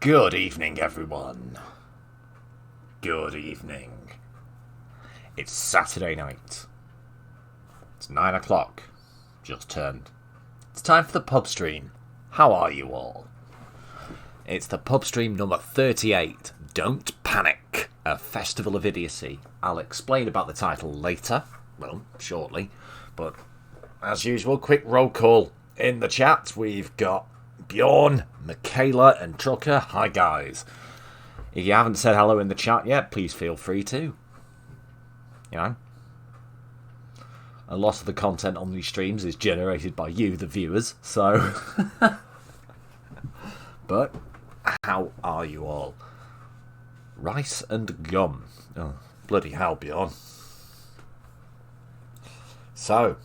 Good evening, everyone. Good evening. It's Saturday night. It's 9 o'clock. Just turned. It's time for the pub stream. How are you all? It's the pub stream number 38. Don't Panic, a festival of idiocy. I'll explain about the title later. Well, shortly. But, as usual, quick roll call. In the chat, we've got Bjorn, Michaela and Trucker. Hi guys. If you haven't said hello in the chat yet, please feel free to. You know, a lot of the content on these streams is generated by you, the viewers, so... But, how are you all? Rice and gum. Oh, bloody hell, Bjorn. So...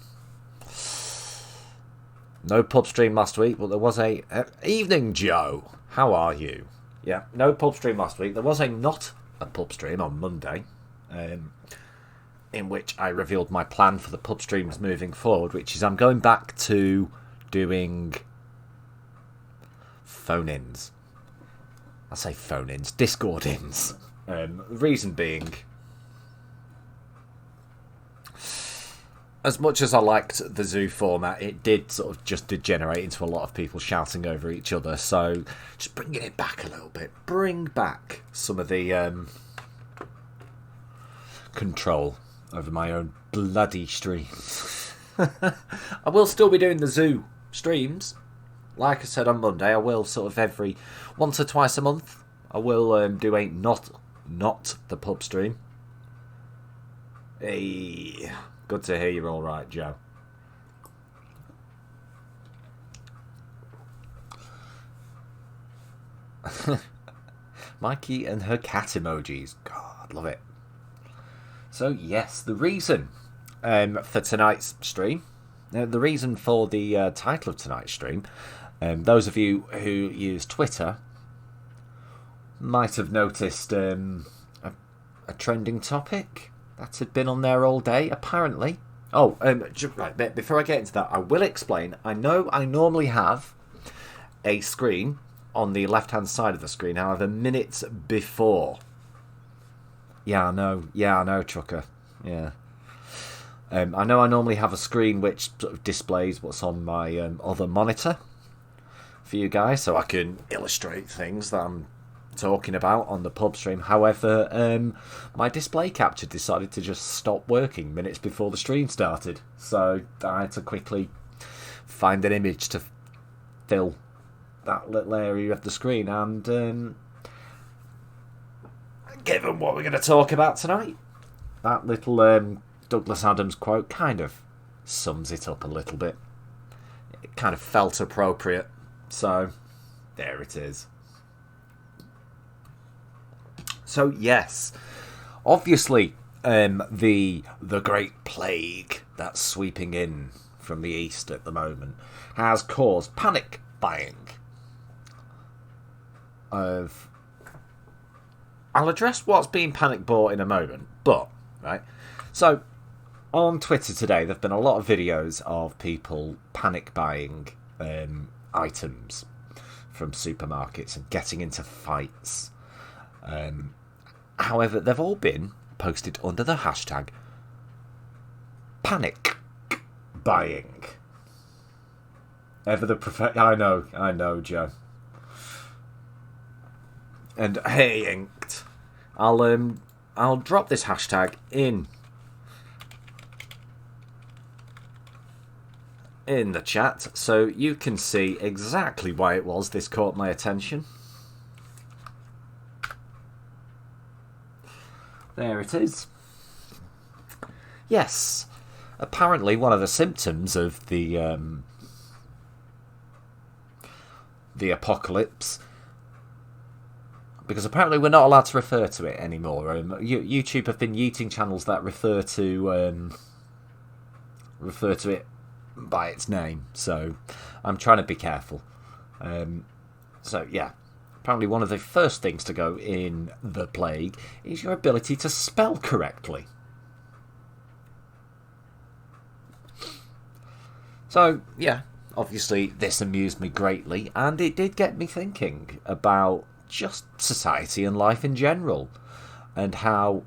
No pub stream last week, but there was a... Evening, Joe. How are you? Yeah, no pub stream last week. There was not a pub stream on Monday, in which I revealed my plan for the pub streams moving forward, which is I'm going back to doing phone-ins. I say phone-ins, Discord-ins. The reason being... As much as I liked the zoo format, it did sort of just degenerate into a lot of people shouting over each other. So, just bringing it back a little bit. Bring back some of the control over my own bloody streams. I will still be doing the zoo streams. Like I said on Monday, I will sort of every once or twice a month. I will do a not the pub stream. Hey... Good to hear you're all right, Joe. Mikey and her cat emojis. God, love it. So, yes, the reason for tonight's stream, the reason for the title of tonight's stream, those of you who use Twitter might have noticed a trending topic that had been on there all day, apparently. Oh, right, before I get into that, I will explain. I know I normally have a screen on the left-hand side of the screen, however, minutes before. Yeah, I know, Trucker. Yeah. I know I normally have a screen which sort of displays what's on my other monitor for you guys, so I can illustrate things that I'm talking about on the pub stream. However, my display capture decided to just stop working minutes before the stream started, so I had to quickly find an image to fill that little area of the screen. And given what we're going to talk about tonight, that little Douglas Adams quote kind of sums it up a little bit. It kind of felt appropriate, so there it is. So yes, obviously the Great Plague that's sweeping in from the east at the moment has caused panic buying. I'll address what's being panic bought in a moment, but right. So on Twitter today, there've been a lot of videos of people panic buying items from supermarkets and getting into fights. However, they've all been posted under the hashtag panic buying. Ever the I know, Joe. And hey, inked. I'll drop this hashtag in the chat so you can see exactly why it was this caught my attention. There it is. Yes, apparently one of the symptoms of the apocalypse, because apparently we're not allowed to refer to it anymore. YouTube have been yeeting channels that refer to it by its name, so I'm trying to be careful. So yeah. Apparently one of the first things to go in the plague is your ability to spell correctly. So, yeah, obviously this amused me greatly, and it did get me thinking about just society and life in general, and how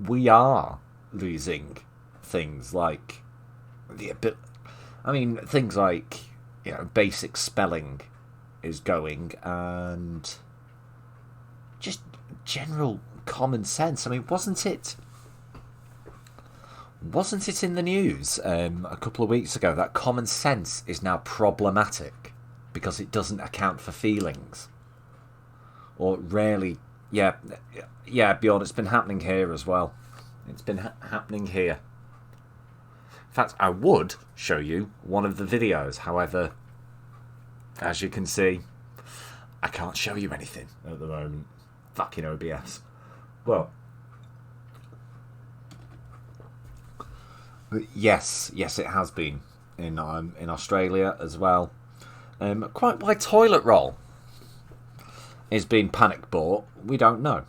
we are losing things like things like, you know, basic spelling is going, and just general common sense. I mean, wasn't it in the news a couple of weeks ago that common sense is now problematic because it doesn't account for feelings? Or rarely. Yeah, Bjorn, it's been happening here as well. It's been happening here. In fact, I would show you one of the videos. However, as you can see, I can't show you anything at the moment. Fucking OBS. Well, yes, it has been in Australia as well. Quite why toilet roll is being panic bought, we don't know.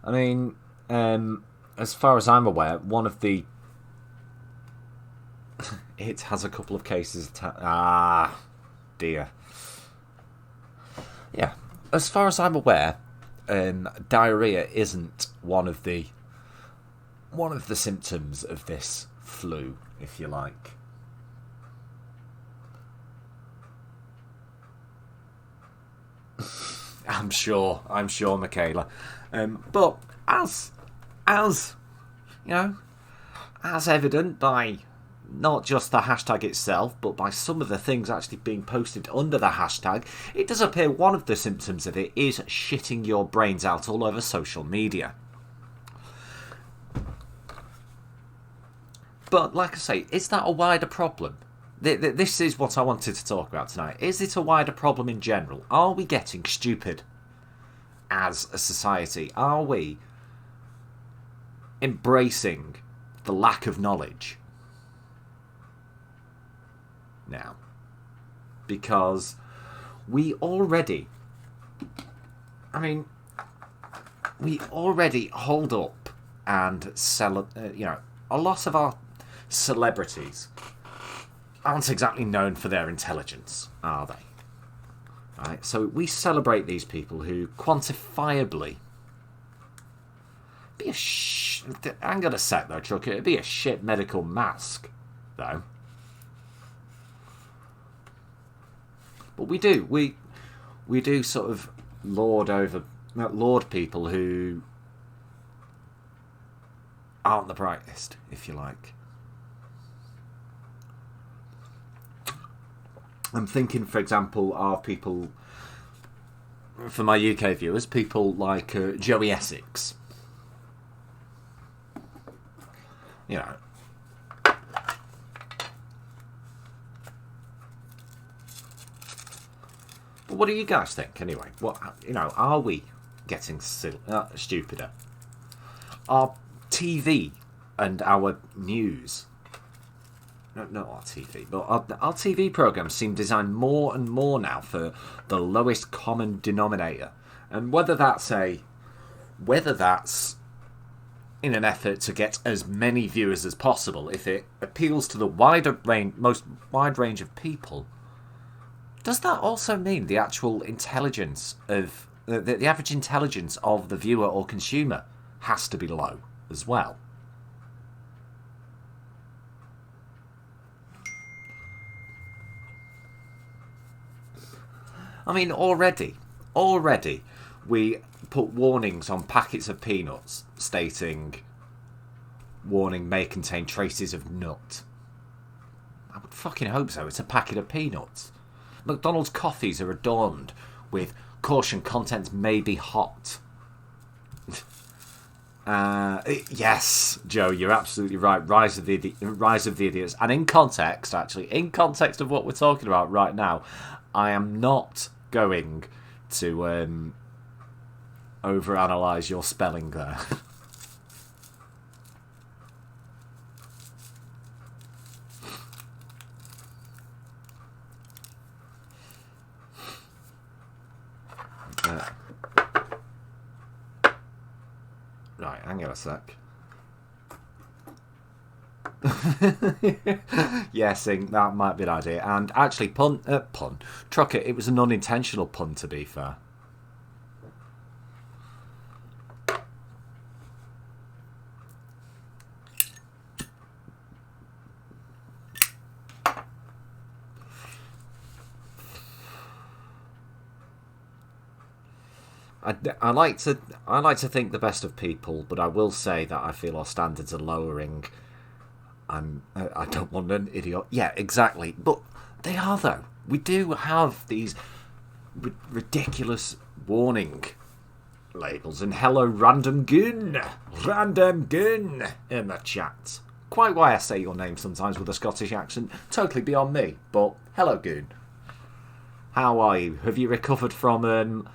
I mean, as far as I'm aware, one of the it has a couple of cases. Dear. Yeah, as far as I'm aware, diarrhea isn't one of the symptoms of this flu, if you like. I'm sure, Michaela. But as you know, as evident by not just the hashtag itself, but by some of the things actually being posted under the hashtag, it does appear one of the symptoms of it is shitting your brains out all over social media. But like I say, is that a wider problem? This is what I wanted to talk about tonight. Is it a wider problem in general? Are we getting stupid as a society? Are we embracing the lack of knowledge now? Because we already hold up and sell, a lot of our celebrities aren't exactly known for their intelligence, are they? Right, so we celebrate these people who quantifiably hang on a sec though, Chuck. It'd be a shit medical mask, though. But we do sort of lord people who aren't the brightest, if you like. I'm thinking, for example, of people, for my UK viewers, people like Joey Essex. You know. But what do you guys think, anyway? What, are we getting stupider? Our TV and our news... Not our TV, but our TV programmes seem designed more and more now for the lowest common denominator. And whether that's in an effort to get as many viewers as possible, if it appeals to the most wide range of people, does that also mean the actual intelligence of the average intelligence of the viewer or consumer has to be low as well? I mean, already, we put warnings on packets of peanuts stating, warning may contain traces of nut. I would fucking hope so. It's a packet of peanuts. McDonald's coffees are adorned with caution, contents may be hot. Yes, Joe, you're absolutely right. Rise of the idiots. And in context of what we're talking about right now, I am not going to overanalyze your spelling there. Right, hang on a sec. Yeah, Sing, that might be an idea. And actually, Trucker, it was an unintentional pun, to be fair. I like to think the best of people, but I will say that I feel our standards are lowering. I don't want an idiot. Yeah, exactly. But they are, though. We do have these ridiculous warning labels. And hello, Random Goon in the chat. Quite why I say your name sometimes with a Scottish accent. Totally beyond me. But hello, Goon. How are you? Have you recovered from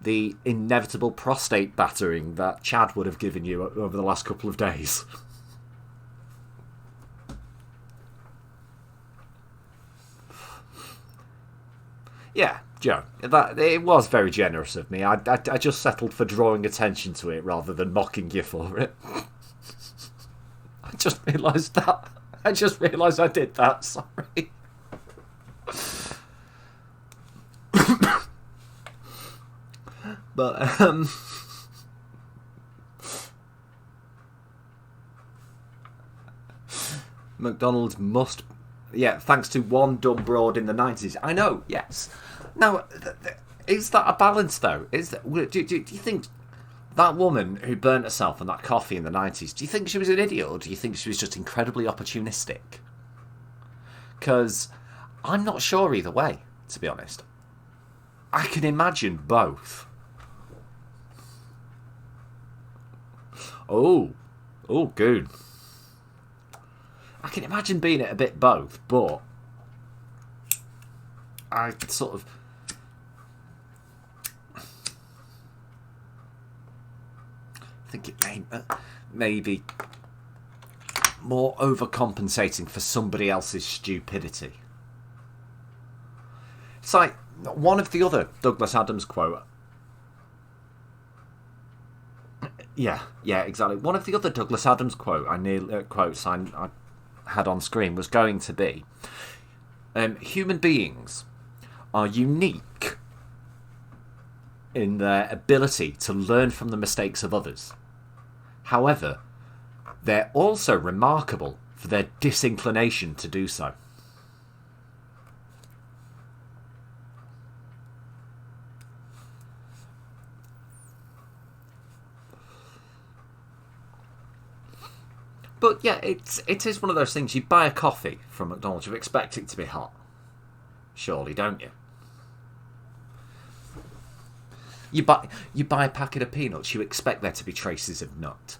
the inevitable prostate battering that Chad would have given you over the last couple of days? Yeah, Joe, it was very generous of me. I just settled for drawing attention to it rather than mocking you for it. I just realised I did that, sorry. But, McDonald's must... Yeah, thanks to one dumb broad in the 90s. I know, yes. Now, is that a balance, though? Do you think that woman who burnt herself on that coffee in the 90s, do you think she was an idiot, or do you think she was just incredibly opportunistic? Because I'm not sure either way, to be honest. I can imagine both. Oh, Goon. I can imagine being it a bit both, but I sort of... think it may be more overcompensating for somebody else's stupidity. It's like one of the other Douglas Adams quote. Yeah, exactly. One of the other Douglas Adams quotes I had on screen was going to be, human beings are unique in their ability to learn from the mistakes of others. However, they're also remarkable for their disinclination to do so. But yeah, it is one of those things. You buy a coffee from McDonald's, you expect it to be hot. Surely, don't you? You buy a packet of peanuts, you expect there to be traces of nut.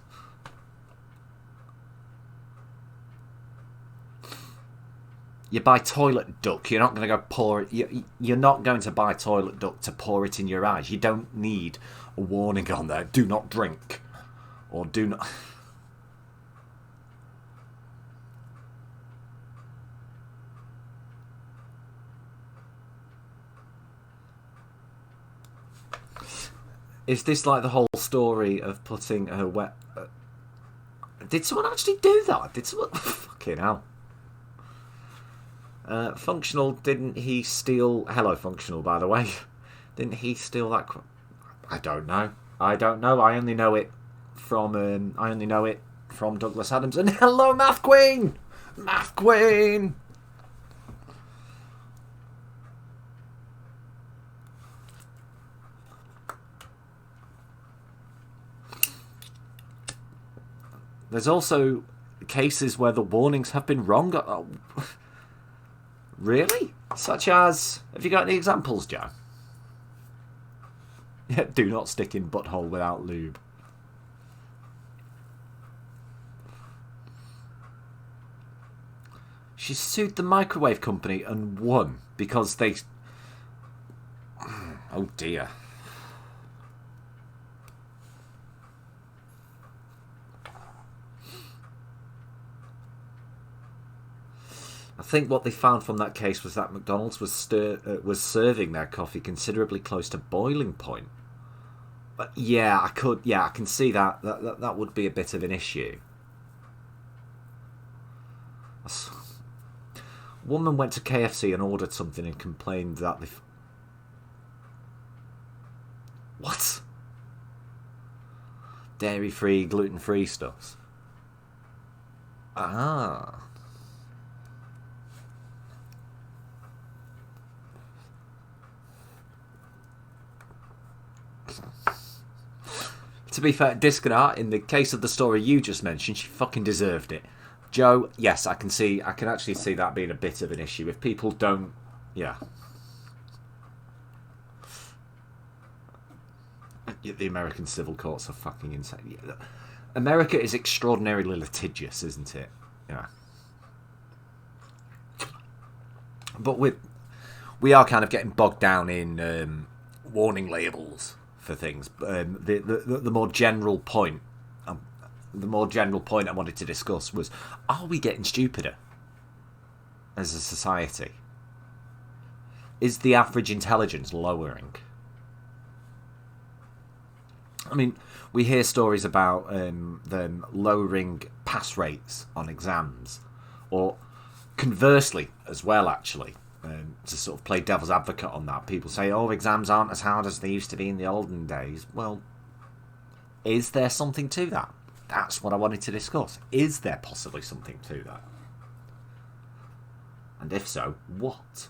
You buy toilet duck, you're not going to go pour it. You're not going to buy toilet duck to pour it in your eyes. You don't need a warning on there. Do not drink, or do not. Is this like the whole story of putting her wet... Did someone actually do that? Did someone... Fucking hell. Functional, didn't he steal... Hello, Functional, by the way. Didn't he steal that... I don't know. I only know it from Douglas Adams. And hello, Math Queen! Math Queen! There's also cases where the warnings have been wrong. Oh, really? Such as... Have you got any examples, Joe? Yeah, do not stick in butthole without lube. She sued the microwave company and won because they... Oh dear. I think what they found from that case was that McDonald's was serving their coffee considerably close to boiling point. But yeah, I can see that would be a bit of an issue. Woman went to KFC and ordered something and complained that they... What? Dairy-free, gluten-free stuffs. Ah. To be fair, Disconnart, in the case of the story you just mentioned, she fucking deserved it. Joe, yes, I can actually see that being a bit of an issue. If people don't... Yeah. The American civil courts are fucking insane. America is extraordinarily litigious, isn't it? Yeah. But we are kind of getting bogged down in warning labels for things. The more general point, I wanted to discuss was: are we getting stupider as a society? Is the average intelligence lowering? I mean, we hear stories about them lowering pass rates on exams, or conversely as well, actually, to sort of play devil's advocate on that. People say, oh, exams aren't as hard as they used to be in the olden days. Well, is there something to that? That's what I wanted to discuss. Is there possibly something to that? And if so, what?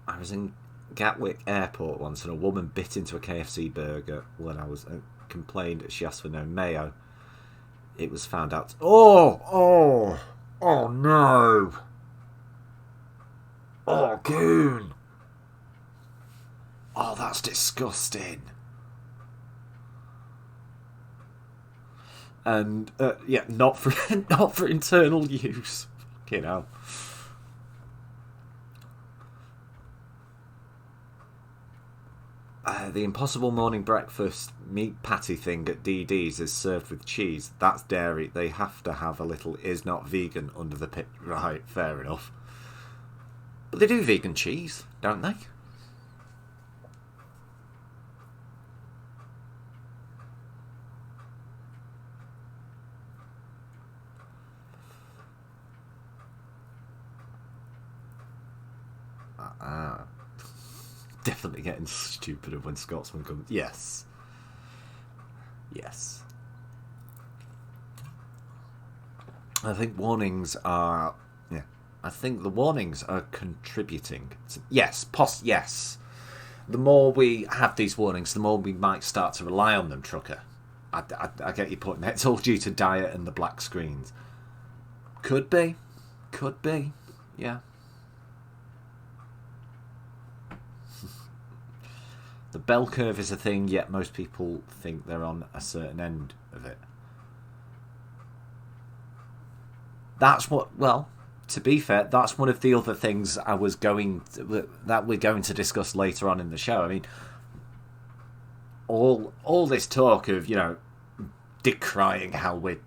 I was in Gatwick Airport once and a woman bit into a KFC burger when I was complained she asked for no mayo. It was found out. Oh no. Oh, Goon. Oh, that's disgusting. And yeah, not for internal use. You know. The impossible morning breakfast meat patty thing at DD's is served with cheese. That's dairy. They have to have a little is not vegan under the pit. Right, fair enough. But they do vegan cheese, don't they? Definitely getting stupider when Scotsman comes. Yes. Yes. I think warnings are... Yeah. I think the warnings are contributing to... Yes. Yes. The more we have these warnings, the more we might start to rely on them, Trucker. I get your point. It's all due to diet and the black screens. Could be. Could be. Yeah. The bell curve is a thing, yet most people think they're on a certain end of it. That's what, well, to be fair, that's one of the other things that we're going to discuss later on in the show. I mean, all this talk of, you know, decrying how we're,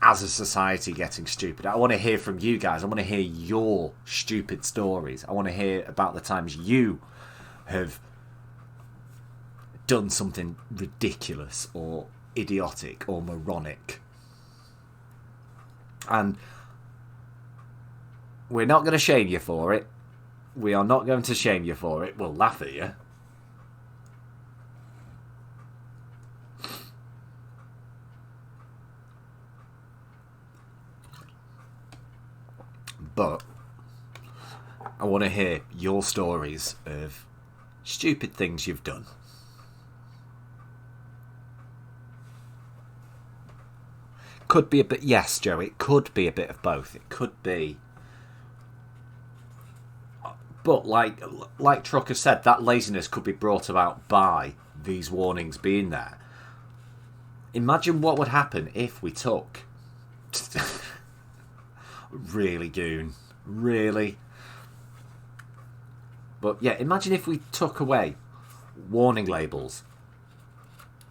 as a society, getting stupid. I want to hear from you guys. I want to hear your stupid stories. I want to hear about the times you have done something ridiculous or idiotic or moronic. And we're not going to shame you for it. We are not going to shame you for it. We'll laugh at you. But I want to hear your stories of stupid things you've done. Could be a bit... Yes, Joe, it could be a bit of both. It could be... But like Trucker said, that laziness could be brought about by these warnings being there. Imagine what would happen if we took... Really, Goon. Really? But yeah, imagine if we took away warning labels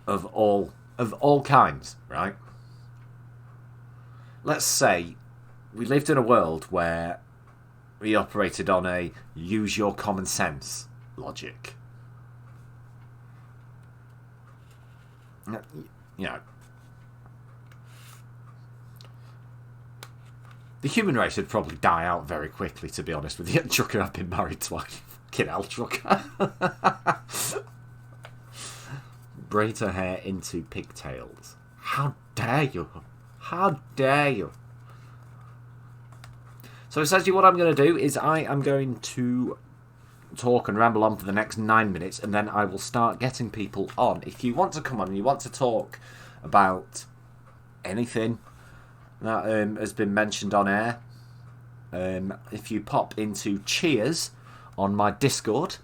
of all kinds, right? Let's say we lived in a world where we operated on a use your common sense logic. you know, the human race would probably die out very quickly, to be honest with you. Trucker, I've been married twice. Kid hell, Trucker. Braid her hair into pigtails. How dare you? How dare you? So essentially what I'm going to do is I am going to talk and ramble on for the next 9 minutes, and then I will start getting people on. If you want to come on and you want to talk about anything that has been mentioned on air, if you pop into Cheers on my Discord,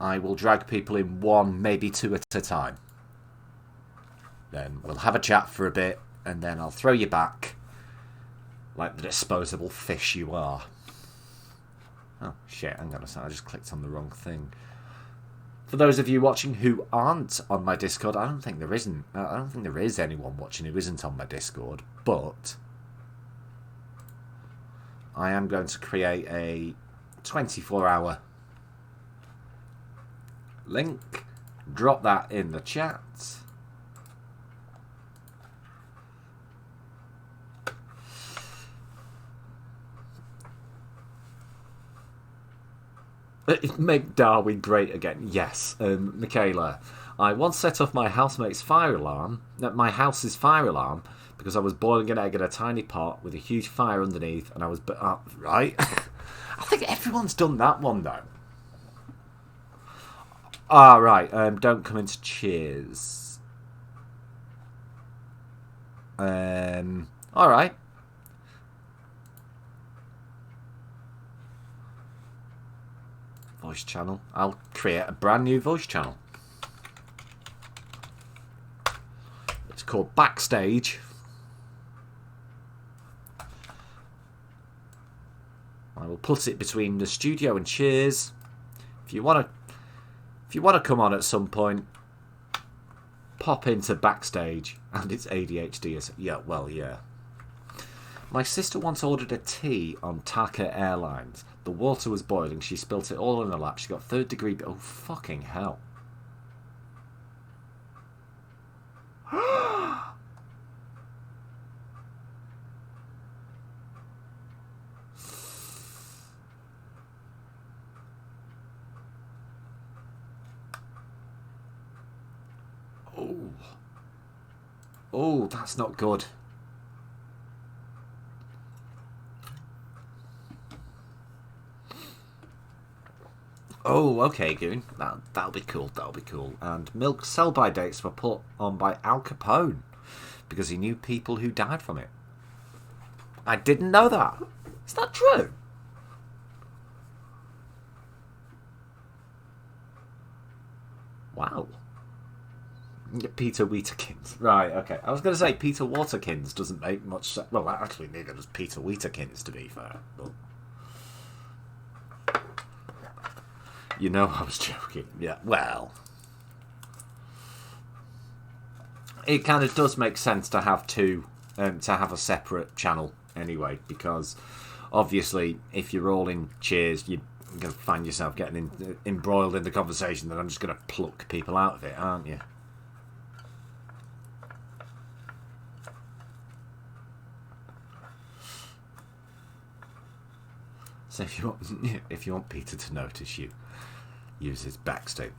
I will drag people in one, maybe two at a time. Then we'll have a chat for a bit, and then I'll throw you back like the disposable fish you are. Oh, shit, hang on a second, I just clicked on the wrong thing. For those of you watching who aren't on my Discord, I don't think there is anyone watching who isn't on my Discord, but I am going to create a 24-hour link, drop that in the chat. Make Darwin great again. Yes, Michaela. I once set off my housemate's fire alarm, my house's fire alarm, because I was boiling an egg in a tiny pot with a huge fire underneath, and I was... right? I think everyone's done that one, though. Ah, right. Don't come into Cheers. Alright. Voice channel. I'll create a brand new voice channel. It's called Backstage. I will put it between the studio and Cheers. If you want to come on at some point, pop into Backstage, and it's ADHD. Yeah, well, yeah. My sister once ordered a tea on Taka Airlines. The water was boiling. She spilt it all in her lap. She got 3rd degree... Oh, fucking hell. Oh. Oh, that's not good. Oh, okay, Goon. That'll be cool. That'll be cool. And milk sell-by dates were put on by Al Capone because he knew people who died from it. I didn't know that. Is that true? Wow. Peter Wheaterkins. Right, okay. I was going to say Peter Waterkins doesn't make much sense. Well, actually, neither does Peter Wheaterkins, to be fair. But... you know I was joking. Yeah, well. It kind of does make sense to have two, to have a separate channel anyway, because obviously if you're all in Cheers, you're going to find yourself getting embroiled in the conversation, then I'm just going to pluck people out of it, aren't you? So if you want Peter to notice you, use his Backstage.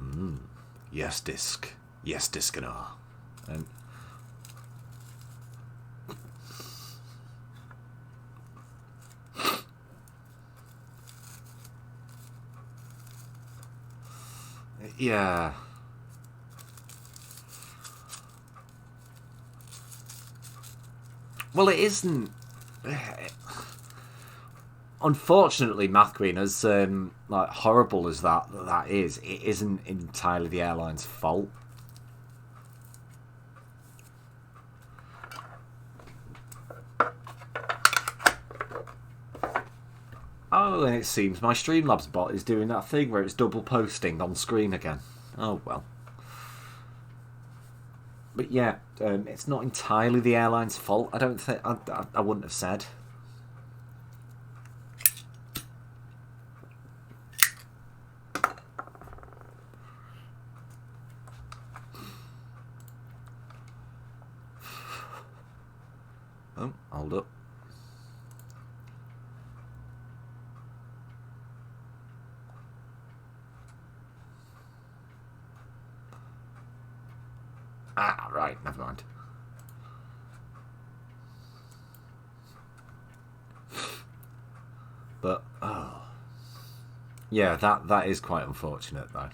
Yes, disc. Yes, disc and R. And yeah. Well, it isn't. Unfortunately, Math Queen, as like horrible as that is, it isn't entirely the airline's fault. Oh, and it seems my Streamlabs bot is doing that thing where it's double posting on screen again. Oh well. But yeah, it's not entirely the airline's fault. I don't think I wouldn't have said. Oh, hold up. Ah, right, never mind. But, oh. Yeah, that is quite unfortunate, though.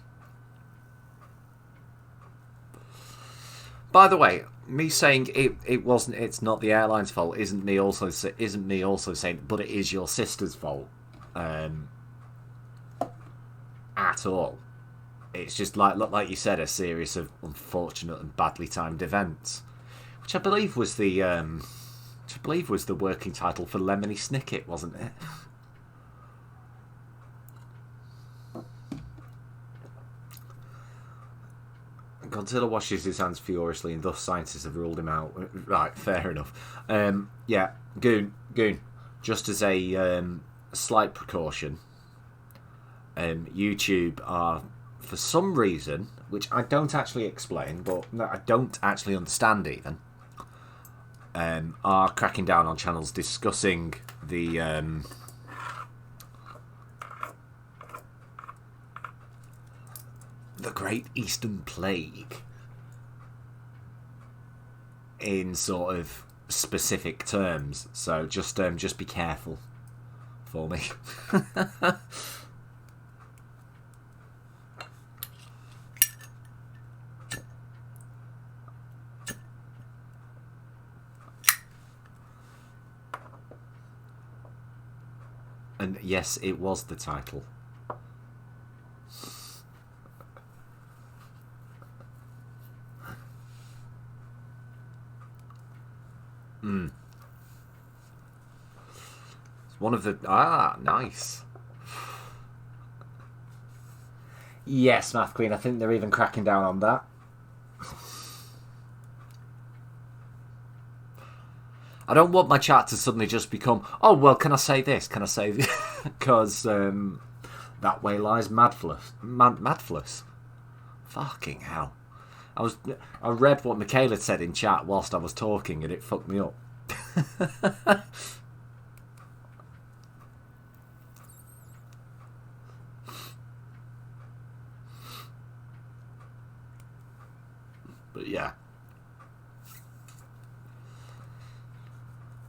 By the way, me saying it's not the airline's fault isn't me also saying, but it is your sister's fault, at all. It's just like you said, a series of unfortunate and badly timed events, which I believe was the working title for Lemony Snicket, wasn't it? Godzilla washes his hands furiously, and thus scientists have ruled him out. Right, fair enough. Yeah, Goon. Just as a slight precaution, YouTube are, for some reason, which I don't actually explain, but I don't actually understand even, are cracking down on channels discussing the Great Eastern Plague in sort of specific terms. So just be careful for me. And yes, it was the title. It's one of the... Ah, nice. Yes, Math Queen, I think they're even cracking down on that. I don't want my chat to suddenly just become, oh, well, can I say this? Can I say this? Because that way lies Madflus. Fucking hell. I read what Michaela said in chat whilst I was talking, and it fucked me up. But yeah.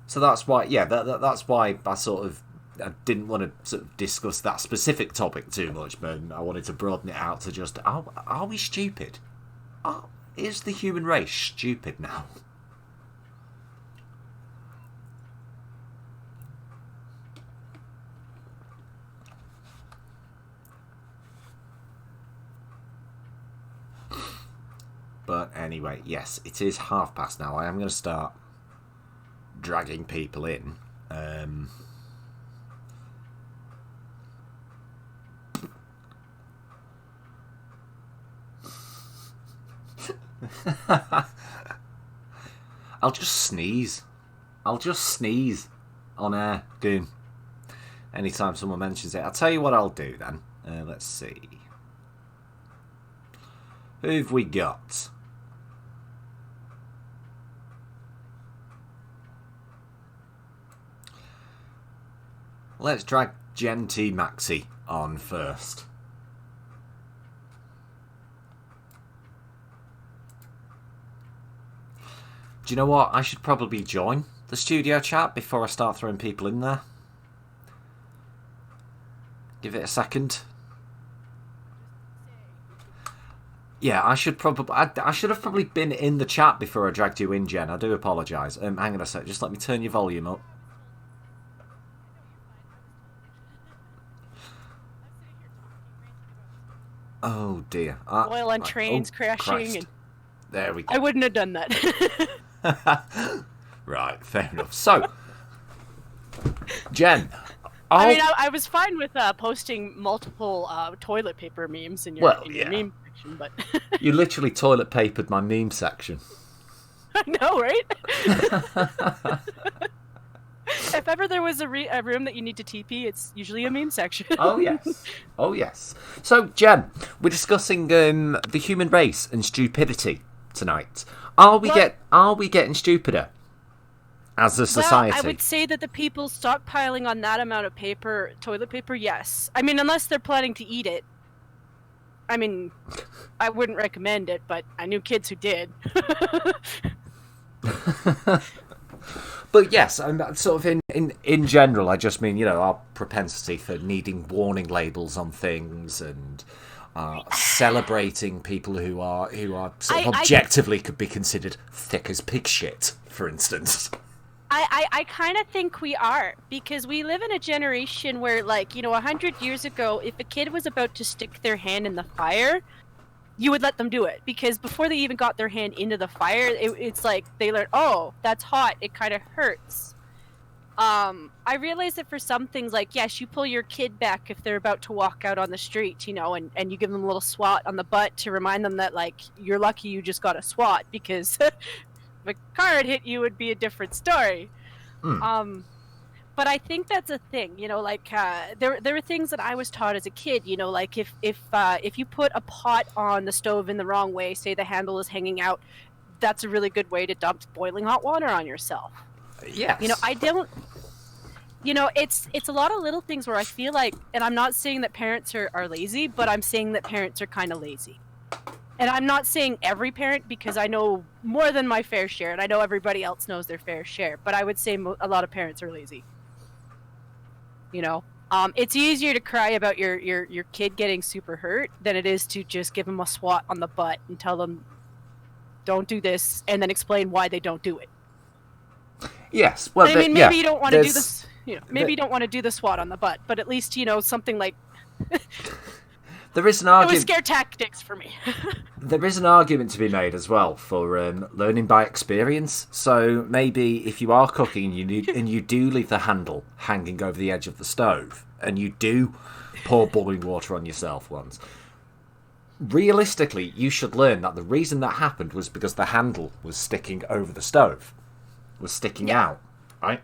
So that's why, yeah, that's why I didn't want to sort of discuss that specific topic too much, but I wanted to broaden it out to just, are we stupid? Is the human race stupid now? But anyway, yes, it is past now. I am going to start dragging people in. I'll just sneeze. On air, Goon. Anytime someone mentions it. I'll tell you what I'll do then. Let's see. Who've we got? Let's drag Gen T Maxi on first. Do you know what? I should probably join the studio chat before I start throwing people in there. Give it a second. Yeah, I should have probably been in the chat before I dragged you in, Jen. I do apologise. Hang on a sec. Just let me turn your volume up. Oh dear. Oil on trains crashing. Christ. And there we go. I wouldn't have done that. Right, fair enough. So, Jen. I was fine with posting multiple toilet paper memes in your meme section, but you literally toilet papered my meme section. I know, right? If ever there was a room that you need to TP, it's usually a meme section. Oh yes. So, Jen, we're discussing the human race and stupidity tonight. Are we getting stupider? as a Well, society? I would say that the people stockpiling on that amount of toilet paper, yes. I mean, unless they're planning to eat it. I mean, I wouldn't recommend it, but I knew kids who did. But yes, I'm sort of in general. I just mean, our propensity for needing warning labels on things and celebrating people who are sort of objectively could be considered thick as pig shit, for instance. I kind of think we are, because we live in a generation where, like, 100 years ago, if a kid was about to stick their hand in the fire, you would let them do it, because before they even got their hand into the fire, it's like they learned, oh, that's hot, it kind of hurts. I realize that for some things, like, yes, you pull your kid back if they're about to walk out on the street, and you give them a little swat on the butt to remind them that, like, you're lucky you just got a swat, because if a car had hit you, it would be a different story. But I think that's a thing, like, there were things that I was taught as a kid, like if you put a pot on the stove in the wrong way, say the handle is hanging out, that's a really good way to dump boiling hot water on yourself. Yes. I don't, it's a lot of little things where I feel like, and I'm not saying that parents are lazy, but I'm saying that parents are kind of lazy. And I'm not saying every parent, because I know more than my fair share, and I know everybody else knows their fair share, but I would say a lot of parents are lazy. It's easier to cry about your kid getting super hurt than it is to just give them a swat on the butt and tell them, don't do this, and then explain why they don't do it. Yes. Well, I mean, maybe you don't want to do this. Maybe you don't want to do the swat on the butt, but at least something like. There is an argument. It was scare tactics for me. There is an argument to be made as well for learning by experience. So maybe if you are cooking and you do leave the handle hanging over the edge of the stove, and you do pour boiling water on yourself once, realistically, you should learn that the reason that happened was because the handle was sticking over the stove, was sticking out, right?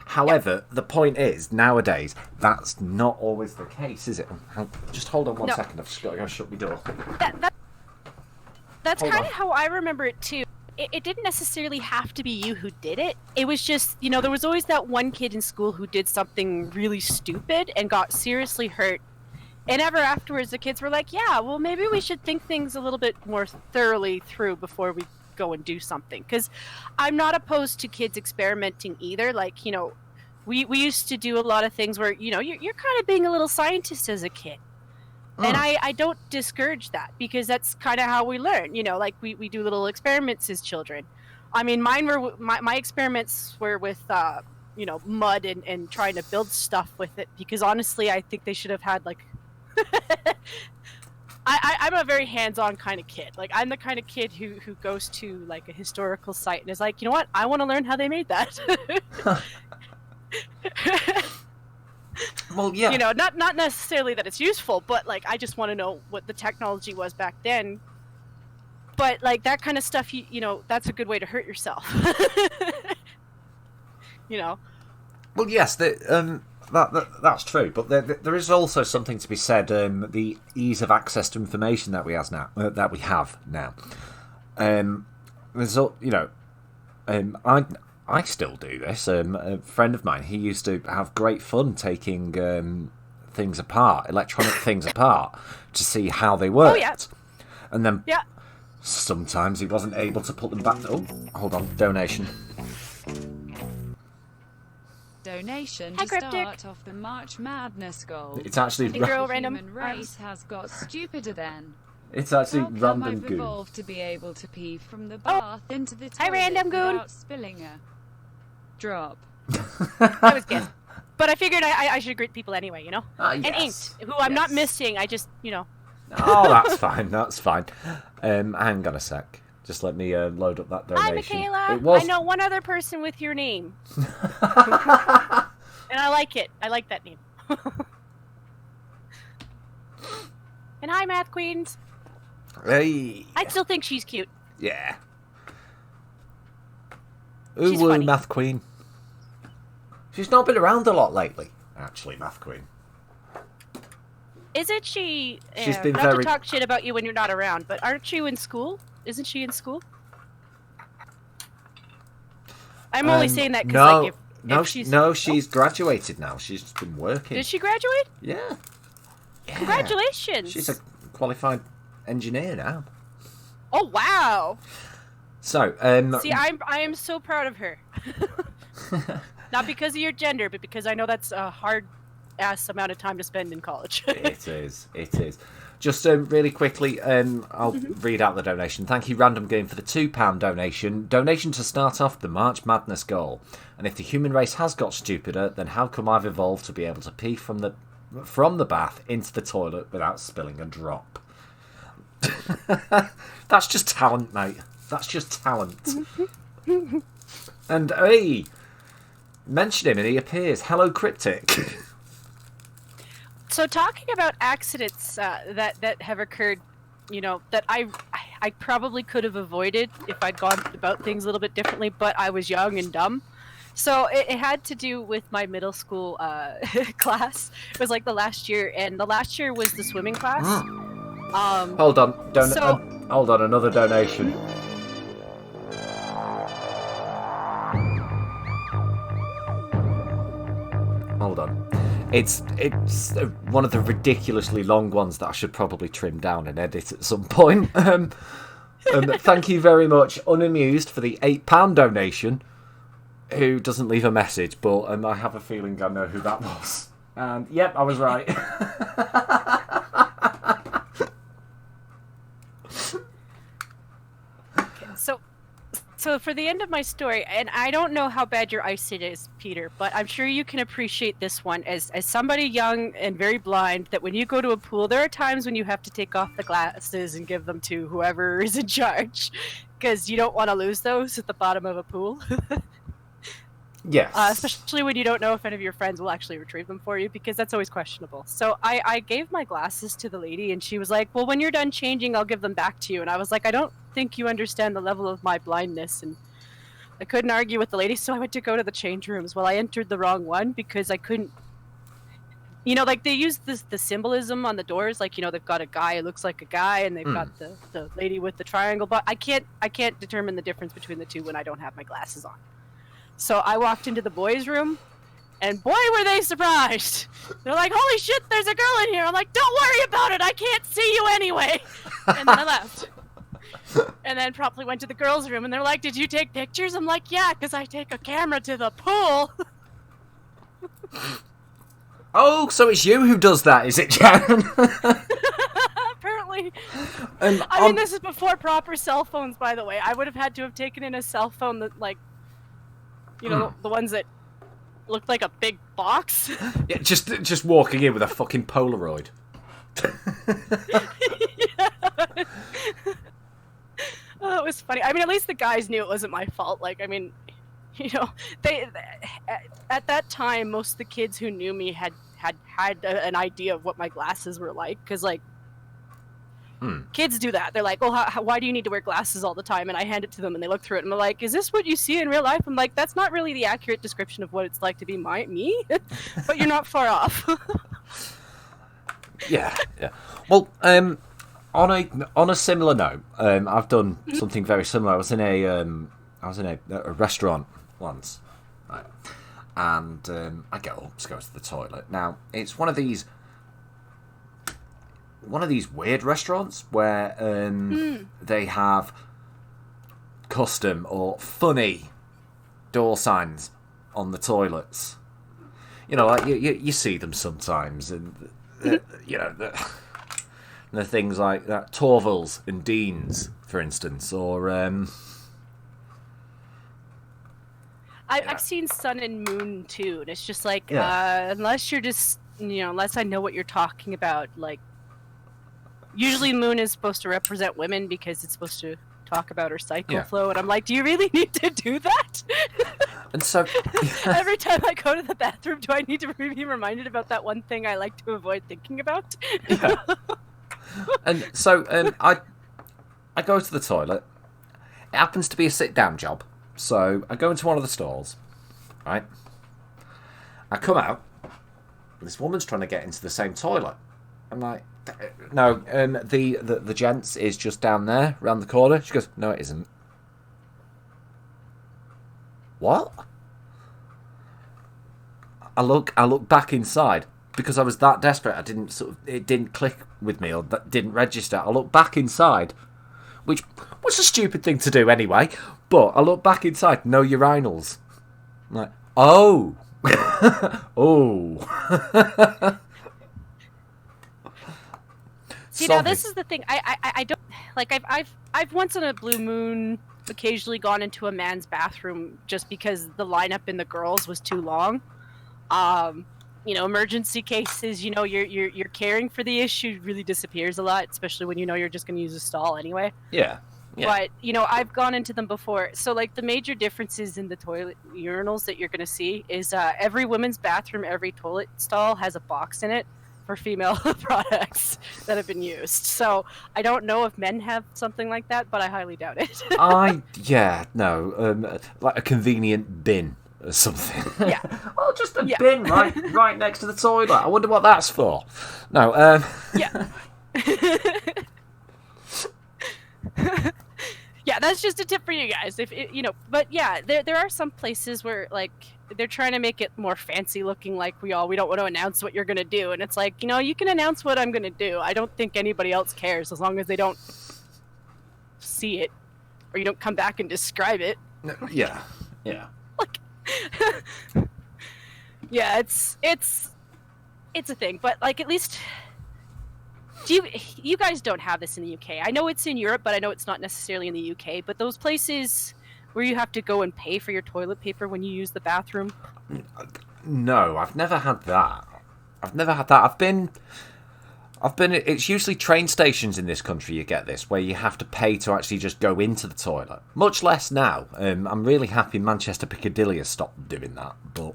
However, the point is, nowadays, that's not always the case, is it? Just hold on one second. I've just got to go shut my door. That's kind of how I remember it, too. It didn't necessarily have to be you who did it. It was just, there was always that one kid in school who did something really stupid and got seriously hurt. And ever afterwards, the kids were like, yeah, well, maybe we should think things a little bit more thoroughly through before we go and do something. Because I'm not opposed to kids experimenting either. Like, we used to do a lot of things where, you're kind of being a little scientist as a kid. And I don't discourage that, because that's kind of how we learn, like we do little experiments as children. I mean, my experiments were with, mud and trying to build stuff with it, because honestly, I think they should have had like, I'm a very hands-on kind of kid. Like, I'm the kind of kid who goes to like a historical site and is like, you know what? I want to learn how they made that. Well, yeah. Not necessarily that it's useful, but like I just want to know what the technology was back then. But like that kind of stuff, that's a good way to hurt yourself. Well, yes, that's true, but there is also something to be said. The ease of access to information that we have now. There's I still do this. A friend of mine, he used to have great fun taking electronic things apart, to see how they worked. Oh, yeah. And then sometimes he wasn't able to put them back. Oh, hold on, donation. Donation Hi, to Cryptic. start off the March Madness goal. It's actually The girl random. Human race has got stupider then. It's actually How come random I've Goon. evolved to be able to pee from the bath into the Hi, toilet random Goon. without spilling a drop? That was good. But I figured I should greet people anyway, And Yes. Inked, who I'm not missing. I just, Oh, that's fine. That's fine. Hang on a sec. Just let me load up that donation. Hi, Michaela. It was... I know one other person with your name. And I like it. I like that name. And hi, Math Queens. Hey. I still think she's cute. Yeah. She's Ooh, funny. Math Queen. She's not been around a lot lately, actually, Math Queen. Isn't she? She's been not very... to talk shit about you when you're not around, but aren't you in school? Isn't she in school? I'm only saying that because, No, like, no, if she's... no, she's graduated now. She's been working. Did she graduate? Yeah. Congratulations. She's a qualified engineer now. Oh, wow. So, See, I am so proud of her. Not because of your gender, but because I know that's a hard-ass amount of time to spend in college. It is. Just really quickly, I'll read out the donation. Thank you, Random Game, for the £2 donation. Donation to start off the March Madness goal. And if the human race has got stupider, then how come I've evolved to be able to pee from the bath into the toilet without spilling a drop? That's just talent, mate. That's just talent. And, hey, mention him and he appears. Hello, Cryptic. So talking about accidents that have occurred, you know, that I probably could have avoided if I'd gone about things a little bit differently, but I was young and dumb. So it had to do with my middle school class. It was like the last year, and the last year was the swimming class. Hold on, hold on, another donation. Hold on. It's one of the ridiculously long ones that I should probably trim down and edit at some point. Thank you very much, Unamused, for the £8 donation, who doesn't leave a message, but I have a feeling I know who that was. And, yep, I was right. So for the end of my story, and I don't know how bad your eyesight is, Peter, but I'm sure you can appreciate this one as somebody young and very blind, that when you go to a pool, there are times when you have to take off the glasses and give them to whoever is in charge, because you don't want to lose those at the bottom of a pool. Yes. Especially when you don't know if any of your friends will actually retrieve them for you, because that's always questionable. So I gave my glasses to the lady, and she was like, well, when you're done changing, I'll give them back to you. And I was like, I don't think you understand the level of my blindness. And I couldn't argue with the lady, so I went to go to the change rooms. Well, I entered the wrong one because I couldn't... You know, like, they use the symbolism on the doors, like, you know, they've got a guy who looks like a guy, and they've got the lady with the triangle, but I can't determine the difference between the two when I don't have my glasses on. So I walked into the boys' room, and boy, were they surprised. They're like, holy shit, there's a girl in here. I'm like, don't worry about it. I can't see you anyway. And then I left. And then promptly went to the girls' room, and they're like, did you take pictures? I'm like, yeah, because I take a camera to the pool. Oh, so it's you who does that, is it, Jan? Apparently. I mean, this is before proper cell phones, by the way. I would have had to have taken in a cell phone that, like, you know, the ones that looked like a big box. Yeah, just walking in with a fucking Polaroid. Yeah. Oh, it was funny. I mean, at least the guys knew it wasn't my fault. Like, I mean, you know, they at that time, most of the kids who knew me had an idea of what my glasses were like, because, like, kids do that. They're like, oh, why do you need to wear glasses all the time? And I hand it to them, and they look through it, and I'm like, is this what you see in real life? I'm like, that's not really the accurate description of what it's like to be me, but you're not far off. Yeah. Well, on a similar note, I've done something very similar. I was in a restaurant once, right? And I get up to go to the toilet. Now, it's one of these weird restaurants where they have custom or funny door signs on the toilets. You know, like you see them sometimes, and you know, the things like that, Torval's and Dean's, for instance, or I've seen Sun and Moon too, and it's just like, unless you're just, you know, unless I know what you're talking about, like, usually Moon is supposed to represent women because it's supposed to talk about her cycle flow, and I'm like, do you really need to do that? And so every time I go to the bathroom, do I need to be reminded about that one thing I like to avoid thinking about? Yeah. And so I go to the toilet. It happens to be a sit-down job, so I go into one of the stalls, right? I come out, and this woman's trying to get into the same toilet. I'm like, no, the gents is just down there, around the corner. She goes, no, it isn't. what? I look back inside because I was that desperate. It didn't click with me, or that didn't register. I look back inside, which was a stupid thing to do anyway. But I look back inside, no urinals. I'm like, oh, oh. See, now this is the thing. I don't like. I've once on a blue moon occasionally gone into a man's bathroom just because the lineup in the girls was too long. You know, emergency cases. You know, you're caring for the issue really disappears a lot, especially when you know you're just going to use a stall anyway. Yeah. But you know, I've gone into them before. So like the major differences in the toilet urinals that you're going to see is every women's bathroom, every toilet stall has a box in it for female products that have been used. So I don't know if men have something like that, but I highly doubt it. Like a convenient bin or something. Yeah. Well, just a bin right next to the toilet. I wonder what that's for. No. Yeah. Yeah, that's just a tip for you guys. If it, you know, but yeah, there are some places where like they're trying to make it more fancy looking, like we don't want to announce what you're gonna do, and it's like, you know, you can announce what I'm gonna do. I don't think anybody else cares as long as they don't see it or you don't come back and describe it. Yeah. Like, yeah, it's a thing, but like at least. You guys don't have this in the UK. I know it's in Europe, but I know it's not necessarily in the UK. But those places where you have to go and pay for your toilet paper when you use the bathroom? No, I've never had that. I've been. It's usually train stations in this country you get this, where you have to pay to actually just go into the toilet. Much less now. I'm really happy Manchester Piccadilly has stopped doing that, but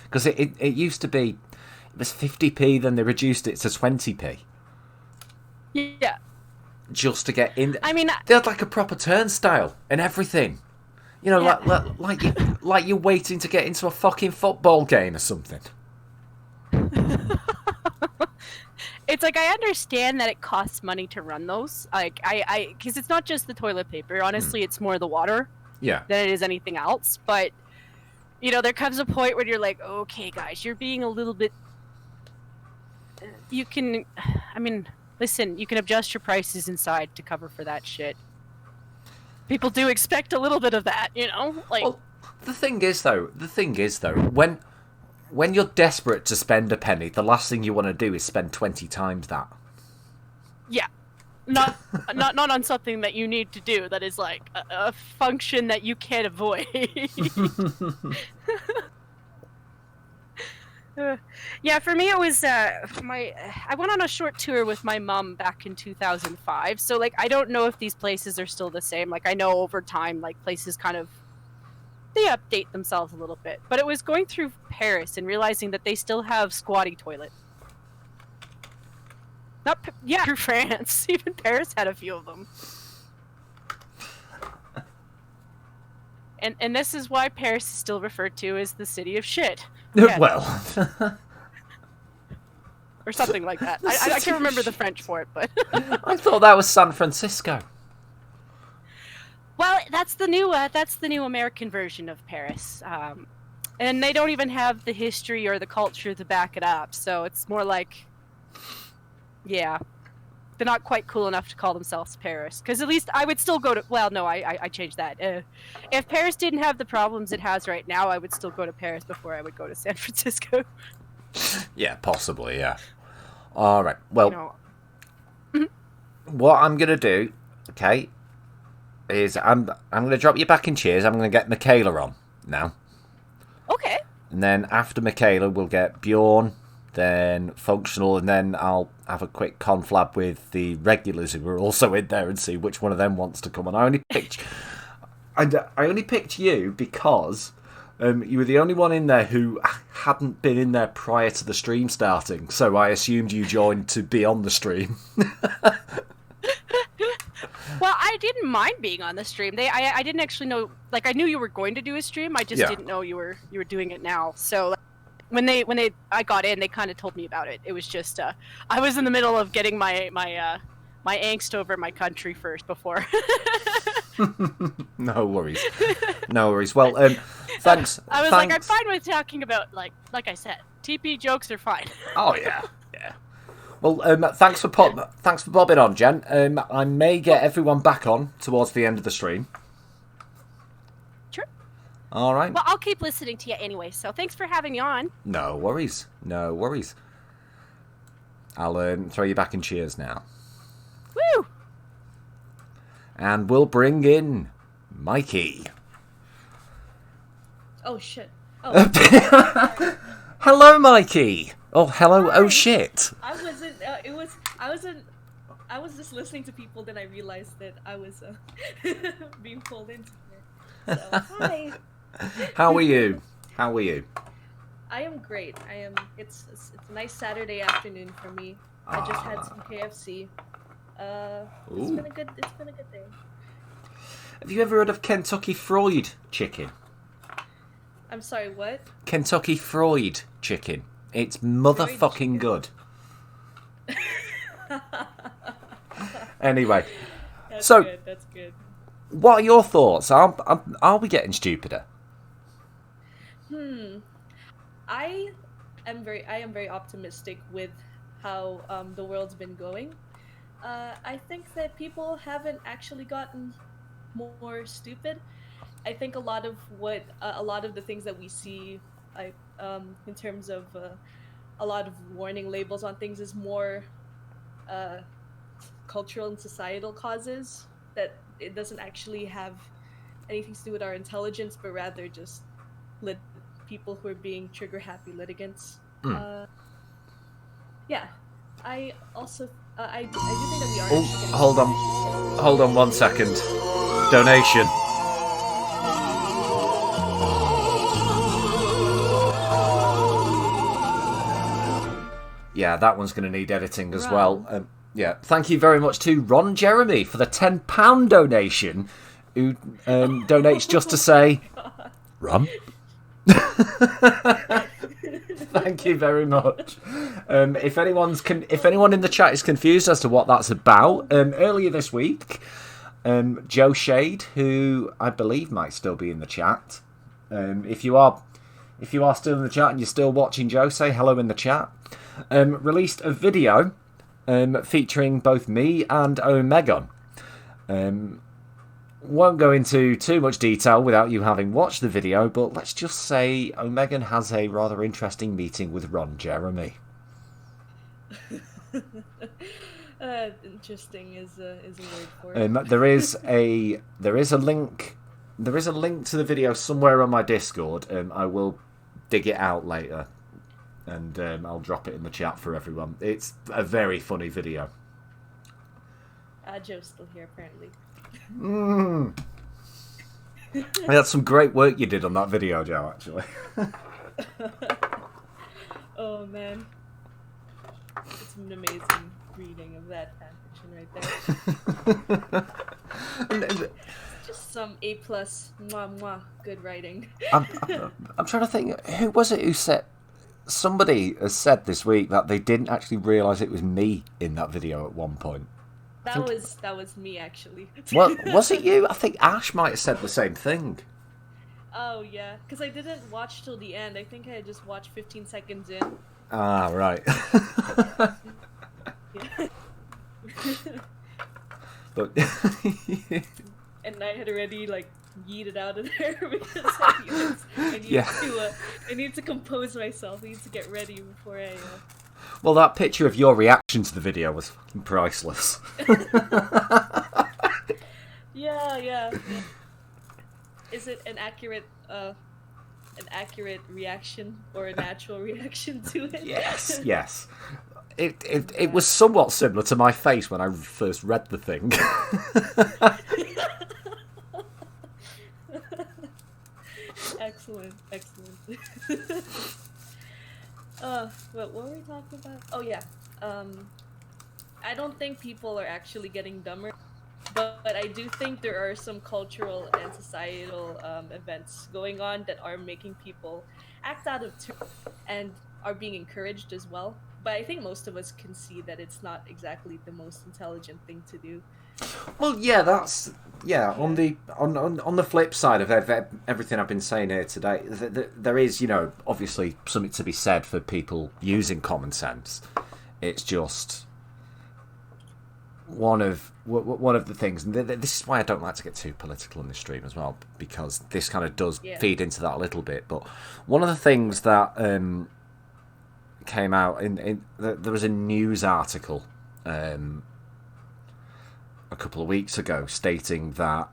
because it used to be, it was 50p, then they reduced it to 20p. Yeah. Just to get in. I mean, they had like a proper turnstile and everything. You know, yeah. like you're waiting to get into a fucking football game or something. It's like I understand that it costs money to run those. Like because it's not just the toilet paper. Honestly, it's more the water. Yeah. Than it is anything else. But you know, there comes a point where you're like, okay, guys, you're being a little bit. You can, I mean. Listen, you can adjust your prices inside to cover for that shit. People do expect a little bit of that, you know? Like, well, the thing is though, when you're desperate to spend a penny, the last thing you want to do is spend 20 times that. Yeah. Not on something that you need to do that is like a function that you can't avoid. Yeah, for me it was I went on a short tour with my mum back in 2005. So like I don't know if these places are still the same. Like I know over time like places kind of they update themselves a little bit. But it was going through Paris and realizing that they still have squatty toilet. Through France. Even Paris had a few of them. And this is why Paris is still referred to as the city of shit. Yeah. Well, or something like that. I can't remember the French for it, but I thought that was San Francisco. Well, that's the new American version of Paris, and they don't even have the history or the culture to back it up. So it's more like, yeah, they're not quite cool enough to call themselves Paris. Because at least I would still go to. Well, no, I changed that. If Paris didn't have the problems it has right now, I would still go to Paris before I would go to San Francisco. Yeah, possibly. Yeah. All right. Well, you know. What I'm gonna do, okay, is I'm gonna drop you back in Cheers. I'm gonna get Michaela on now. Okay. And then after Michaela, we'll get Bjorn, then Functional, and then I'll have a quick conflab with the regulars who are also in there and see which one of them wants to come on. I only picked you because you were the only one in there who hadn't been in there prior to the stream starting, so I assumed you joined to be on the stream. Well, I didn't mind being on the stream. I didn't actually know. Like, I knew you were going to do a stream. I just didn't know you were doing it now. So when I got in, they kind of told me about it. It was just I was in the middle of getting my my angst over my country first before. No worries. No worries. Well, thanks. I was thanks. like, I'm fine with talking about, like I said, TP jokes are fine. Oh, yeah. Yeah. Well, thanks for bobbing on, Jen. I may get everyone back on towards the end of the stream. Sure. All right. Well, I'll keep listening to you anyway, so thanks for having me on. No worries. No worries. I'll throw you back in cheers now. Woo! And we'll bring in Mikey. Oh, shit. Oh. Hello, Mikey. Oh, hello. Hi. Oh, shit. I was just listening to people, then I realized that I was being pulled into it. So, hi. How are you? How are you? I am great. It's a nice Saturday afternoon for me. I just had some KFC. It's been a good day. Have you ever heard of Kentucky Fried Chicken? I'm sorry, what? Kentucky Fried Chicken. It's motherfucking good. Anyway, That's good. What are your thoughts? Are we getting stupider? I am very optimistic with how the world's been going. I think that people haven't actually gotten more stupid. I think a lot of the things that we see, in terms of a lot of warning labels on things, is more cultural and societal causes, that it doesn't actually have anything to do with our intelligence, but rather just people who are being trigger happy litigants. Yeah, I also I do think that we are. Hold on 1 second. Donation. Yeah, that one's going to need editing as well. Yeah, thank you very much to Ron Jeremy for the £10 donation, who donates just to say, Ron. Thank you very much. If anyone in the chat is confused as to what that's about, earlier this week, Joe Shade, who I believe might still be in the chat, if you are still in the chat and you're still watching Joe, say hello in the chat. Released a video featuring both me and Omegon. Won't go into too much detail without you having watched the video, but let's just say Omegon has a rather interesting meeting with Ron Jeremy. Interesting is a word for it. There is a link to the video somewhere on my Discord. I will dig it out later, and I'll drop it in the chat for everyone. It's a very funny video. Joe's still here, apparently. That's some great work you did on that video, Joe, actually. Oh, man. It's an amazing reading of that fanfiction right there. Just some A+, good writing. I'm trying to think, who was it who said... Somebody has said this week that they didn't actually realise it was me in that video at one point. That was me, actually. Well, was it you? I think Ash might have said the same thing. Oh, yeah. Because I didn't watch till the end. I think I had just watched 15 seconds in. Ah, right. Yeah. But And I had already, yeeted out of there because I need to compose myself. I need to get ready before I... Well, that picture of your reaction to the video was fucking priceless. Yeah. Is it an accurate reaction or a natural reaction to it? Yes. It was somewhat similar to my face when I first read the thing. Excellent. What were we talking about? Oh yeah. I don't think people are actually getting dumber, but I do think there are some cultural and societal events going on that are making people act out of turn and are being encouraged as well. but I think most of us can see that it's not exactly the most intelligent thing to do. Well, yeah, that's on the flip side of everything I've been saying here today, there is, obviously something to be said for people using common sense. It's just one of the things, and this is why I don't like to get too political in this stream as well, because this kind of does feed into that a little bit. But one of the things that came out there was a news article a couple of weeks ago stating that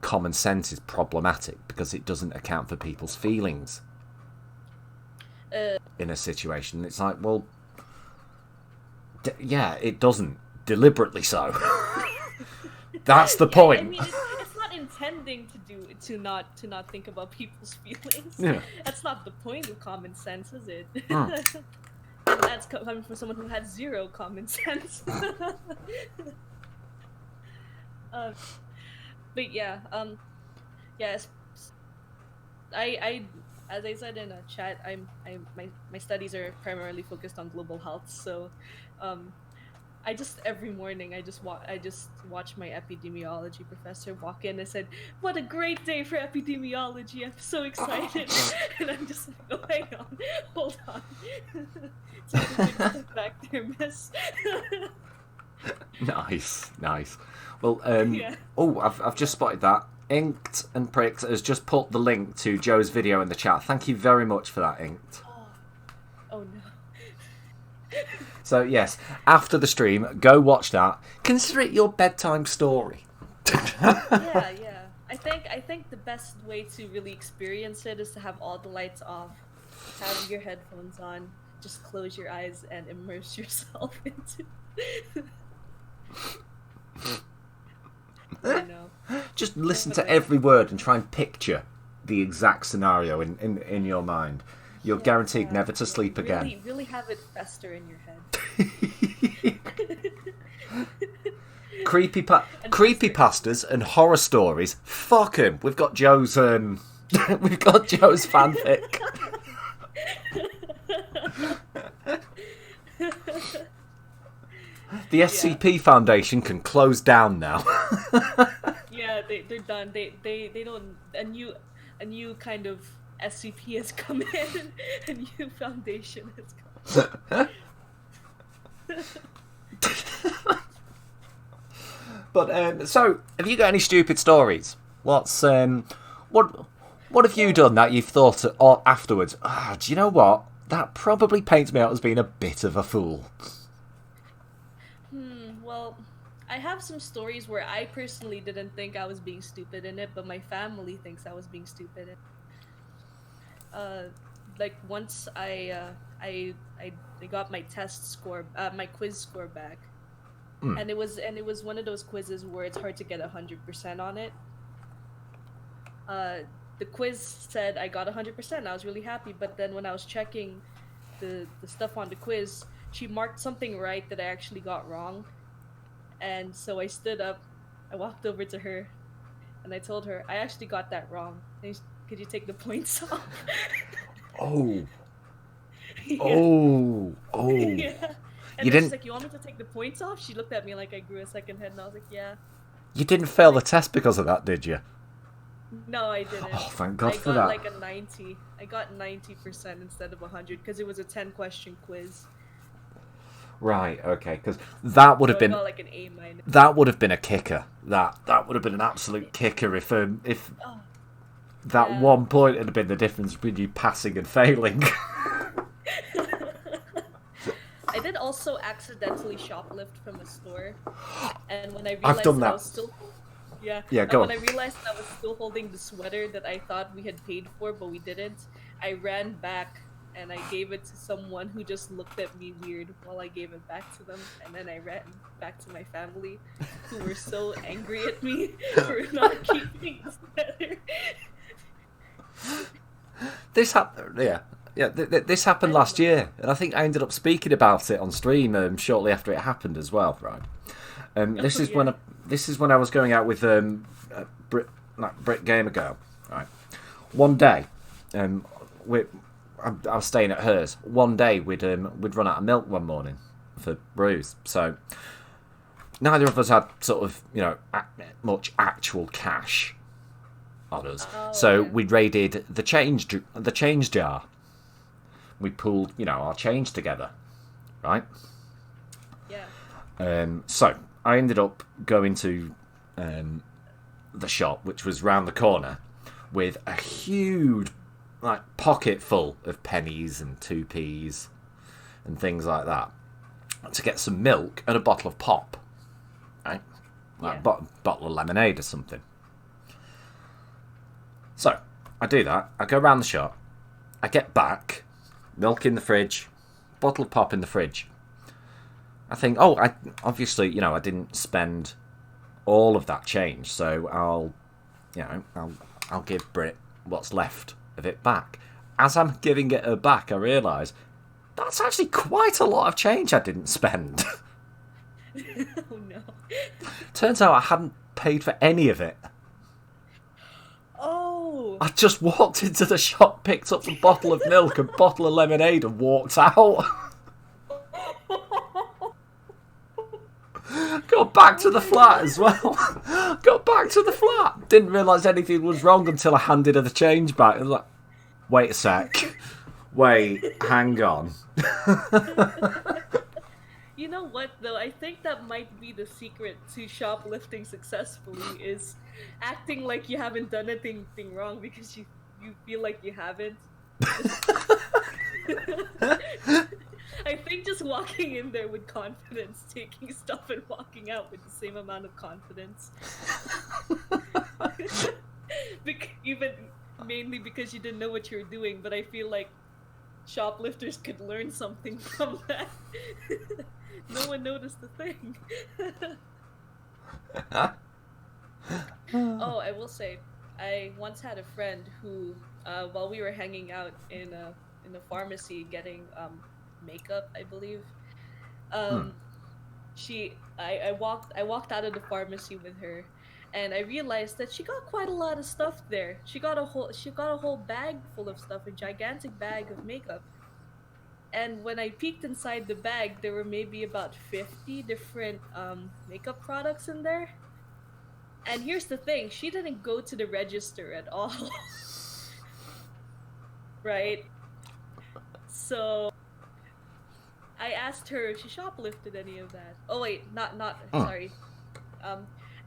common sense is problematic because it doesn't account for people's feelings in a situation. It's like, well, it doesn't, deliberately so. That's the point. I mean, it's not intending to not think about people's feelings. Yeah. That's not the point of common sense, is it? And that's coming from someone who has zero common sense. But yes, I as I said in a chat, my studies are primarily focused on global health, so I just every morning I just watch my epidemiology professor walk in and said, "What a great day for epidemiology! I'm so excited," and I'm just like, "Oh, hang on, hold on, take a big step back there, miss." Nice. Well, I've just spotted that. Inked and Pricked has just put the link to Joe's video in the chat. Thank you very much for that, Inked. Oh no. So yes, after the stream, go watch that. Consider it your bedtime story. Yeah. I think the best way to really experience it is to have all the lights off, have your headphones on, just close your eyes and immerse yourself into. I know. Just listen to every word and try and picture the exact scenario in your mind. You're guaranteed never to sleep again. Really have it fester in your head. Creepypastas and horror stories. Fuck 'em. We've got Joe's fanfic. The SCP Foundation can close down now. Yeah, they're done. They don't. A new kind of SCP has come in. A new foundation has come. But so, have you got any stupid stories? What have you done that you've thought afterwards? Do you know what? That probably paints me out as being a bit of a fool. Well, I have some stories where I personally didn't think I was being stupid in it, but my family thinks I was being stupid in it. Like once I got my test score, my quiz score back, and it was one of those quizzes where it's hard to get 100% on it. The quiz said I got 100%. I was really happy, but then when I was checking the stuff on the quiz, she marked something right that I actually got wrong. And so I stood up, I walked over to her, and I told her, I actually got that wrong. Could you take the points off? Oh. Yeah. Oh. Yeah. And You then didn't. she's like, you want me to take the points off? She looked at me like I grew a second head, and I was like, yeah. You didn't fail the test because of that, did you? No, I didn't. Oh, thank God for I that. got like a 90. I got 90% instead of 100 because it was a 10-question quiz. Right. Okay. Because that would have So I been. got like an A-. That would have been a kicker. That would have been an absolute kicker if that 1 point had been the difference between you passing and failing. I did also accidentally shoplift from a store, and when I realized I've done that. I was still, Go when on. I realized I was still holding the sweater that I thought we had paid for, but we didn't, I ran back and I gave it to someone who just looked at me weird while I gave it back to them, and then I ran back to my family, who were so angry at me for not keeping the sweater. This happened. This happened last year, and I think I ended up speaking about it on stream shortly after it happened as well. Right. This is when I was going out with Brit Gamer Girl. Right. One day, I was staying at hers. One day we'd run out of milk one morning for brews, so neither of us had sort of much actual cash on us. So we raided the change jar. We pooled our change together, right? Yeah. So I ended up going to the shop, which was round the corner, with a huge pocket full of pennies and 2p's and things like that, to get some milk and a bottle of pop, right? Like a bottle of lemonade or something. So I do that. I go round the shop. I get back, milk in the fridge, bottle of pop in the fridge. I think, I didn't spend all of that change, so I'll give Brit what's left of it back. As I'm giving it her back, I realise that's actually quite a lot of change I didn't spend. Oh no. Turns out I hadn't paid for any of it. Oh. I just walked into the shop, picked up a bottle of milk, a bottle of lemonade, and walked out. Got back to the flat as well. Got back to the flat. Didn't realise anything was wrong until I handed her the change back. I was like, wait a sec. Wait, hang on. You know what, though? I think that might be the secret to shoplifting successfully, is acting like you haven't done anything wrong because you feel like you haven't. I think just walking in there with confidence, taking stuff and walking out with the same amount of confidence. Even mainly because you didn't know what you were doing, but I feel like shoplifters could learn something from that. No one noticed the thing. Oh, I will say, I once had a friend who, while we were hanging out in a pharmacy getting makeup, I believe, I walked out of the pharmacy with her, and I realized that she got quite a lot of stuff there. She got a whole bag full of stuff, a gigantic bag of makeup. And when I peeked inside the bag, there were maybe about 50 different makeup products in there. And here's the thing, she didn't go to the register at all. Right? So I asked her if she shoplifted any of that. Oh wait, sorry. I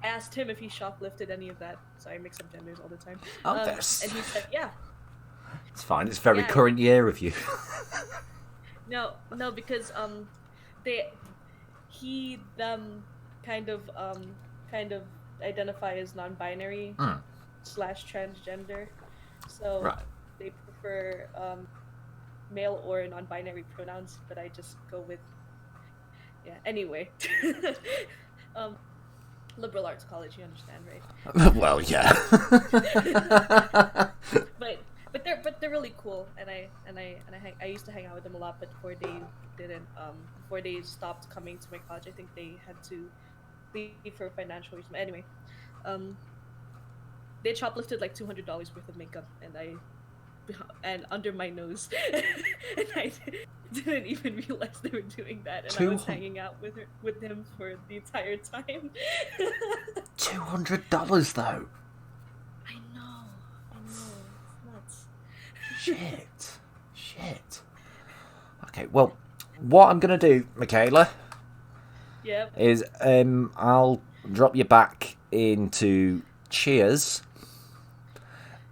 asked him if he shoplifted any of that. Sorry, I mix up genders all the time. And he said, yeah. It's fine. It's very current year of you. No, because them kind of identify as non-binary / transgender, so they prefer male or non-binary pronouns, but I just go with anyway. Liberal arts college, you understand, right? Well, yeah. But they're really cool, and I used to hang out with them a lot, but before they stopped coming to my college, I think they had to leave for financial reasons. Anyway, they shoplifted like $200 worth of makeup, and under my nose, and I didn't even realize they were doing that, and I was hanging out with him for the entire time. $200 though. I know, it's nuts. Shit. Okay, well, what I'm gonna do, Michaela, is I'll drop you back into Cheers,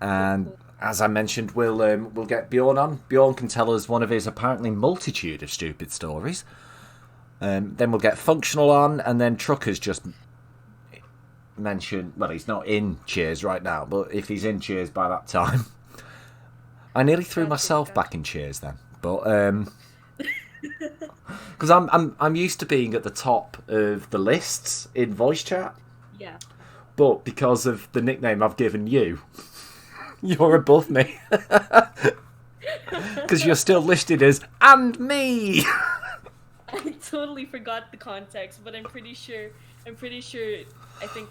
and as I mentioned, we'll get Bjorn on. Bjorn can tell us one of his apparently multitude of stupid stories. Then we'll get Functional on, and then Trucker's just mentioned. Well, he's not in Cheers right now, but if he's in Cheers by that time, I nearly threw myself back in Cheers then. But because I'm used to being at the top of the lists in voice chat. Yeah. But because of the nickname I've given you, you're above me. Because you're still listed as "and me." I totally forgot the context, but I'm pretty sure. I think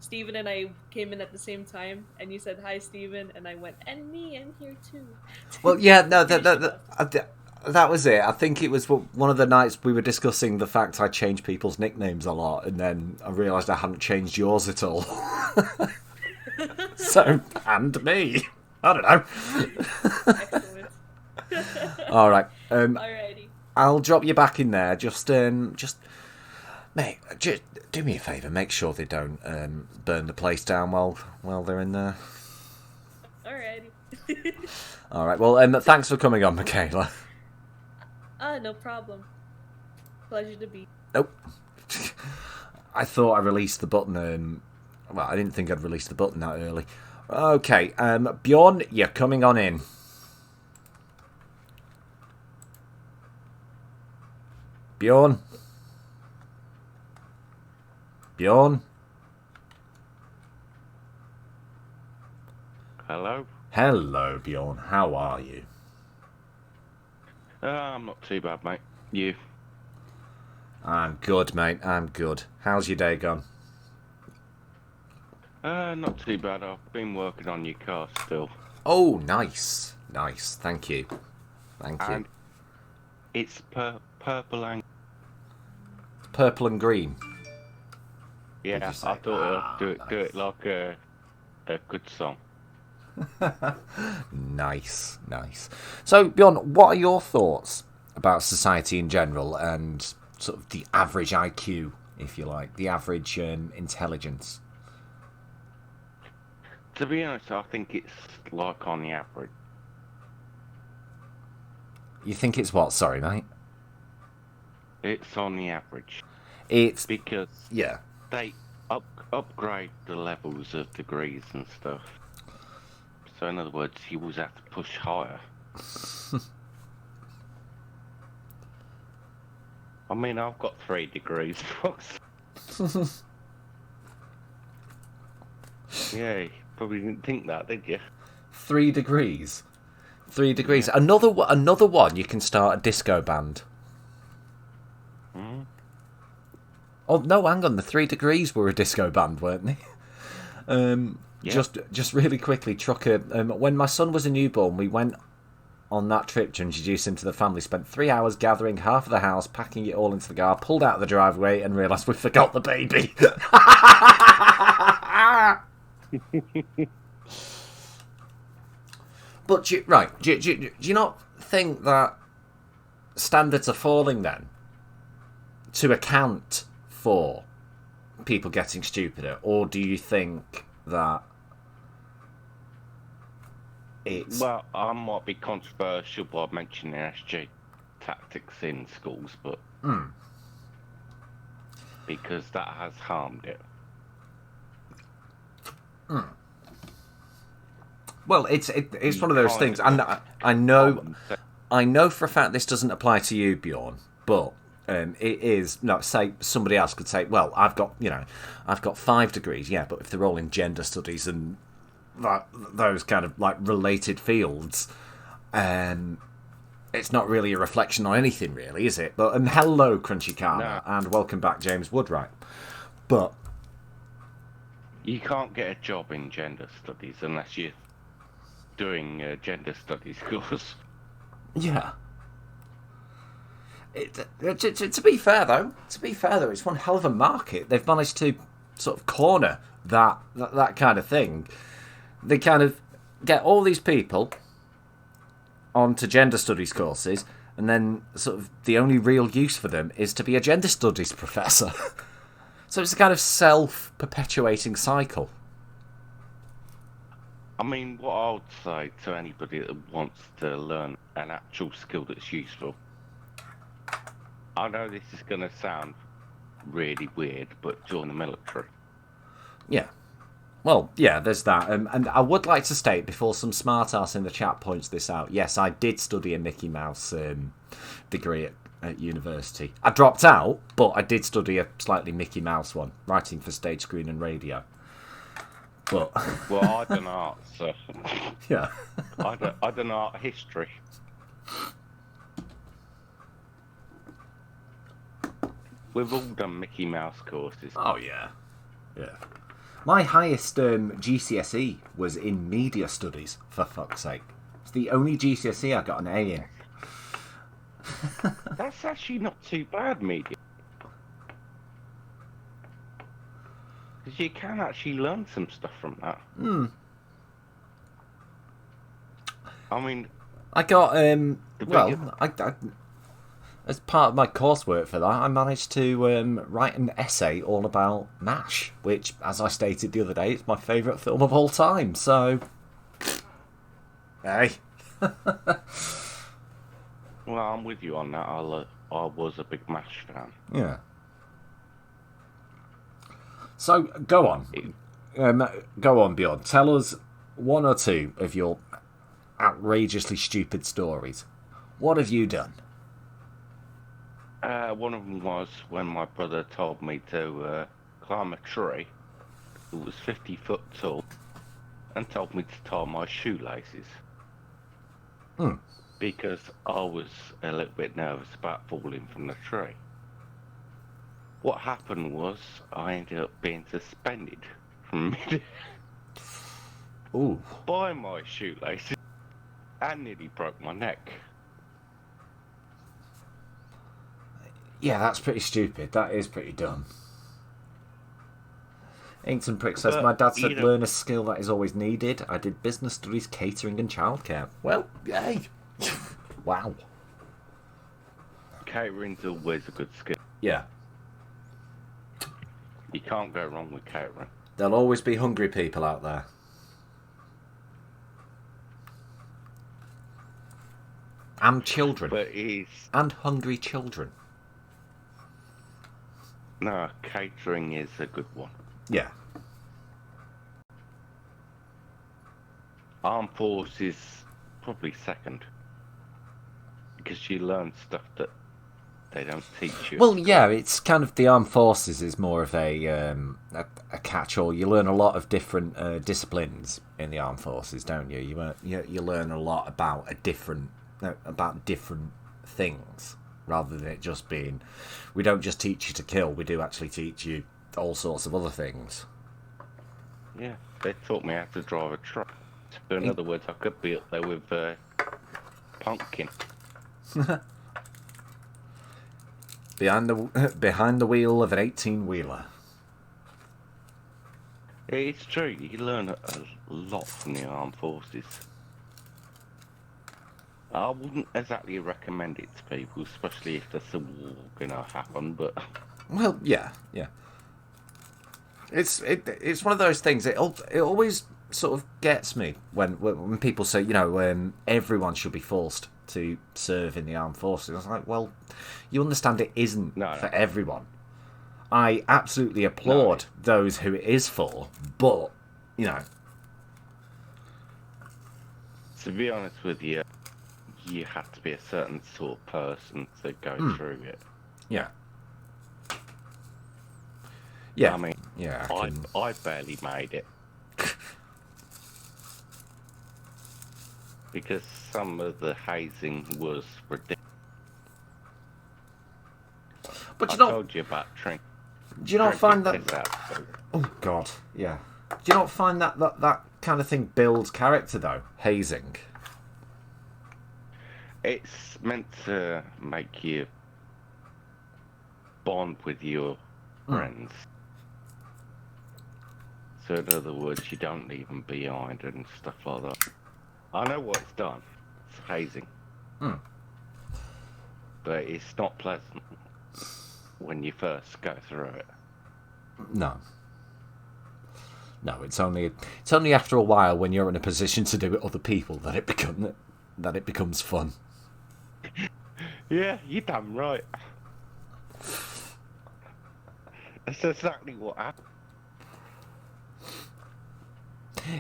Stephen and I came in at the same time, and you said hi, Stephen, and I went, and me, I'm here too. Well, yeah, no, that was it. I think it was one of the nights we were discussing the fact I change people's nicknames a lot, and then I realised I hadn't changed yours at all. So, and me. I don't know. Excellent. All right. Alrighty. I'll drop you back in there. Just mate, just do me a favour. Make sure they don't burn the place down while they're in there. Alrighty. All right. Well, thanks for coming on, Michaela. No problem. Pleasure to be. Nope. I thought I released the button. Well, I didn't think I'd release the button that early. Okay. Bjorn, you're coming on in. Bjorn? Bjorn? Hello? Hello, Bjorn. How are you? I'm not too bad, mate. You? I'm good, mate. I'm good. How's your day gone? Not too bad. I've been working on your car still. Oh, nice. Nice. Thank you. Thank you. And it's purple and... Purple and green. Yeah, Did you I say? thought I'd do Nice. it like a good song. Nice, nice. So, Bjorn, what are your thoughts about society in general and sort of the average IQ, if you like, the average intelligence? To be honest, I think it's like on the average. You think it's what? Sorry, mate. It's on the average. It's, Because yeah. they upgrade the levels of degrees and stuff. So in other words, you always have to push higher. I mean, I've got 3 degrees. Yeah, you probably didn't think that, did you? 3 degrees. 3 degrees. Yeah. Another one, you can start a disco band. Hmm? Oh, no, hang on. The 3 degrees were a disco band, weren't they? Yeah. Just really quickly, Trucker. When my son was a newborn, we went on that trip to introduce him to the family. Spent 3 hours gathering half of the house, packing it all into the car, pulled out of the driveway, and realised we forgot the baby. But do you not think that standards are falling then to account for people getting stupider, or do you think that it's... Well, I might be controversial by mentioning SG tactics in schools, but because that has harmed it. Well, it's one of those things, and I know for a fact this doesn't apply to you, Bjorn, but it is. No, say somebody else could say, well, I've got 5 degrees, yeah, but if they're all in gender studies and those kind of like related fields, it's not really a reflection on anything, really, is it? But hello, Crunchy Karma, and welcome back, James Woodwright. But you can't get a job in gender studies unless you're doing a gender studies course. Yeah. To be fair though, it's one hell of a market. They've managed to sort of corner that kind of thing. They kind of get all these people onto gender studies courses, and then sort of the only real use for them is to be a gender studies professor. So it's a kind of self-perpetuating cycle. I mean, what I would say to anybody that wants to learn an actual skill that's useful, I know this is going to sound really weird, but join the military. Yeah. Well, yeah, there's that. And I would like to state, before some smart ass in the chat points this out, yes, I did study a Mickey Mouse degree at university. I dropped out, but I did study a slightly Mickey Mouse one, writing for stage, screen and radio. But Well, I done art, so yeah. I done art history. We've all done Mickey Mouse courses. Oh yeah, yeah. My highest GCSE was in media studies, for fuck's sake. It's the only GCSE I got an A in. That's actually not too bad, media. Because you can actually learn some stuff from that. I mean, I got, biggest- I, as part of my coursework for that, I managed to write an essay all about MASH, which, as I stated the other day, is my favourite film of all time, so... Hey. well, I'm with you on that. I was a big MASH fan. Yeah. So, go on. Go on, Bjorn. Tell us one or two of your outrageously stupid stories. What have you done? One of them was when my brother told me to climb a tree that was 50 foot tall and told me to tie my shoelaces. Because I was a little bit nervous about falling from the tree. What happened was I ended up being suspended from mid by my shoelaces and nearly broke my neck. Yeah, that's pretty stupid. That is pretty dumb. Inkton Prick says, my dad said learn a skill that is always needed. I did business studies, catering and childcare. Well, yay. Wow. Catering's always a good skill. Yeah. You can't go wrong with catering. There'll always be hungry people out there. And children. But he's... And hungry children. No, catering is a good one. Yeah. Armed forces, probably second. Because you learn stuff that they don't teach you. Well, yeah, it's kind of the armed forces is more of a catch-all. You learn a lot of different disciplines in the armed forces, don't you? You learn a lot about different things, rather than it just being, we don't just teach you to kill, we do actually teach you all sorts of other things. Yeah, they taught me how to drive a truck. So in other words, I could be up there with Pumpkin. Behind the wheel of an 18-wheeler. It's true, you learn a lot from the armed forces. I wouldn't exactly recommend it to people, especially if there's a war gonna happen, but... Well, yeah. It's one of those things, it always sort of gets me when people say, everyone should be forced to serve in the armed forces. I was like, well, you understand it isn't for everyone. I absolutely applaud those who it is for, but, To be honest with you, you have to be a certain sort of person to go through it. Yeah. Yeah. I mean, yeah, I barely made it. Because some of the hazing was ridiculous. But I told you about Trent. Do you not find that... Oh, God, yeah. Do you not find that kind of thing builds character, though? Hazing. It's meant to make you bond with your friends. So in other words, you don't leave them behind and stuff like that. I know what it's done. It's hazing. But it's not pleasant when you first go through it. No, it's only after a while when you're in a position to do it other people that it becomes fun. Yeah, you're damn right. That's exactly what happened.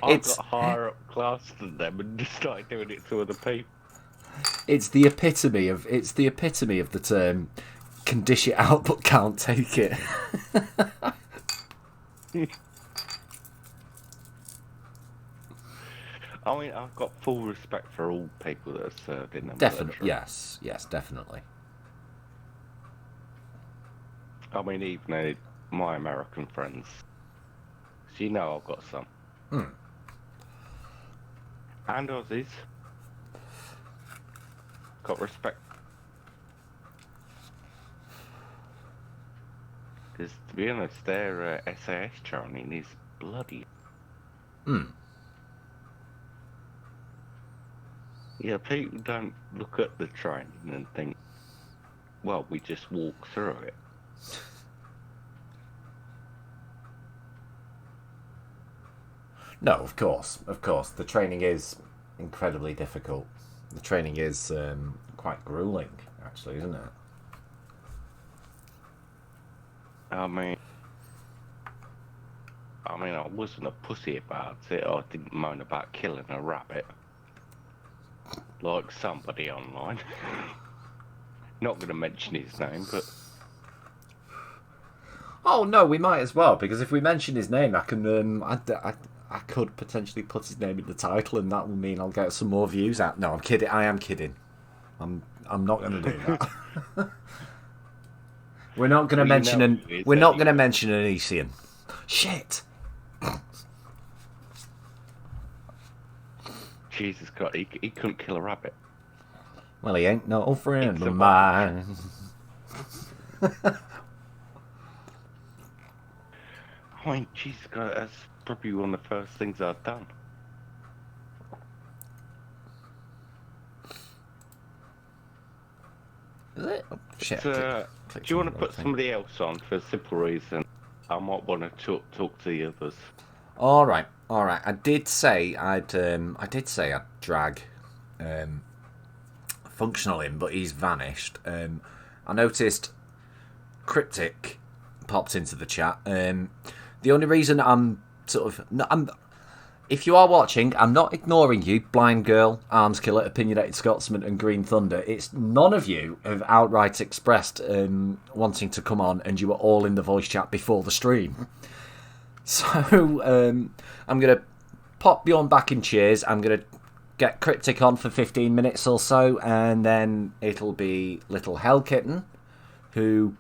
I got higher up class than them and just started doing it to other people. It's the epitome of the term "can dish it out but can't take it." I mean, I've got full respect for all people that have served in the Definitely, military. yes, definitely. I mean, even my American friends 'cause you know I've got some. And Aussies. Got respect. Because, to be honest, their SAS training is bloody. Yeah, people don't look at the training and think, well, we just walk through it. No, of course. The training is incredibly difficult. The training is quite grueling, actually, isn't it? I mean, I wasn't a pussy about it. I didn't moan about killing a rabbit. Like somebody online. Not going to mention his name, but... Oh, no, we might as well, because if we mention his name, I can... I could potentially put his name in the title, and that will mean I'll get some more views out. No, I'm kidding. I am kidding. I'm not going to do that. We're not going to mention an... We're not going to mention an Elysian. Shit! Jesus Christ, he couldn't kill a rabbit. Well, he ain't no friend It's of a mine. I mean, Jesus Christ, that's probably one of the first things I've done. Is it? Oh, shit. Do you want to put somebody else on for a simple reason? I might want to talk to the others. All right. I did say I'd drag Functional in, but he's vanished. I noticed Cryptic popped into the chat. The only reason if you are watching, I'm not ignoring you, Blind Girl, Arms Killer, Opinionated Scotsman, and Green Thunder. It's none of you have outright expressed wanting to come on, and you were all in the voice chat before the stream. So I'm going to pop Bjorn back in cheers. I'm going to get Cryptic on for 15 minutes or so, and then it'll be Little Hell Kitten, who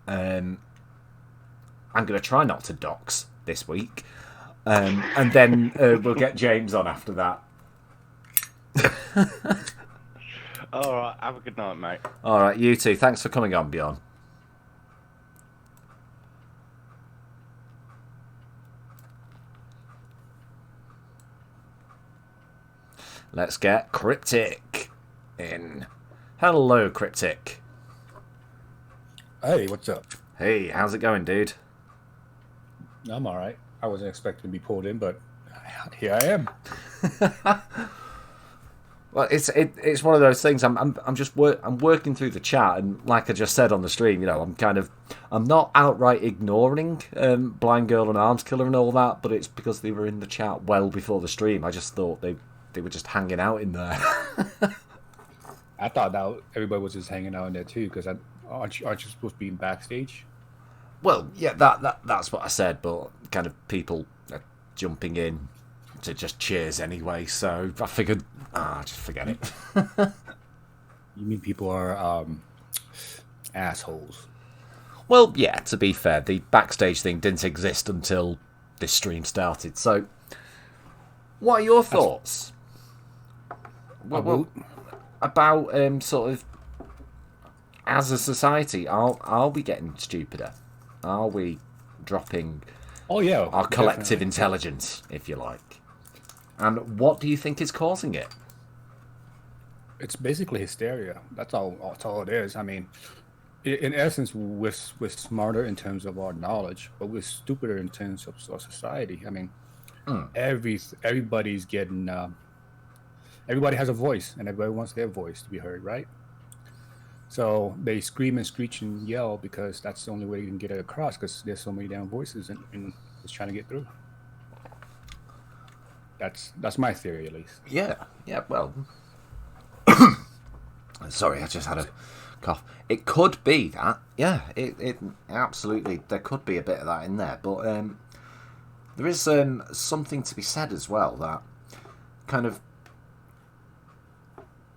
I'm going to try not to dox this week. And then we'll get James on after that. Alright, have a good night, mate. Alright, you too. Thanks for coming on, Bjorn. Let's get Cryptic in. Hello, Cryptic. Hey, what's up? Hey, how's it going, dude? I'm all right. I wasn't expecting to be pulled in, but here I am. Well, it's one of those things. I'm working through the chat, and like I just said on the stream, I'm not outright ignoring Blind Girl and Arms Killer and all that, but it's because they were in the chat well before the stream. I just thought they were just hanging out in there. I thought that everybody was just hanging out in there too, because aren't you supposed to be in Backstage? Well, yeah, that's what I said, but kind of people are jumping in to just cheers anyway, so I figured, just forget it. You mean people are assholes? Well, yeah, to be fair, the Backstage thing didn't exist until this stream started, so what are your thoughts? About sort of, as a society, are we getting stupider? Are we dropping our collective intelligence, if you like? And what do you think is causing it? It's basically hysteria. That's all it is. I mean, in essence, we're smarter in terms of our knowledge, but we're stupider in terms of our society. I mean, everybody's getting... everybody has a voice, and everybody wants their voice to be heard, right? So they scream and screech and yell because that's the only way you can get it across, because there's so many damn voices and it's trying to get through. That's my theory, at least. Yeah, well... Sorry, I just had a cough. It could be that. Yeah, it absolutely... There could be a bit of that in there, but there is something to be said as well, that kind of...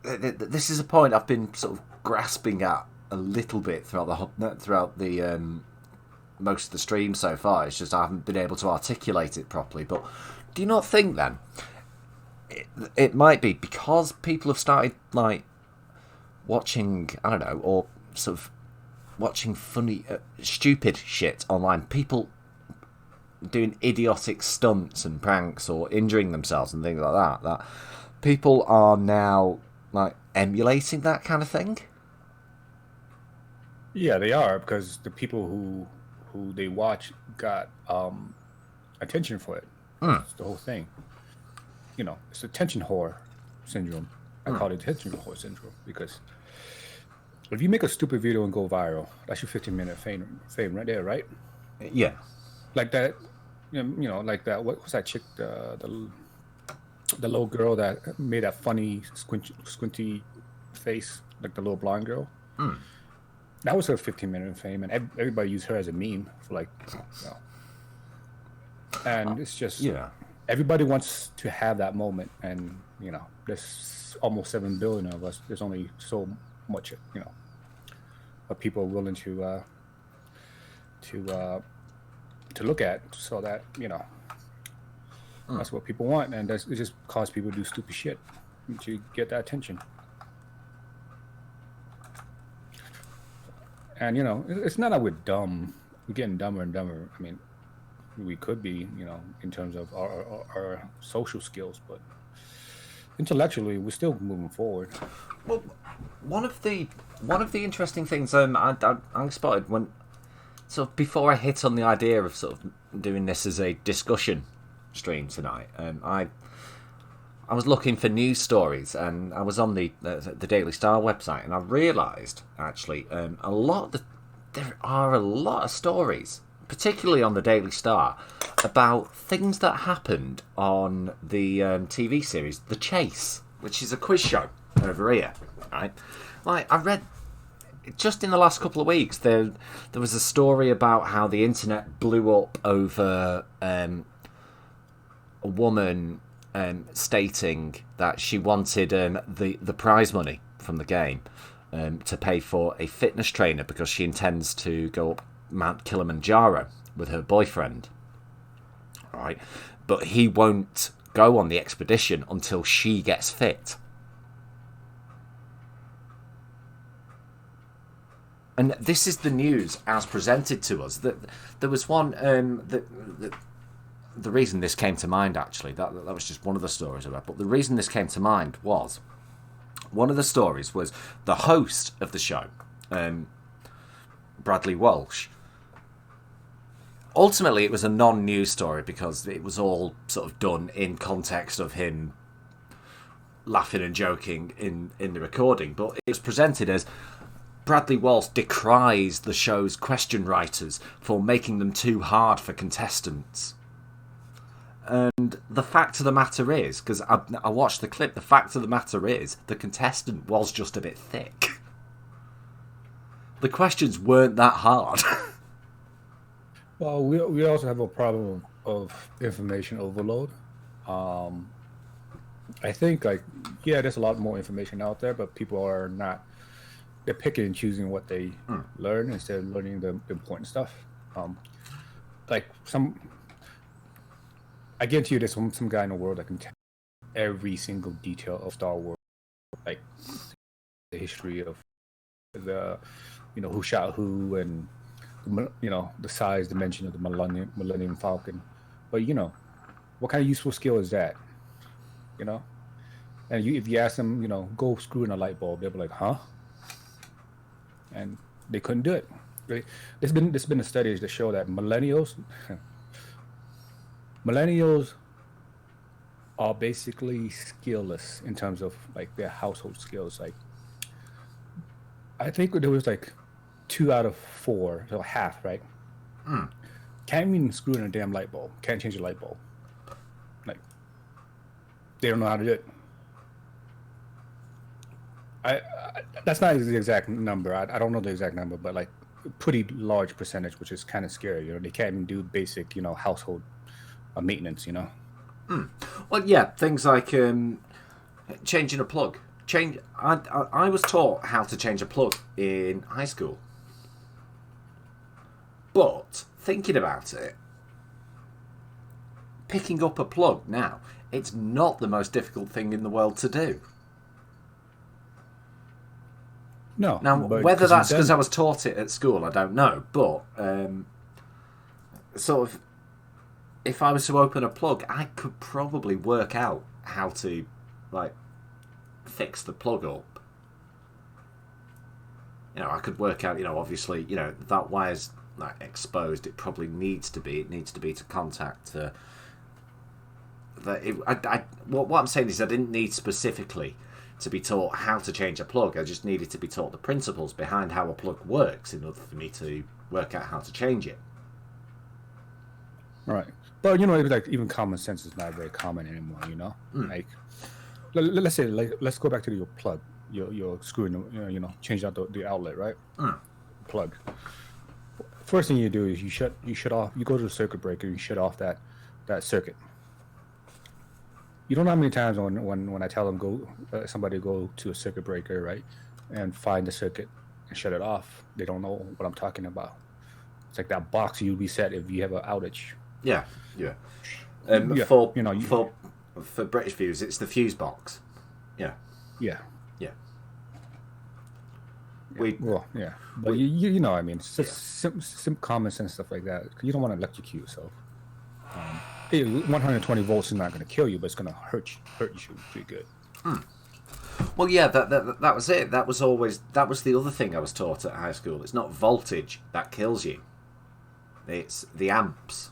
This is a point I've been sort of grasping at a little bit throughout the most of the stream so far. It's just I haven't been able to articulate it properly. But do you not think then it might be because people have started like watching, I don't know, or sort of watching funny, stupid shit online. People doing idiotic stunts and pranks or injuring themselves and things like that. That people are now like emulating that kind of thing. Yeah, they are, because the people who they watch got attention for it. That's the whole thing. You know, it's attention whore syndrome. I call it attention whore syndrome because if you make a stupid video and go viral, that's your 15-minute fame right there, right? Yeah. Like that, you know, like that. What was that chick? The little girl that made that funny squinty face, like the little blonde girl. That was her 15-minute fame, and everybody used her as a meme for like, you know. And it's just, everybody wants to have that moment, and you know, there's almost 7 billion of us. There's only so much, you know, of people are willing to look at, so that, you know, that's what people want, and it just causes people to do stupid shit to get that attention. And, you know, it's not that we're dumb. We're getting dumber and dumber. I mean, we could be, you know, in terms of our social skills, but intellectually, we're still moving forward. Well, one of the interesting things I spotted when, sort of before I hit on the idea of sort of doing this as a discussion stream tonight, I was looking for news stories, and I was on the Daily Star website, and I realised actually there are a lot of stories, particularly on the Daily Star, about things that happened on the TV series The Chase, which is a quiz show over here, right? Like, I read just in the last couple of weeks there was a story about how the internet blew up over a woman stating that she wanted the prize money from the game to pay for a fitness trainer because she intends to go up Mount Kilimanjaro with her boyfriend. Right, but he won't go on the expedition until she gets fit. And this is the news as presented to us. That there was one the reason this came to mind, actually, that was just one of the stories I read, but the reason this came to mind was one of the stories was the host of the show, Bradley Walsh. Ultimately, it was a non-news story because it was all sort of done in context of him laughing and joking in the recording, but it was presented as Bradley Walsh decries the show's question writers for making them too hard for contestants. And the fact of the matter is, because I watched the clip, the fact of the matter is the contestant was just a bit thick. The questions weren't that hard. Well, we also have a problem of information overload. I think, like, yeah, there's a lot more information out there, but people are not, they're picking and choosing what they learn instead of learning the important stuff. Like I guarantee you there's some guy in the world that can tell every single detail of Star Wars, like the history of the, you know, who shot who, and, you know, the size, dimension of the Millennium Falcon. But, you know, what kind of useful skill is that? You know? And if you ask them, you know, go screw in a light bulb, they'll be like, huh? And they couldn't do it. There's been a studies that show that millennials are basically skillless in terms of like their household skills. Like, I think there was like 2 out of 4, so half, right? Can't even screw in a damn light bulb. Can't change a light bulb. Like, they don't know how to do it. I that's not the exact number. I don't know the exact number, but like a pretty large percentage, which is kind of scary. You know, they can't even do basic, you know, household maintenance. You know. Well, yeah, things like changing a plug. I was taught how to change a plug in high school, but thinking about it, picking up a plug now, it's not the most difficult thing in the world to do. No. Now, but whether that's because I done- was taught it at school, I don't know. But sort of, if I was to open a plug, I could probably work out how to, like, fix the plug up. You know, I could work out, you know, obviously, you know, that wire's like exposed. It probably needs to be. It needs to be to contact. What I'm saying is, I didn't need specifically to be taught how to change a plug. I just needed to be taught the principles behind how a plug works in order for me to work out how to change it. Right. But, you know, like, even common sense is not very common anymore, you know? Like, let's say, like, let's go back to your plug, your screw, you know, change out the outlet, right? Plug. First thing you do is you shut off, you go to the circuit breaker, you shut off that circuit. You don't know how many times when I tell them somebody go to a circuit breaker, right, and find the circuit and shut it off, they don't know what I'm talking about. It's like that box you reset if you have an outage. Yeah. Yeah, For you know, for British viewers, it's the fuse box. Yeah. Yeah. But you know, I mean, it's just some common sense stuff like that. You don't want to electrocute yourself. 120 volts is not going to kill you, but it's going to hurt you pretty good. Well, yeah, that was it. That was the other thing I was taught at high school. It's not voltage that kills you. It's the amps.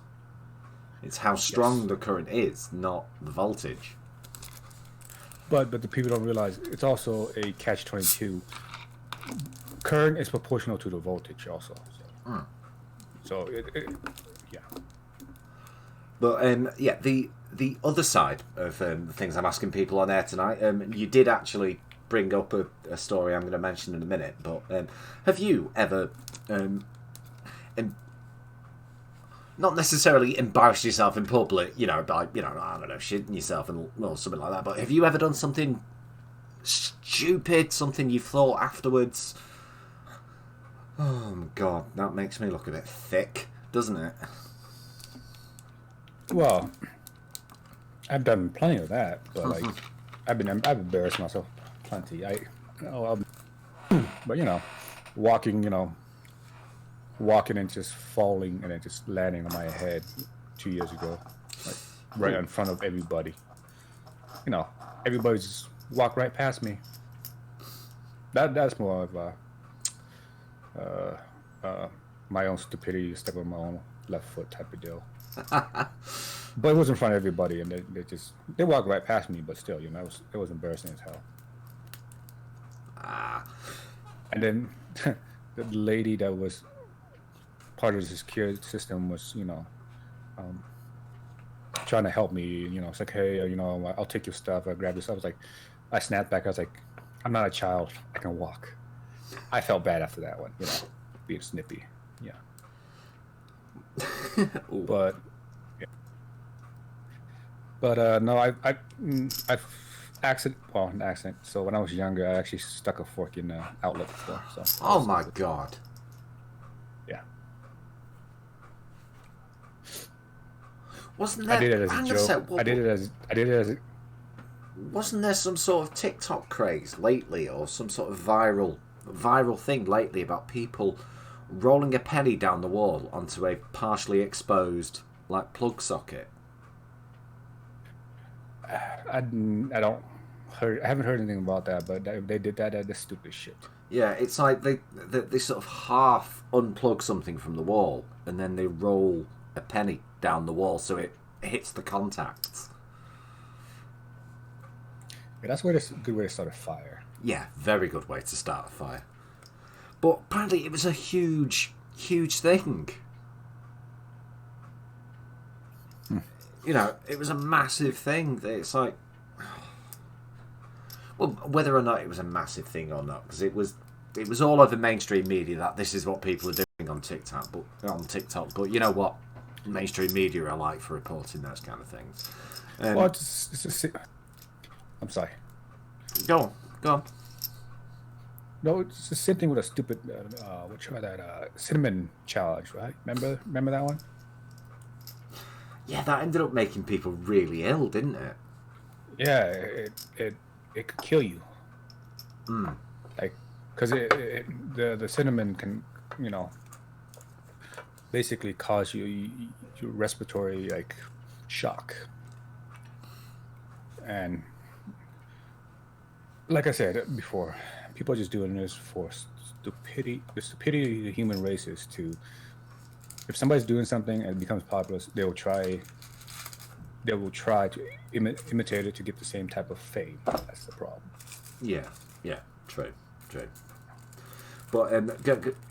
It's how strong the current is, not the voltage. But the people don't realize it's also a catch-22. Current is proportional to the voltage also. So yeah. But yeah, the other side of the things I'm asking people on air tonight, you did actually bring up a story I'm going to mention in a minute. But have you ever, not necessarily embarrassed yourself in public, you know, by, you know, I don't know, shitting yourself or something like that? But have you ever done something stupid, something you've thought afterwards? Oh God, that makes me look a bit thick, doesn't it? Well, I've done plenty of that, but like I've embarrassed myself plenty. But you know, walking and just falling and then just landing on my head 2 years ago, like right in front of everybody. You know, everybody just walked right past me. That's more of my own stupidity, step on my own left foot type of deal. But it was in front of everybody, and they walked right past me. But still, you know, it was embarrassing as hell. And then the lady that was part of the security system was, you know, trying to help me. You know, it's like, hey, you know, I'll take your stuff. I'll grab your stuff. I snapped back. I was like, I'm not a child. I can walk. I felt bad after that one, you know, being snippy. Yeah. But no, I've an accident. So when I was younger, I actually stuck a fork in the outlet before. So. Oh my God. Yeah. Wasn't there? I did it as a joke. I did it as. Wasn't there some sort of TikTok craze lately, or some sort of viral thing lately about people rolling a penny down the wall onto a partially exposed like plug socket? I haven't heard anything about that, but they did that. That's stupid shit. Yeah, it's like they sort of half unplug something from the wall and then they roll a penny down the wall so it hits the contacts. Yeah, that's a good way to start a fire. Yeah, very good way to start a fire. But apparently it was a huge thing. You know, it was a massive thing. It's like, well, whether or not it was a massive thing or not, because it was all over mainstream media that this is what people are doing on TikTok. But you know what mainstream media are like for reporting those kind of things. Well, I'm sorry. Go on. No, it's the same thing with a stupid. What try that? Cinnamon challenge, right? Remember that one? Yeah, that ended up making people really ill, didn't it? Yeah, it could kill you. Mm. Like, because the cinnamon can, you know, basically cause you your respiratory like shock. And like I said before, people are just doing this for stupidity. The stupidity of the human race is to, if somebody's doing something and it becomes popular, they will try to imitate it to get the same type of fame. That's the problem. Yeah, true. But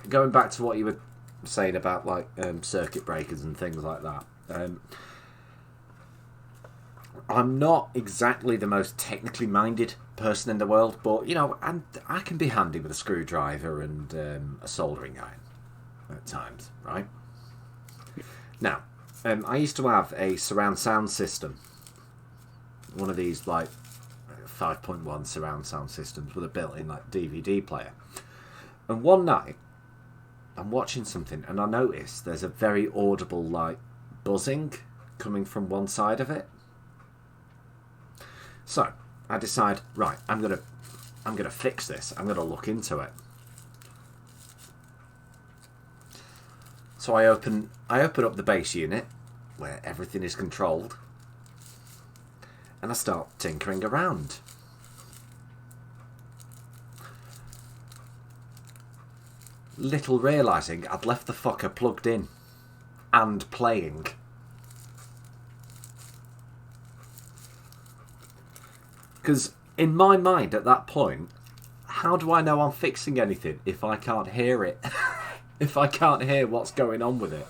going back to what you were saying about like circuit breakers and things like that, I'm not exactly the most technically minded person in the world, but you know, I can be handy with a screwdriver and a soldering iron at times, right? Now, I used to have a surround sound system, one of these like 5.1 surround sound systems with a built-in like DVD player. And one night, I'm watching something and I notice there's a very audible like buzzing coming from one side of it. So I decide, right, I'm gonna fix this. I'm gonna look into it. So I open up the base unit where everything is controlled, and I start tinkering around. Little realising I'd left the fucker plugged in and playing. Because in my mind at that point, how do I know I'm fixing anything if I can't hear it? If I can't hear what's going on with it?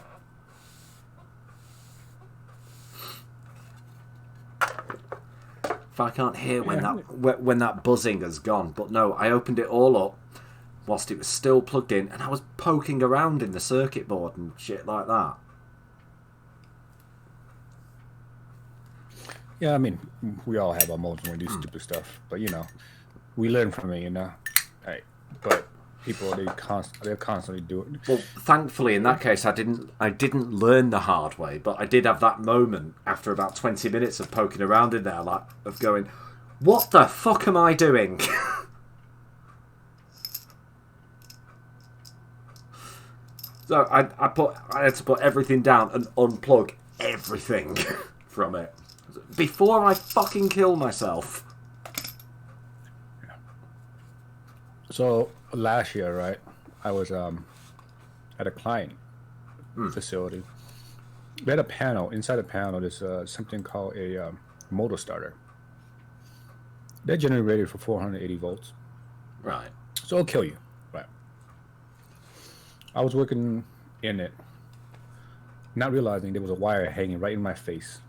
If I can't hear when that buzzing has gone. But no, I opened it all up whilst it was still plugged in, and I was poking around in the circuit board and shit like that. Yeah, I mean, we all have our moments when we do stupid stuff, but you know, we learn from it, you know. Right? But people, they're constantly doing it. Well, thankfully, in that case, I didn't learn the hard way, but I did have that moment after about 20 minutes of poking around in there, like of going, "What the fuck am I doing?" So I had to put everything down and unplug everything from it before I fucking kill myself. So last year, right, I was at a client facility. We had a panel. Inside the panel, there's something called a motor starter. They're generally rated for 480 volts. Right. So it'll kill you. Right. I was working in it, not realizing there was a wire hanging right in my face.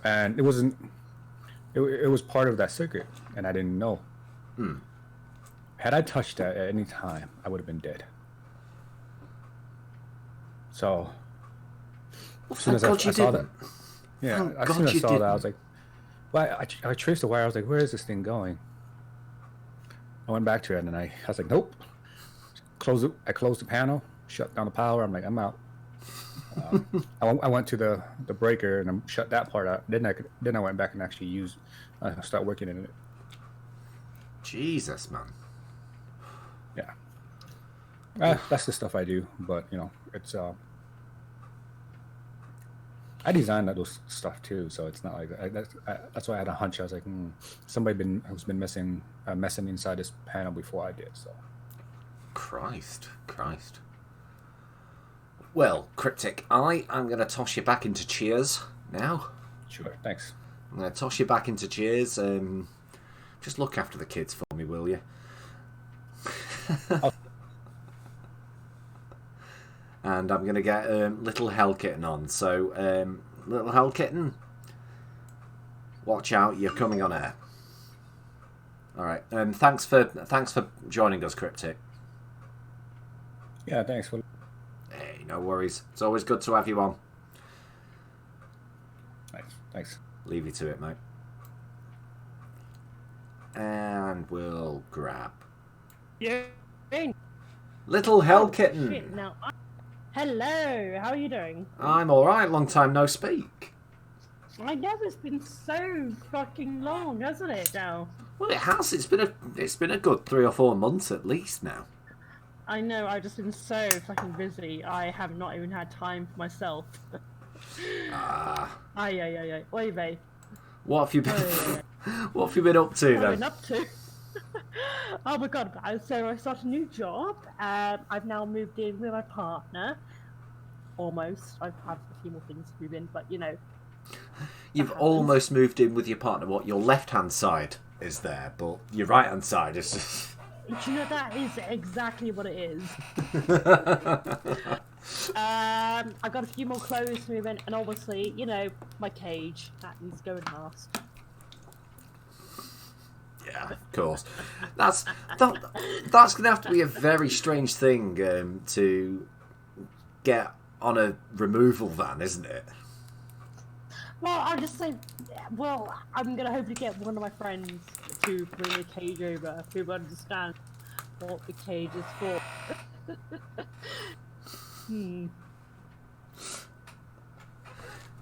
And it wasn't. It was part of that circuit, and I didn't know. Had I touched that at any time, I would have been dead. So, as soon as I saw that, yeah, as soon as I saw that, I was like, "Well, I traced the wire. I was like, where is this thing going?" I went back to it, and I was like, "Nope." I closed the panel, shut down the power. I'm like, I'm out. I went to the breaker and I shut that part out. Then I went back and actually start working in it. Jesus, man. Yeah. That's the stuff I do, but you know, it's I designed those stuff too, so it's not like that's why I had a hunch. I was like, somebody has been messing inside this panel before I did. So. Christ. Well, Cryptic, I am going to toss you back into Cheers now. Sure, thanks. I'm going to toss you back into Cheers. Just look after the kids for me, will you? And I'm going to get Little Hell Kitten on. So, Little Hell Kitten, watch out, you're coming on air. All right. Thanks for joining us, Cryptic. Yeah, thanks. Hey, no worries. It's always good to have you on. Thanks. Leave you to it, mate. And we'll grab Yeah. Little Hell Shit, Kitten. now. Hello, how are you doing? I'm alright, long time no speak. I know it's been so fucking long, hasn't it? Now. Well, it has. It's been a good 3 or 4 months at least now. I know. I've just been so fucking busy. I have not even had time for myself. Ay. Oy vey. What have you been? Oy. What have you been up to What have I then? been up to? Oh my god, guys. So I started a new job. I've now moved in with my partner. Almost. I've had a few more things to move in, but you know. You've almost moved in with your partner. What? Your left-hand side is there, but your right-hand side is just. Do you know, that is exactly what it is. I got a few more clothes to move in, and obviously, you know, my cage. That needs to go in last. Yeah, of course. That's going to have to be a very strange thing to get on a removal van, isn't it? Well, I'll just say, well, I'm going to hopefully get one of my friends to bring the cage over, who understands what the cage is for.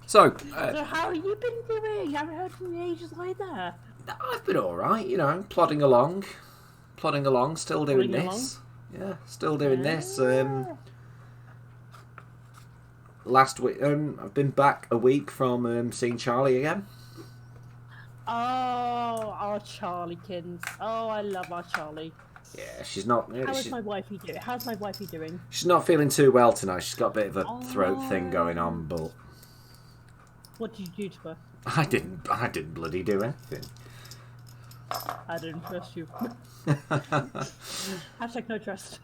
So, So how have you been doing? I haven't heard from you ages either. I've been alright, you know, plodding along, still doing Plodding this. Yeah, still doing this. Yeah. Last week, I've been back a week from seeing Charlie again. Oh, our Charliekins. Oh, I love our Charlie. Yeah, she's not. How's my wifey doing? How's my wifey doing? She's not feeling too well tonight. She's got a bit of a throat thing going Oh. on, but What did you do to her? I didn't bloody do anything. I didn't trust you. Hashtag no trust.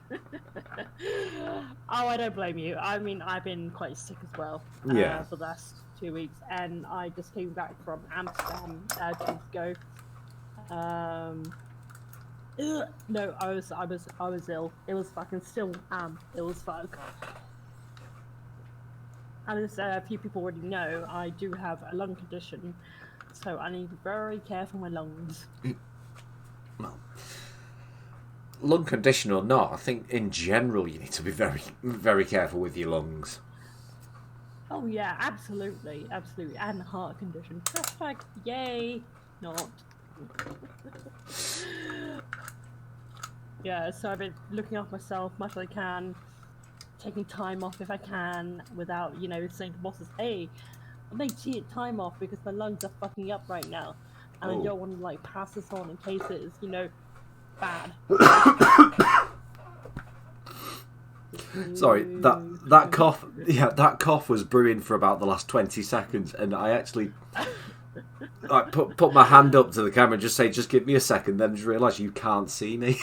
Oh, I don't blame you. I mean, I've been quite sick as well. Yeah. For the last 2 weeks, and I just came back from Amsterdam 2 weeks ago. No, I was ill. It was fucking still ill as fuck. And as a few people already know, I do have a lung condition, so I need to be very careful with my lungs. Well, lung condition or not, I think in general you need to be very, very careful with your lungs. Oh yeah, absolutely, and heart condition. Hashtag yay, not. Yeah, so I've been looking after myself much as I can, taking time off if I can, without, you know, saying to bosses, hey, I'm taking time off because my lungs are fucking up right now, and Oh. I don't want to, like, pass this on in case it is, you know, bad. Sorry, that cough. Yeah, that cough was brewing for about the last 20 seconds, and I actually put my hand up to the camera and just say, "Just give me a second." Then just realise you can't see me.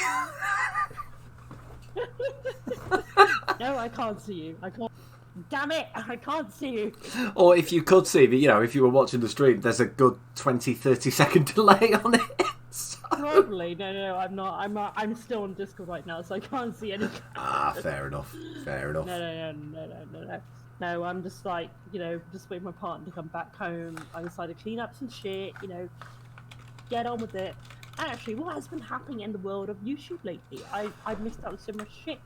No, I can't see you. I can't. Damn it! I can't see you. Or if you could see me, you know, if you were watching the stream, there's a good 20-30 second delay on it. So- Probably. No, I'm not. I'm still on Discord right now, so I can't see any. Fair enough. No. No, I'm just like, you know, just waiting for my partner to come back home. I decided to clean up some shit, you know, get on with it. Actually, what has been happening in the world of YouTube lately? I've missed out on so much shit.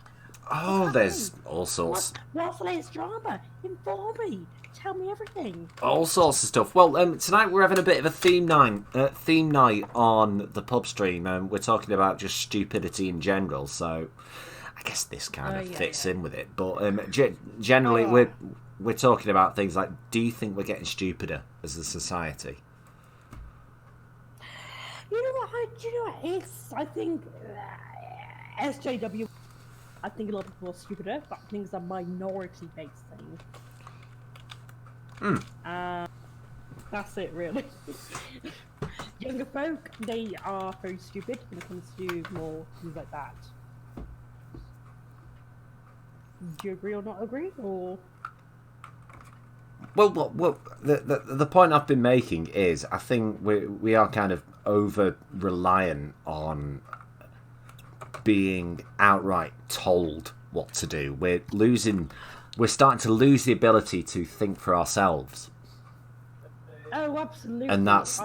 Oh, there's all sorts. What's the latest drama? Inform me. Tell me everything. All sorts of stuff. Well, tonight we're having a bit of a theme night on the pub stream. We're talking about just stupidity in general, so I guess this kind of fits in with it. But generally, we're talking about things like, do you think we're getting stupider as a society? You know what? I think SJW. I think a lot of people are stupider, but I think it's a minority-based thing. That's it, really. Younger folk, they are very stupid when it comes to more things like that. Do you agree or not agree, or? Well, the point I've been making is, I think we are kind of over reliant on being outright told what to do. We're starting to lose the ability to think for ourselves. Oh, absolutely. And that's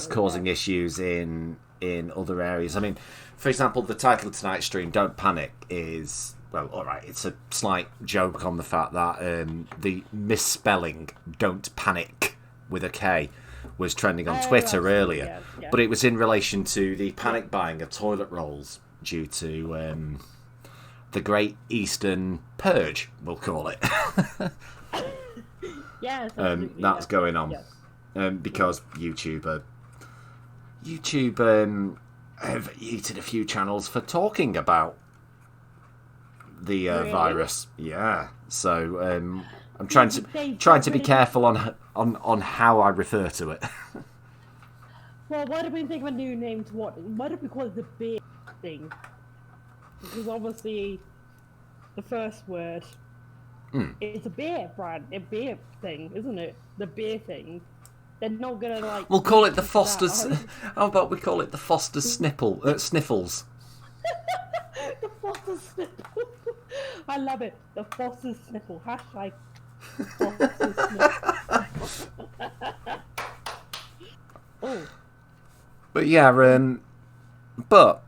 causing issues in in other areas. I mean, for example, the title of tonight's stream, Don't Panic, is, well, alright, it's a slight joke on the fact that the misspelling Don't Panic with a K was trending on Twitter earlier. Yeah. But it was in relation to the panic buying of toilet rolls due to the Great Eastern Purge, we'll call it. Yes, That's going on. Yeah. Because YouTube have eaten a few channels for talking about the virus. Yeah, so I'm trying to be careful on how I refer to it. Well, why don't we think of a new name to what? Why don't we call it the beer thing? Because obviously, the first word is a beer brand, a beer thing, isn't it? The beer thing. They're not gonna like. We'll call it the Foster's. How about we call it the Foster's Sniffles? The Foster's Sniffle. I love it. The Foster's Sniffle. Hashtag Foster's Sniffle. Oh. But yeah, but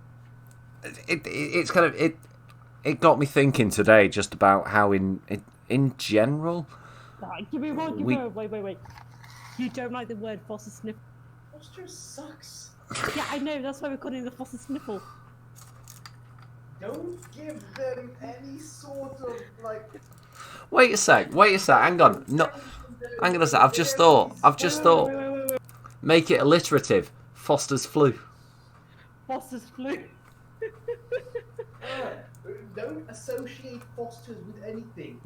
it's kind of it got me thinking today just about how in general. Give me one. Wait. You don't like the word Foster Sniffle? Foster sucks. Yeah, I know. That's why we're calling it the Foster Sniffle. Don't give them any sort of like. Wait a sec. Hang on. No, hang on a sec. I've just thought. Wait. Make it alliterative. Foster's flu. Foster's flu. Don't associate Fosters with anything.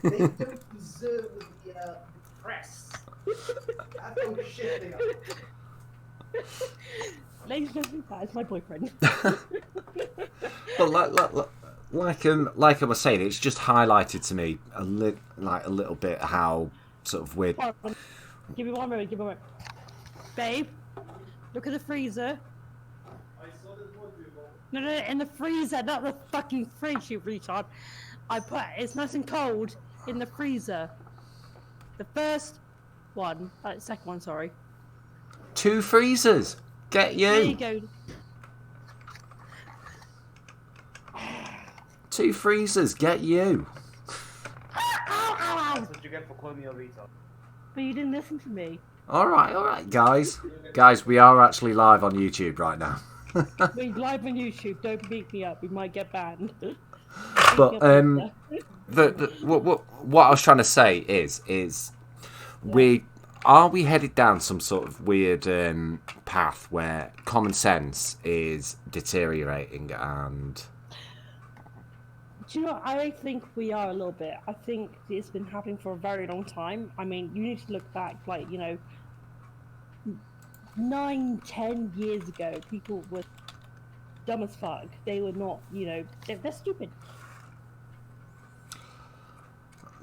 They don't deserve the press. That's how shit they are. Ladies and gentlemen, that is my boyfriend. But like I was saying, it's just highlighted to me a little bit how sort of weird. Give me one moment. Babe, look at the freezer. No, in the freezer, not the fucking fridge, you retard. It's nice and cold in the freezer. The first one, second one, sorry. 2 freezers. Get you. There you go. 2 freezers. Get you. Ow. That's what you get for calling me a retard. But you didn't listen to me. All right, guys. Guys, we are actually live on YouTube right now. We're live on YouTube. Don't beat me up. We might get banned. But what I was trying to say is we headed down some sort of weird path where common sense is deteriorating and. Do you know, I think we are a little bit. I think it's been happening for a very long time. I mean, you need to look back, 9-10 years ago, people were dumb as fuck. They were not, they're stupid.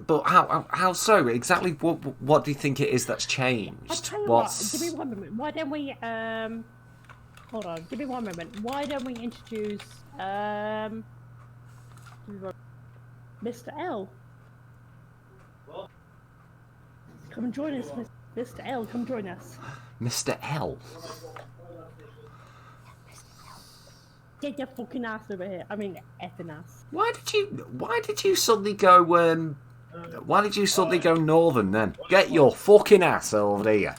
But how so? Exactly what do you think it is that's changed? Give me one moment. Why don't we, hold on, give me one moment. Why don't we introduce, Mr. L? What? Come and join us, Mr. L. Come join us. Mr. L. Get your fucking ass over here. I mean, effing ass. Why did you suddenly go? Why did you suddenly go northern then? Get your fucking ass over here.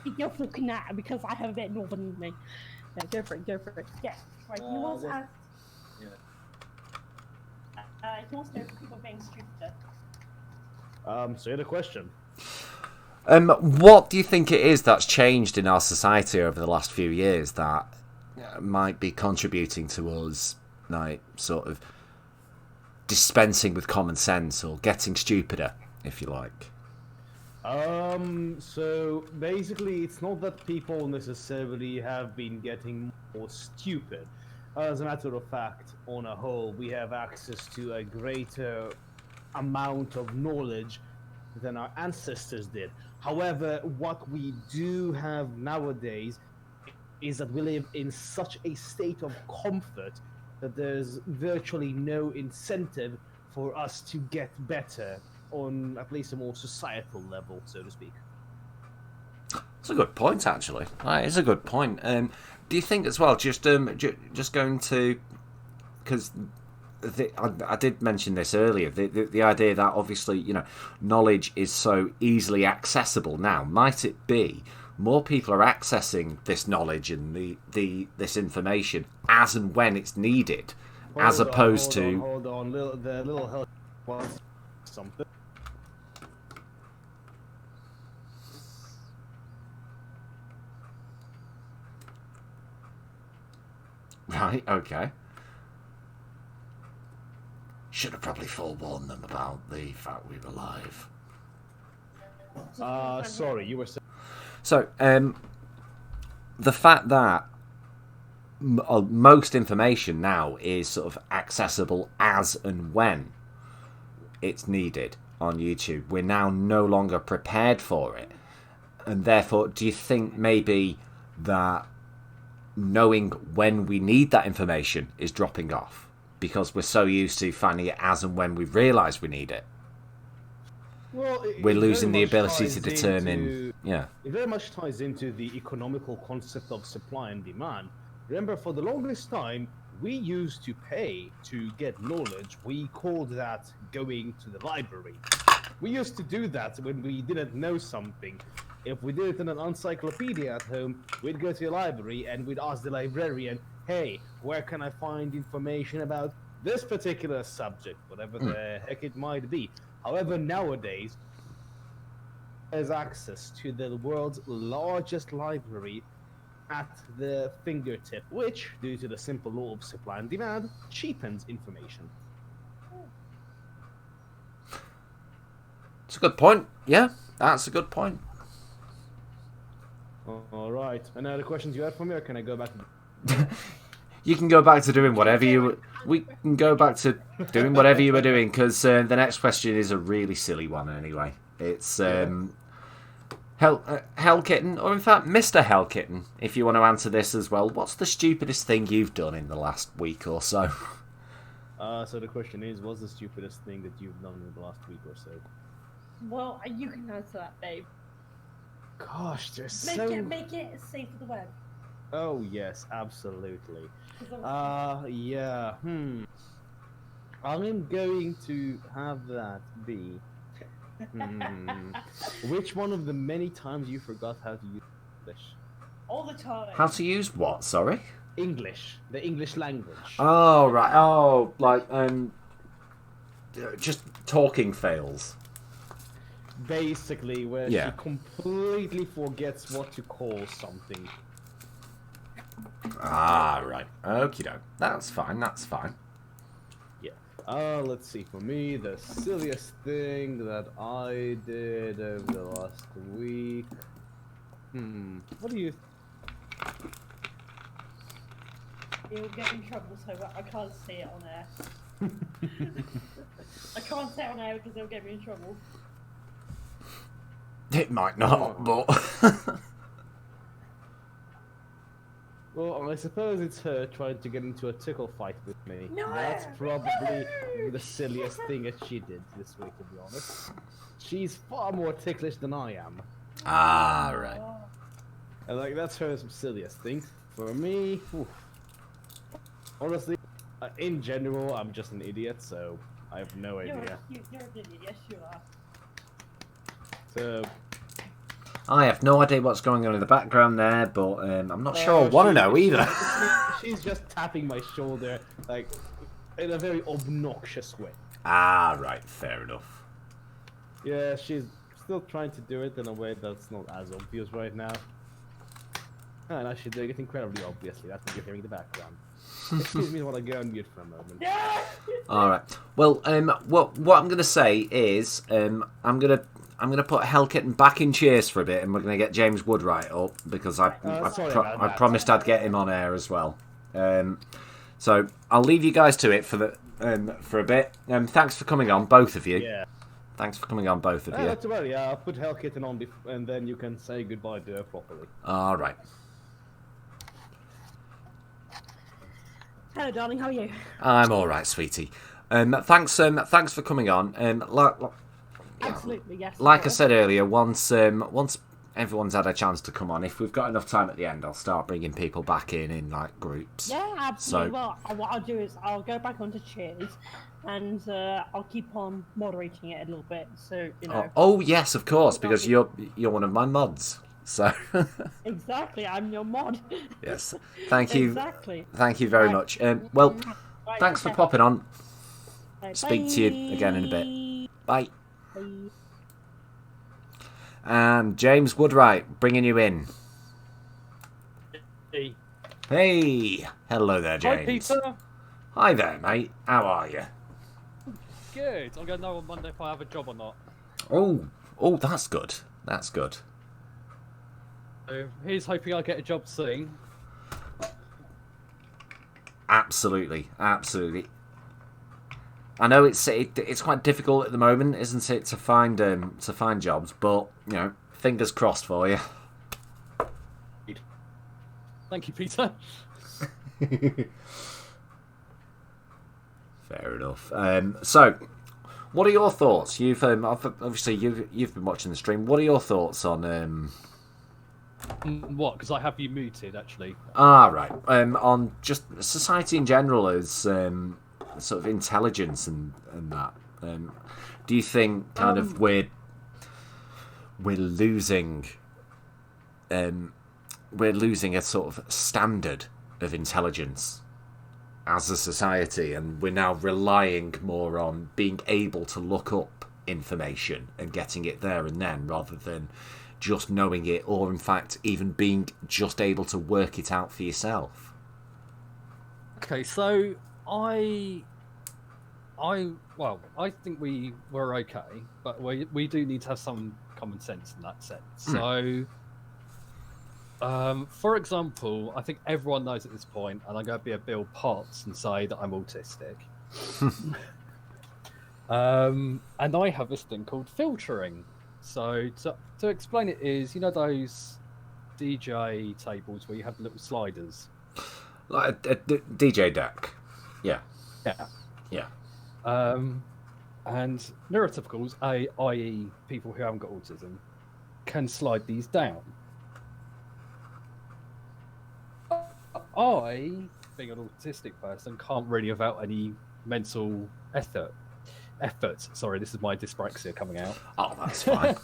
Get your fucking ass because I have a bit northern in me. Yeah, go for it. Yeah. Right. Who wants to ask? Who wants to know people being stupid? Say the question. What do you think it is that's changed in our society over the last few years that might be contributing to us, sort of dispensing with common sense or getting stupider, if you like? So basically, it's not that people necessarily have been getting more stupid. As a matter of fact, on a whole, we have access to a greater amount of knowledge than our ancestors did. However, what we do have nowadays is that we live in such a state of comfort that there's virtually no incentive for us to get better on at least a more societal level, so to speak. It's a good point, actually. It is a good point. Do you think as well, just going to... Because I did mention this earlier, the idea that obviously, you know, knowledge is so easily accessible now. Might it be more people are accessing this knowledge and this information as and when it's needed, as opposed to... Hold on, the little hell wants something. Right, okay. Should have probably forewarned them about the fact we were live. Sorry, you were saying... So, the fact that most information now is sort of accessible as and when it's needed on YouTube, we're now no longer prepared for it. And therefore, do you think maybe that knowing when we need that information is dropping off because we're so used to finding it as and when we realise we need it? Well, we're losing the ability to determine. It very much ties into the economical concept of supply and demand. Remember, for the longest time, we used to pay to get knowledge. We called that going to the library. We used to do that when we didn't know something. If we did it in an encyclopedia at home, we'd go to the library and we'd ask the librarian, hey, where can I find information about this particular subject, whatever the heck it might be. However, nowadays, there's access to the world's largest library at the fingertip, which, due to the simple law of supply and demand, cheapens information. It's a good point. Yeah, that's a good point. All right. Any other questions you had for me, or can I go back to... You can go back to doing whatever you... We can go back to doing whatever you were doing, because the next question is a really silly one anyway. It's Hell Kitten, or in fact Mr. Hell Kitten, if you want to answer this as well. What's the stupidest thing you've done in the last week or so? So the question is, what's the stupidest thing that you've done in the last week or so? Well, you can answer that, babe. Gosh, there's Make it safe for the web. Oh, yes, absolutely. Yeah, I'm going to have that be... Which one of the many times you forgot how to use English? All the time. How to use what, sorry? English. The English language. Oh, right. Oh, like, just talking fails. Basically, where she completely forgets what to call something. Ah, right. Okie doke. That's fine, that's fine. Yeah. Let's see. For me, the silliest thing that I did over the last week... What do you... It'll get in trouble, so I can't say it on air. I can't say it on air because it'll get me in trouble. It might not, but... Well, I suppose it's her trying to get into a tickle fight with me. No! That's probably the silliest thing that she did this week, to be honest. She's far more ticklish than I am. Ah, right. And like, that's her silliest thing. For me, honestly, in general, I'm just an idiot, so I have no idea. You're an idiot, yes you are. So... I have no idea what's going on in the background there, but I'm not sure I want to know either. She's just tapping my shoulder, like, in a very obnoxious way. Ah, right, fair enough. Yeah, she's still trying to do it in a way that's not as obvious right now. And actually doing it incredibly obviously, that's what you're hearing in the background. Excuse me while I go on mute for a moment. Alright, well, what I'm going to say is, I'm going to put Hell Kitten back in chairs for a bit, and we're going to get James Woodwright up, because I promised I'd get him on air as well. So I'll leave you guys to it for a bit. Thanks for coming on, both of you. Yeah. Thanks for coming on, both of you. Not to worry, I'll put Hell Kitten on, and then you can say goodbye to her properly. All right. Hello, darling. How are you? I'm all right, sweetie. Thanks for coming on. Absolutely, yes. Like I said earlier, once everyone's had a chance to come on. If we've got enough time at the end, I'll start bringing people back in like groups. Yeah, absolutely. So- Well, what I'll do is I'll go back onto Cheers, and I'll keep on moderating it a little bit. So you know. Oh yes, of course, because you're one of my mods. So Exactly, I'm your mod. yes, thank you, Exactly. thank you very Right. much. Well, Right, thanks for okay. popping on. Right, Speak to you again in a bit. Bye. Bye. And James Woodwright, bringing you in. Hey. Hey, hello there, Hi, James. Peter. Hi there, mate. How are you? Good. I'm going to know on Monday if I have a job or not. Oh, that's good. That's good. So here's hoping I get a job soon. Absolutely, absolutely. I know it's quite difficult at the moment, isn't it, to find jobs? But you know, fingers crossed for you. Thank you, Peter. Fair enough. So, what are your thoughts? You've obviously you've been watching the stream. What are your thoughts on What? Because I have you muted, actually. right. On just society in general as sort of intelligence and that. Do you think kind of we're losing a sort of standard of intelligence as a society, and we're now relying more on being able to look up information and getting it there and then, rather than just knowing it, or in fact even being just able to work it out for yourself? Okay, so I think we were okay, but we do need to have some common sense in that sense. So, for example, I think everyone knows at this point, and I'm going to be a Bill Potts and say that I'm autistic. And I have this thing called filtering. So to explain it is, you know those DJ tables where you have little sliders? Like a DJ deck. Yeah. Yeah. And neurotypicals, i.e. people who haven't got autism, can slide these down. I, being an autistic person, can't really without any mental effort. Sorry, this is my dyspraxia coming out. Oh, that's fine.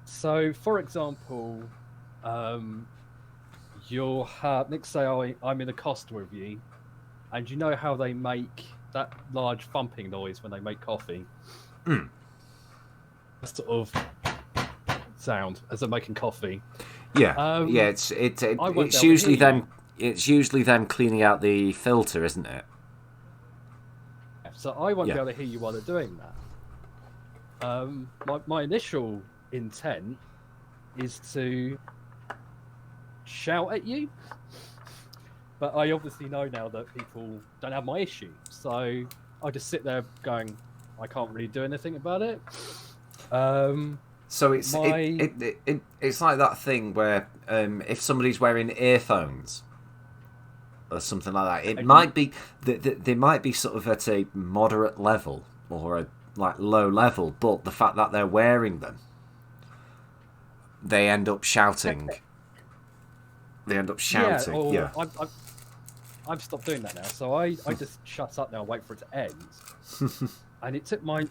So, for example, you'll have, let's say I'm in a Costa with you, and you know how they make that large thumping noise when they make coffee? Mm. That sort of sound as they're making coffee. Yeah, yeah. It's usually them. It's usually them cleaning out the filter, isn't it? So I won't be able to hear you while they're doing that. My initial intent is to shout at you, but I obviously know now that people don't have my issue, so I just sit there going, I can't really do anything about it. So it's it's like that thing where if somebody's wearing earphones or something like that, it might be they might be sort of at a moderate level or a like low level, but the fact that they're wearing them, they end up shouting. They end up shouting. Yeah. I've stopped doing that now, so I just shut up now and wait for it to end. And it took my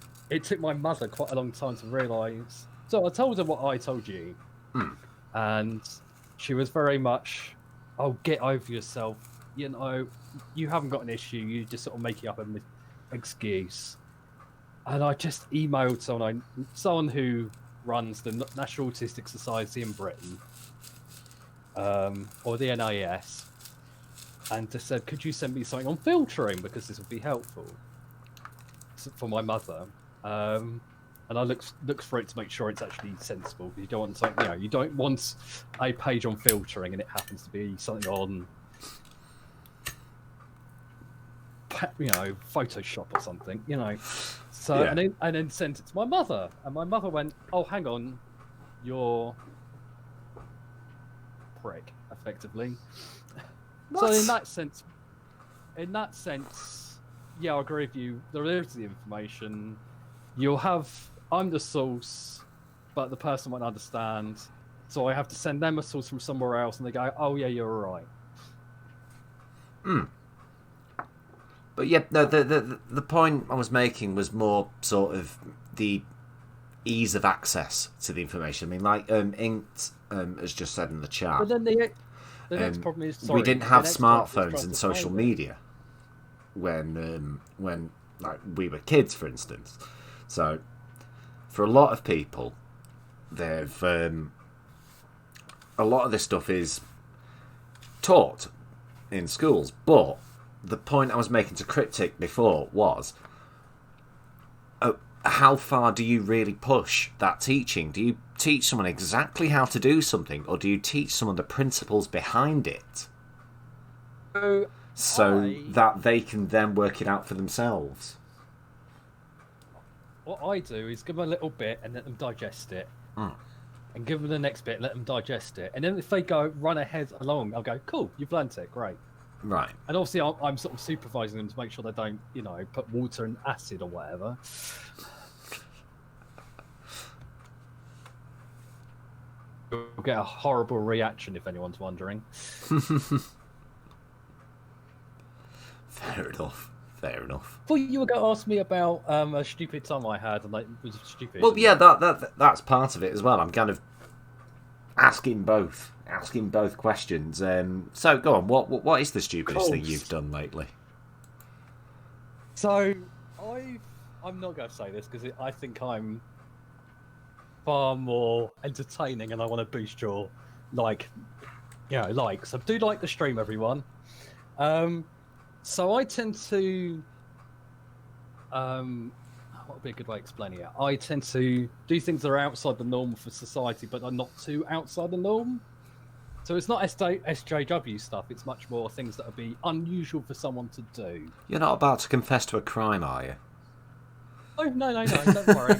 mother quite a long time to realise. So I told her what I told you, and she was very much, "Oh, get over yourself. You know, you haven't got an issue. You just sort of making up an excuse." And I just emailed someone who runs the National Autistic Society in Britain, or the NIS, and just said, "Could you send me something on filtering, because this would be helpful for my mother." And I looked for it to make sure it's actually sensible. You don't want something, you don't want a page on filtering and it happens to be something on, Photoshop or something, So and then sent it to my mother, and my mother went, "Oh, hang on, you're prick," effectively. What? So in that sense, yeah, I agree with you. There is the information. You'll have I'm the source, but the person won't understand. So I have to send them a source from somewhere else, and they go, "Oh yeah, you're right." But yeah, no, the point I was making was more sort of the ease of access to the information. I mean, like Inked has just said in the chat. But then the next problem is we didn't have the next problem is smartphones trying and to social find it. media when like we were kids, for instance. So for a lot of people, they've a lot of this stuff is taught in schools. But the point I was making to Cryptic before was, how far do you really push that teaching? Do you teach someone exactly how to do something, or do you teach someone the principles behind it so that they can then work it out for themselves? What I do is give them a little bit and let them digest it. And give them the next bit, let them digest it. And then if they go run ahead along, I'll go, cool, you've learnt it, great. Right. And obviously I'm sort of supervising them to make sure they don't, put water and acid or whatever. You'll get a horrible reaction if anyone's wondering. Fair enough. Fair enough. Thought you were going to ask me about a stupid time I had, and it was stupid. Well, yeah, that's part of it as well. I'm kind of asking both questions. So go on. What is the stupidest thing you've done lately? So I'm not going to say this because I think I'm far more entertaining, and I want to boost your likes. I do like the stream, everyone. So I tend to, what would be a good way of explaining it? I tend to do things that are outside the norm for society, but are not too outside the norm. So it's not SJW stuff, it's much more things that would be unusual for someone to do. You're not about to confess to a crime, are you? Oh, no, don't worry.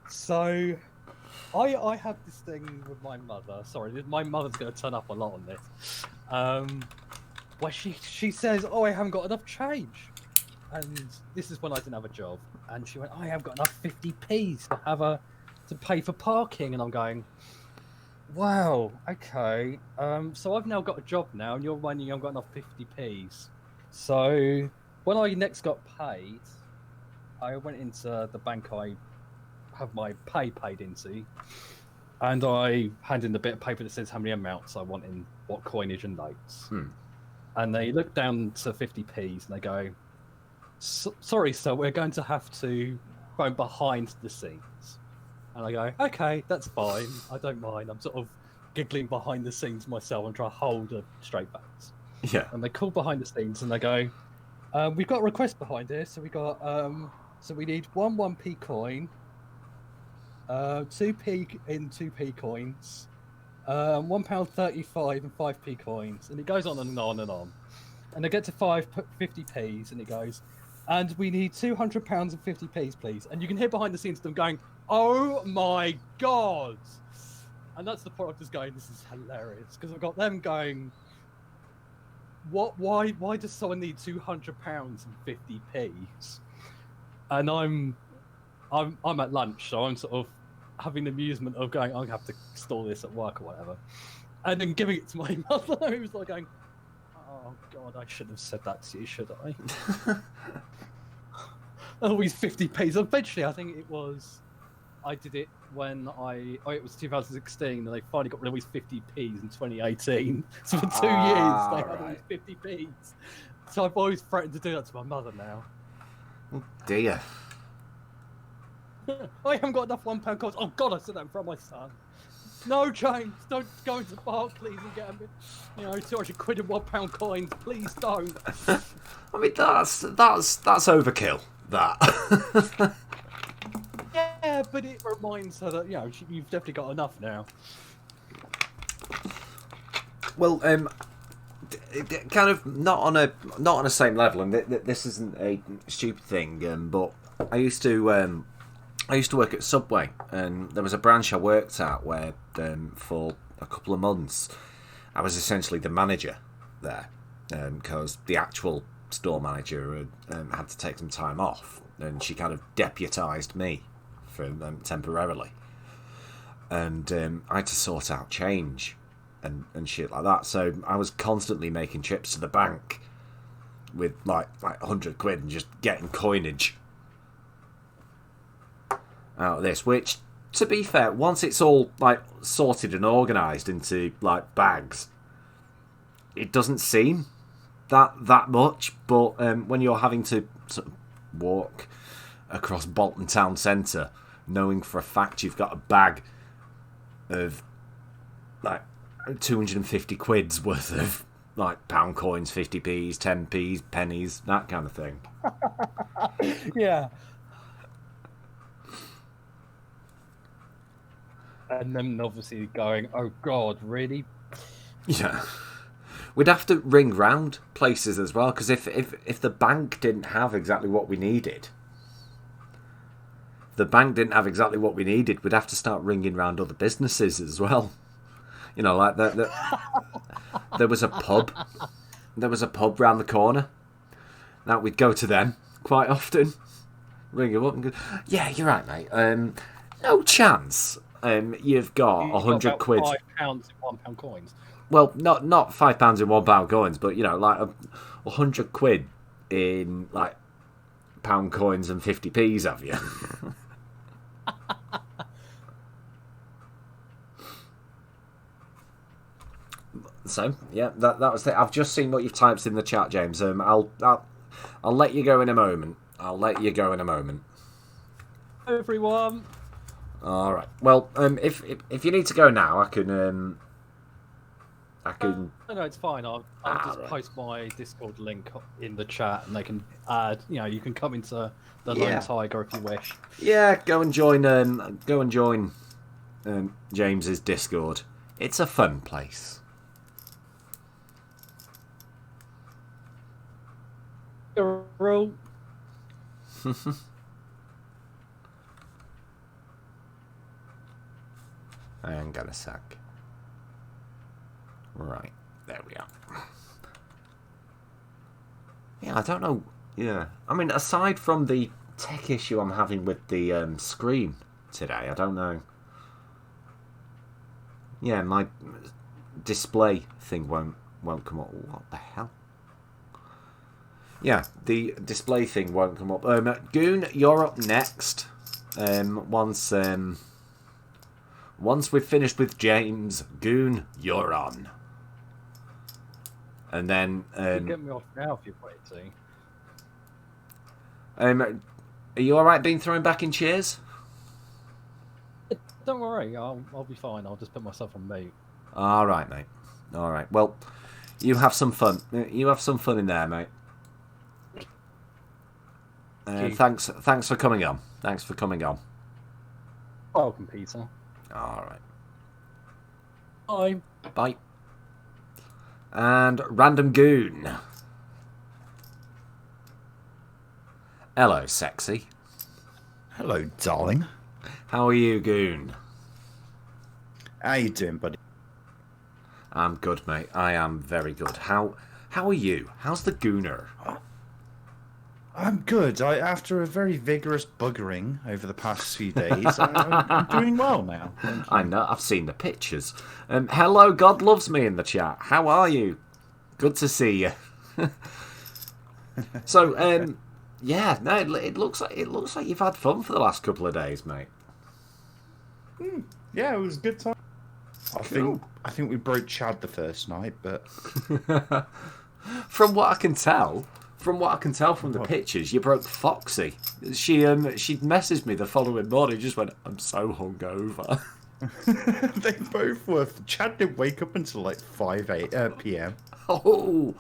So I have this thing with my mother. Sorry, my mother's going to turn up a lot on this. Where she says, "Oh, I haven't got enough change," and this is when I didn't have a job. And she went, "I haven't got enough 50p's to pay for parking," and I'm going, "Wow, okay. So I've now got a job now, and you're running. I've got enough 50p's." So when I next got paid, I went into the bank I have my pay paid into, and I hand in the bit of paper that says how many amounts I want in what coinage and notes. And they look down to 50p's and they go, "Sorry, sir, we're going to have to go behind the scenes." And I go, "Okay, that's fine. I don't mind." I'm sort of giggling behind the scenes myself and try to hold a straight face. Yeah. And they call behind the scenes and they go, "We've got a request behind here, so we got so we need one 1p coin, 2p in 2p coins, £1.35 and 5p coins," and it goes on and on and on. And they get to 50p's and it goes, "And we need £200 and 50p's, please." And you can hear behind the scenes them going, "Oh my god!" And that's the point of just going, "This is hilarious," because I've got them going, "What? Why does someone need £200 and 50p's?" And I'm at lunch, so I'm sort of having the amusement of going, "I'm gonna have to store this at work or whatever," and then giving it to my mother, who was like going, "Oh god, I shouldn't have said that to you, should I?" Always 50p's. Eventually, I think I did it when it was 2016, and they finally got rid of these 50p's in 2018. So for 2 years, they had all these 50p's. So I've always threatened to do that to my mother now. Oh dear. "I haven't got enough £1 coins." "Oh god, I said that in front of my son." "No, James, don't go into Barclays and get 200 quid in £1 coins. Please don't." I mean, that's overkill. That. Yeah, but it reminds her that you've definitely got enough now. Well, kind of not on a same level, and this isn't a stupid thing. But I used to work at Subway, and there was a branch I worked at where for a couple of months I was essentially the manager there, because the actual store manager had to take some time off, and she kind of deputised me for temporarily, and I had to sort out change and shit like that. So I was constantly making trips to the bank with like 100 quid and just getting coinage out of this, which, to be fair, once it's all like sorted and organised into like bags, it doesn't seem that much. But when you're having to sort of walk across Bolton town centre, knowing for a fact you've got a bag of like 250 quid's worth of like pound coins, 50p's, 10p's, pennies, that kind of thing. Yeah. And then obviously going, oh God, really? Yeah. We'd have to ring round places as well, because if the bank didn't have exactly what we needed, we'd have to start ringing round other businesses as well. You know, like there was a pub. There was a pub round the corner. Now we'd go to them quite often. Ring them up and go, yeah, you're right, mate. No chance. You've got 100 quid. £5 in £1 coins. Well, not £5 in £1 coins, but you know, like 100 quid in like pound coins and 50p's, have you? So yeah, that was it. I've just seen what you've typed in the chat, James. I'll let you go in a moment. Everyone. All right. Well, if you need to go now, I can. No, it's fine. I'll just post my Discord link in the chat, and they can add. You know, you can come into the Lone Tiger if you wish. Yeah, go and join. James's Discord. It's a fun place. Girl. Hang on a sec. Right, there we are. Yeah, I don't know. Yeah, I mean, aside from the tech issue I'm having with the screen today, I don't know. Yeah, my display thing won't come up. What the hell? Yeah, the display thing won't come up. Goon, you're up next. Once we've finished with James, Goon, you're on. And then You get me off now if you've waited to. are you all right being thrown back in chairs? Don't worry, I'll be fine. I'll just put myself on mute. All right, mate. All right. Well, you have some fun. You have some fun in there, mate. Thanks for coming on. Thanks for coming on. Welcome, Peter. All right. Bye. Bye. And Random Goon. Hello, sexy. Hello, darling. How are you, Goon? How you doing, buddy? I'm good, mate. I am very good. How are you? How's the Gooner? I'm good. After a very vigorous buggering over the past few days, I'm doing well now. I know. I've seen the pictures. Hello, God loves me in the chat. How are you? Good to see you. So, yeah, no, it looks like you've had fun for the last couple of days, mate. Yeah, it was a good time. I think we broke Chad the first night, but From what I can tell from the pictures, you broke Foxy. She messaged me the following morning, just went, I'm so hungover. they both were. Chad didn't wake up until like 5 p.m. Oh.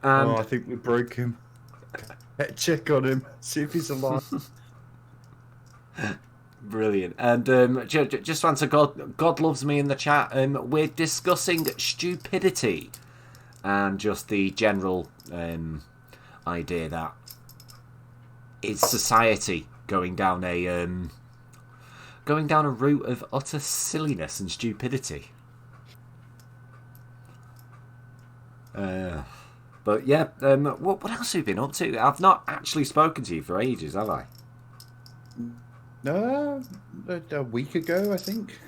And I think we broke him. Check on him, see if he's alive. Brilliant. And just to answer God loves me in the chat, we're discussing stupidity and just the general idea that it's society going down a route of utter silliness and stupidity. But yeah, what else have you been up to? I've not actually spoken to you for ages, have I? A week ago, I think.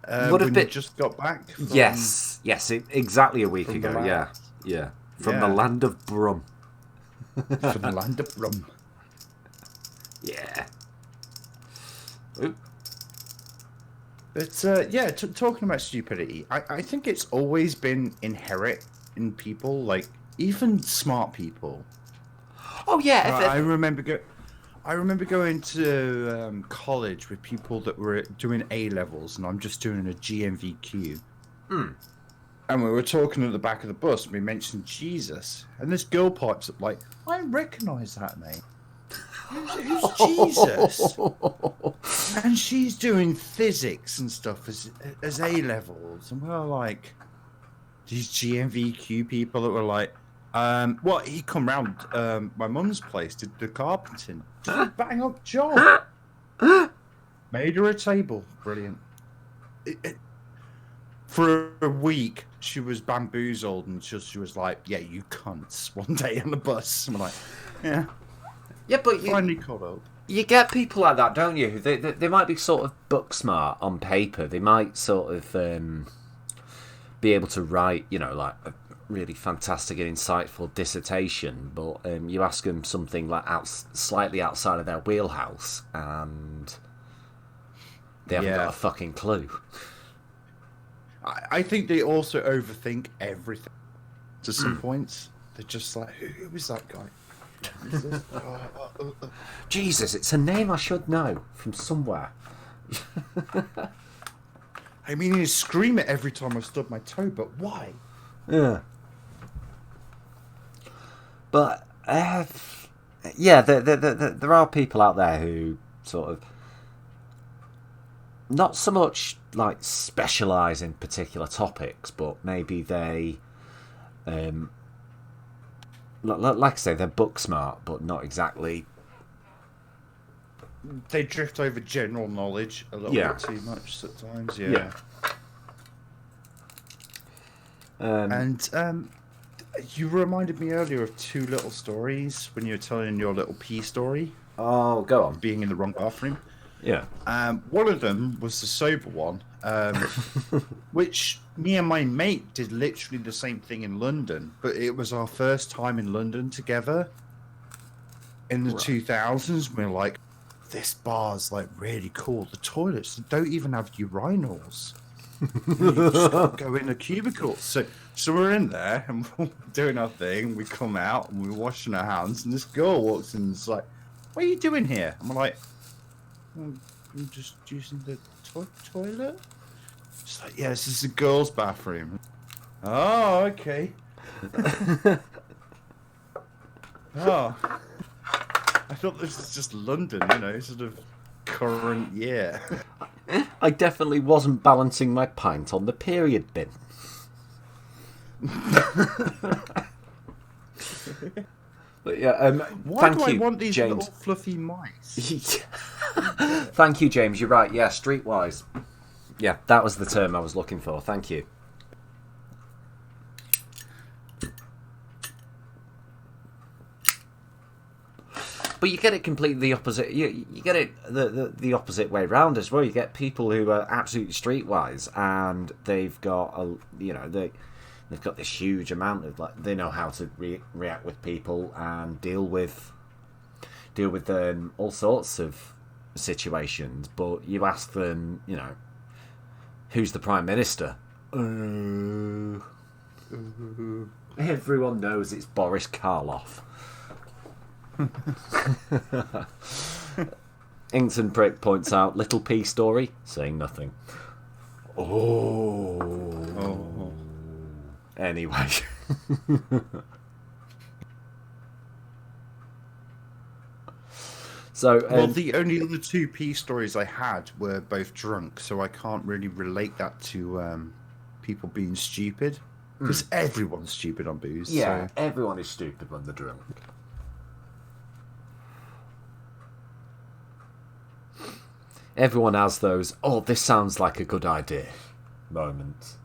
Would have when been... you just got back. From... Yes, exactly a week ago. Yeah. From the land of Brum. From the land of Brum. Yeah. Oop. But talking about stupidity, I think it's always been inherent in people, like even smart people. Oh yeah, I remember going to college with people that were doing A levels, and I'm just doing a GMVQ. And we were talking at the back of the bus, and we mentioned Jesus, and this girl pipes up like, "I recognise that name. Who's Jesus?" And she's doing physics and stuff as A levels, and we're like, these GMVQ people that were like, he come round my mum's place, did the carpenting, just a bang up job, made her a table, brilliant. For a week, she was bamboozled, and she was like, "Yeah, you cunts." One day on the bus, I'm like, "Yeah." Yeah, but finally caught up. You get people like that, don't you? They might be sort of book smart on paper. They might sort of be able to write, like a really fantastic and insightful dissertation. But you ask them something like slightly outside of their wheelhouse, and they haven't got a fucking clue. I think they also overthink everything to some points. They're just like, who is that guy? Jesus, it's a name I should know from somewhere. I mean, he'd scream it every time I stubbed my toe, but why? Yeah. But, yeah, there are people out there who sort of not so much like specialise in particular topics, but maybe they... like I say, they're book smart, but not exactly. They drift over general knowledge a little bit too much at times. Yeah. And you reminded me earlier of two little stories when you were telling your little pee story. Oh, go on. Being in the wrong bathroom. Yeah. One of them was the sober one, which me and my mate did literally the same thing in London, but it was our first time in London together in the 2000s. We're like, this bar's like really cool. The toilets don't even have urinals. You just gotta go in a cubicle. So we're in there and we're doing our thing. We come out and we're washing our hands, and this girl walks in and is like, "What are you doing here?" I'm like, "I'm just using the toilet." She's like, "Yeah, this is a girl's bathroom." Oh, okay. Oh, I thought this was just London, sort of current year. I definitely wasn't balancing my pint on the period bin. But yeah, Why thank do you, I want these James. little fluffy mice? Thank you, James. You're right. Yeah, streetwise. Yeah, that was the term I was looking for. Thank you. But you get it completely the opposite. You get it the opposite way round as well. You get people who are absolutely streetwise, and they've got they've got this huge amount of they know how to react with people and deal with all sorts of situations. But you ask them, who's the Prime Minister? Everyone knows it's Boris Karloff. Ington Prick points out, little P story, saying nothing. Oh. Anyway. So, well, the only other two P stories I had were both drunk, so I can't really relate that to people being stupid. Because everyone's stupid on booze. Yeah, so. everyone is stupid when they're drunk. Everyone has those, oh, this sounds like a good idea moments.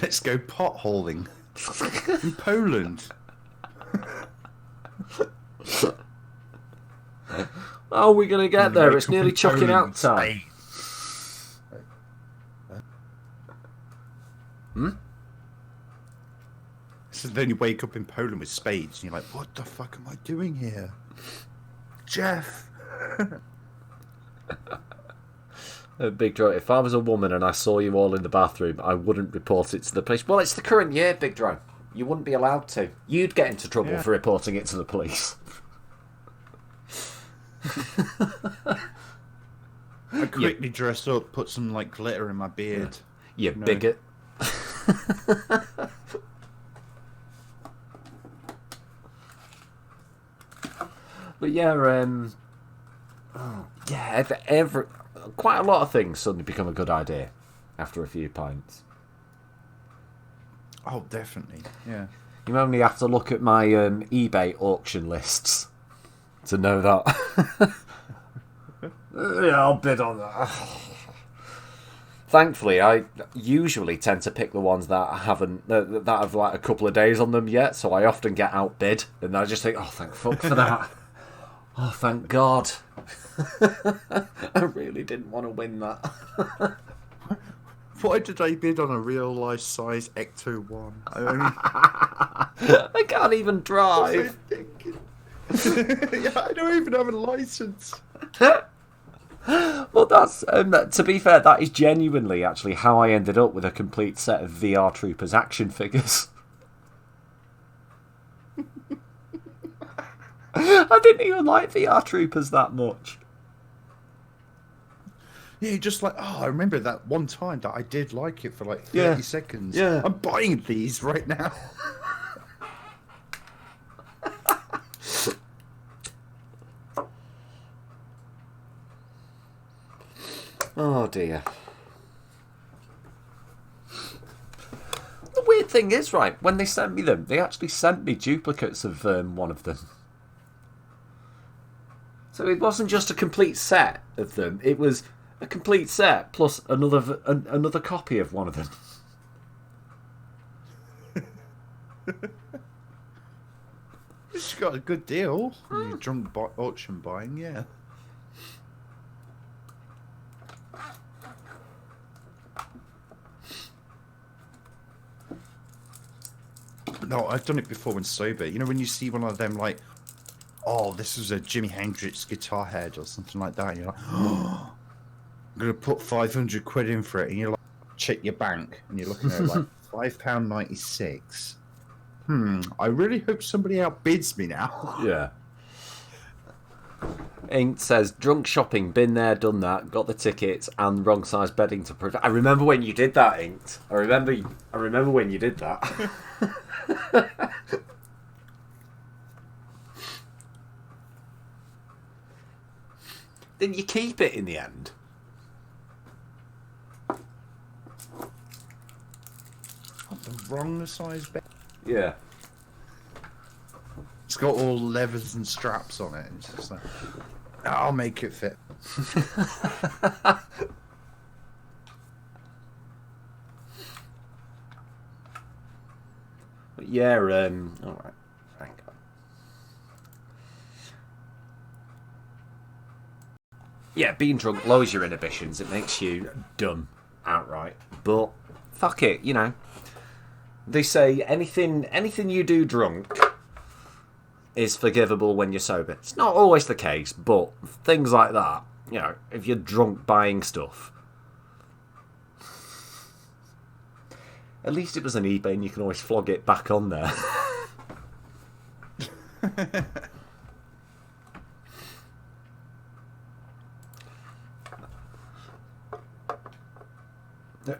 Let's go potholing. In Poland. Oh, we're going to get And they there. wake It's up nearly in chucking Poland out with time. Hmm? So then you wake up in Poland with spades, and you're like, "What the fuck am I doing here, Jeff?" Big Drone, if I was a woman and I saw you all in the bathroom, I wouldn't report it to the police. Well, it's the current year, Big Drone. You wouldn't be allowed to. You'd get into trouble for reporting it to the police. I quickly dress up, put some like glitter in my beard. You bigot. But yeah, quite a lot of things suddenly become a good idea after a few pints. Oh, definitely. Yeah. You only have to look at my eBay auction lists to know that. Yeah, I'll bid on that. Thankfully, I usually tend to pick the ones that haven't that have like a couple of days on them yet, so I often get outbid, and I just think, oh, thank fuck for that. Oh, thank God. I really didn't want to win that. Why did I bid on a real life size Ecto 1? I can't even drive. Yeah, I don't even have a license. Well, that's to be fair, that is genuinely actually how I ended up with a complete set of VR Troopers action figures. I didn't even like VR Troopers that much. Yeah, just like, oh, I remember that one time that I did like it for like 30 seconds. Yeah. I'm buying these right now. Oh dear. The weird thing is, right, when they sent me them, they actually sent me duplicates of one of them. So it wasn't just a complete set of them, it was a complete set plus another copy of one of them. She's got a good deal. You're drunk auction buying, yeah. No, I've done it before when sober. You know, when you see one of them, like, oh, this was a Jimi Hendrix guitar head or something like that, and you're like, oh, I'm going to put 500 quid in for it, and you're like, check your bank, and you're looking at it like, £5.96. I really hope somebody outbids me now. Yeah. Ink says, drunk shopping, been there, done that, got the tickets and wrong size bedding to prove. I remember when you did that, Inked. I remember when you did that. Didn't you keep it in the end? The wrong size bed. Yeah. It's got all levers and straps on it. It's just like, I'll make it fit. But yeah, alright. Hang on. Yeah, being drunk lowers your inhibitions. It makes you dumb outright. But fuck it, you know. They say anything you do drunk is forgivable when you're sober. It's not always the case, but things like that, you know, if you're drunk buying stuff. At least it was an eBay and you can always flog it back on there.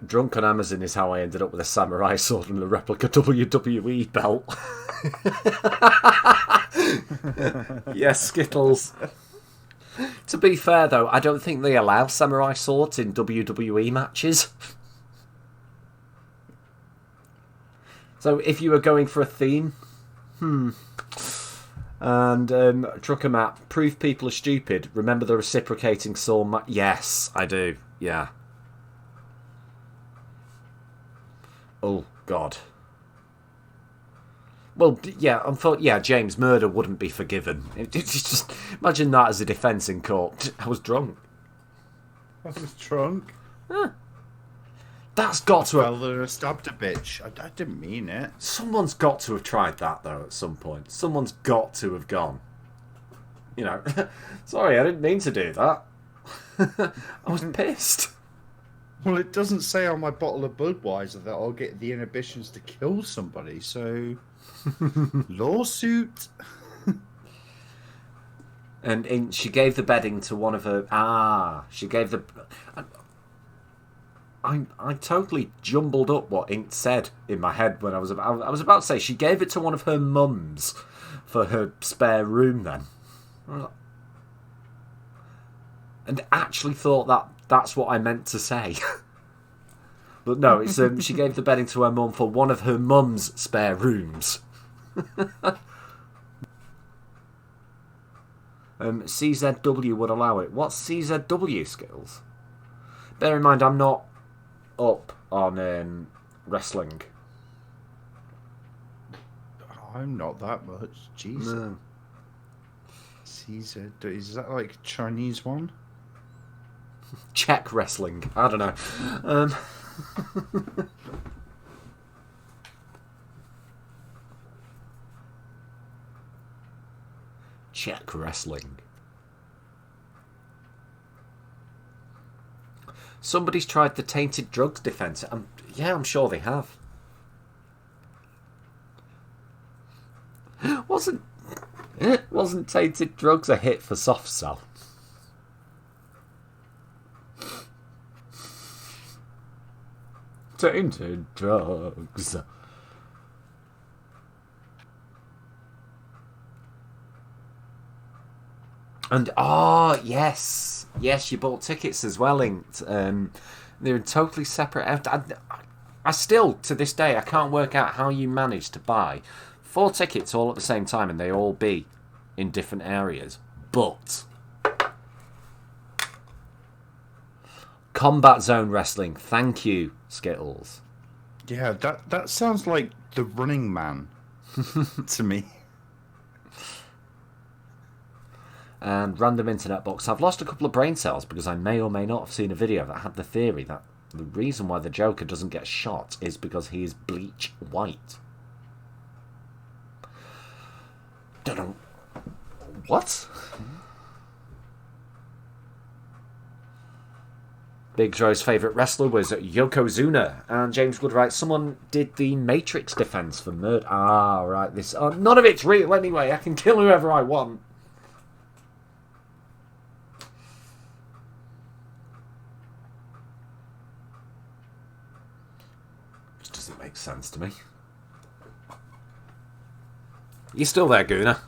Drunk on Amazon is how I ended up with a samurai sword and a replica WWE belt. Yes, Skittles. To be fair, though, I don't think they allow samurai swords in WWE matches. So if you were going for a theme, And Trucker Map, prove people are stupid. Remember the reciprocating sword yes, I do. Yeah. Oh, God. Well, yeah, yeah, James, murder wouldn't be forgiven. It's just imagine that as a defence in court. I was drunk. I was drunk. Huh. That's got to have... Fell there and stabbed a bitch. I didn't mean it. Someone's got to have tried that, though, at some point. Someone's got to have gone. You know, sorry, I didn't mean to do that. I was pissed. Well, it doesn't say on my bottle of Budweiser that I'll get the inhibitions to kill somebody, so... Lawsuit. And she gave the bedding to one of her... she gave the... I totally jumbled up what Ink said in my head when I was about to say she gave it to one of her mums for her spare room then. And actually thought that's what I meant to say. But no, it's she gave the bedding to her mum for one of her mum's spare rooms. CZW would allow it. What's CZW, Skills? Bear in mind, I'm not up on wrestling. I'm not that much. Jesus. No. CZ, is that like a Chinese one? Czech wrestling. I don't know. Czech wrestling. Somebody's tried the tainted drugs defence. Yeah, I'm sure they have. Wasn't tainted drugs a hit for soft cell? Tainted drugs. And yes, you bought tickets as well. Inked. They're totally separate. I still, to this day, I can't work out how you managed to buy 4 tickets all at the same time and they all be in different areas. But Combat Zone Wrestling, thank you, Skittles. Yeah, that sounds like the Running Man to me. And Random Internet Box. I've lost a couple of brain cells because I may or may not have seen a video that had the theory that the reason why the Joker doesn't get shot is because he is bleach white. Don't. What? Big Joe's favourite wrestler was Yokozuna, and James Wood writes, someone did the Matrix defence for murder. Right, this... none of it's real anyway, I can kill whoever I want. Which doesn't make sense to me. You still there, Gooner?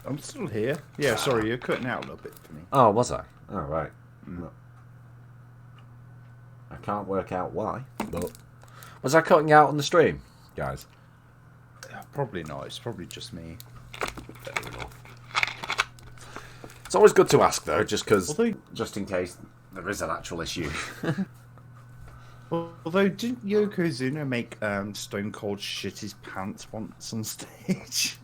I'm still here. Yeah, sorry, you're cutting out a little bit for me. Oh, was I? Oh, right. No. I can't work out why, but... Was I cutting out on the stream, guys? Probably not. It's probably just me. Fair enough. It's always good to ask, though, just in case there is an actual issue. Although, didn't Yokozuna make Stone Cold shit his pants once on stage?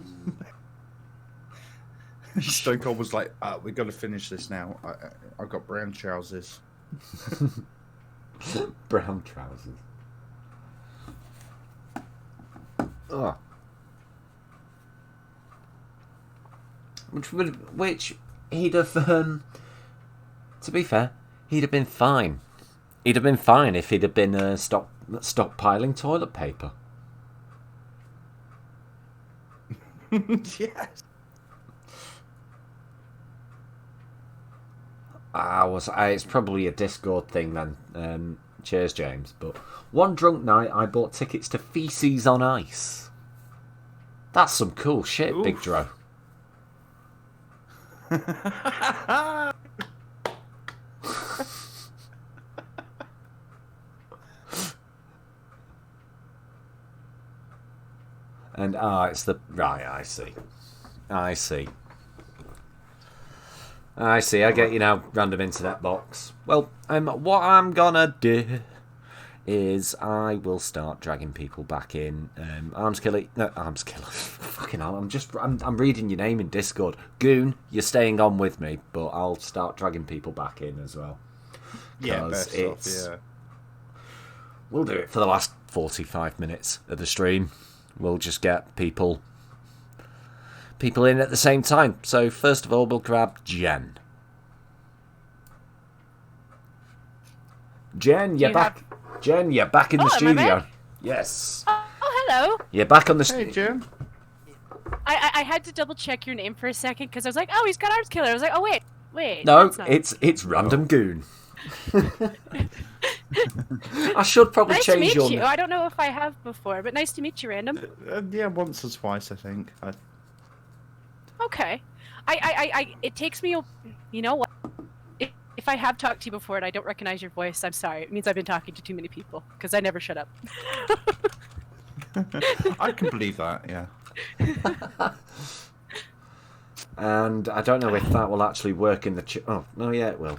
Stone Cold was like, we've got to finish this now. I've got brown trousers. Brown trousers. Oh. Which he'd have, to be fair, he'd have been fine. He'd have been fine if he'd have been stockpiling toilet paper. Yes. It's probably a Discord thing then. Cheers, James. But one drunk night, I bought tickets to Feces on Ice. That's some cool shit, Oof. Big Dro. And it's the right. I see. I get you now. Random Internet Box. Well, what I'm gonna do is I will start dragging people back in. Arms killer. Fucking hell, I'm reading your name in Discord. Goon, you're staying on with me, but I'll start dragging people back in as well. Yeah, best off, yeah. We'll do it for the last 45 minutes of the stream. We'll just get people in at the same time. So first of all, we'll grab Jen. Jen, you're back. Jen, you're back in the studio. Back? Yes. Oh, hello. You're back on the Hey, Jen. I had to double check your name for a second because I was like, oh, he's got Arms Killer. I was like, oh wait. No, that's not- it's Random Goon. I should probably nice change to your meet you. name. I don't know if I have before, but nice to meet you, Random. Yeah, once or twice, I think. Okay. It takes me. You know what? If I have talked to you before and I don't recognize your voice, I'm sorry. It means I've been talking to too many people because I never shut up. I can believe that, yeah. And I don't know if that will actually work in the oh, no, yeah, it will.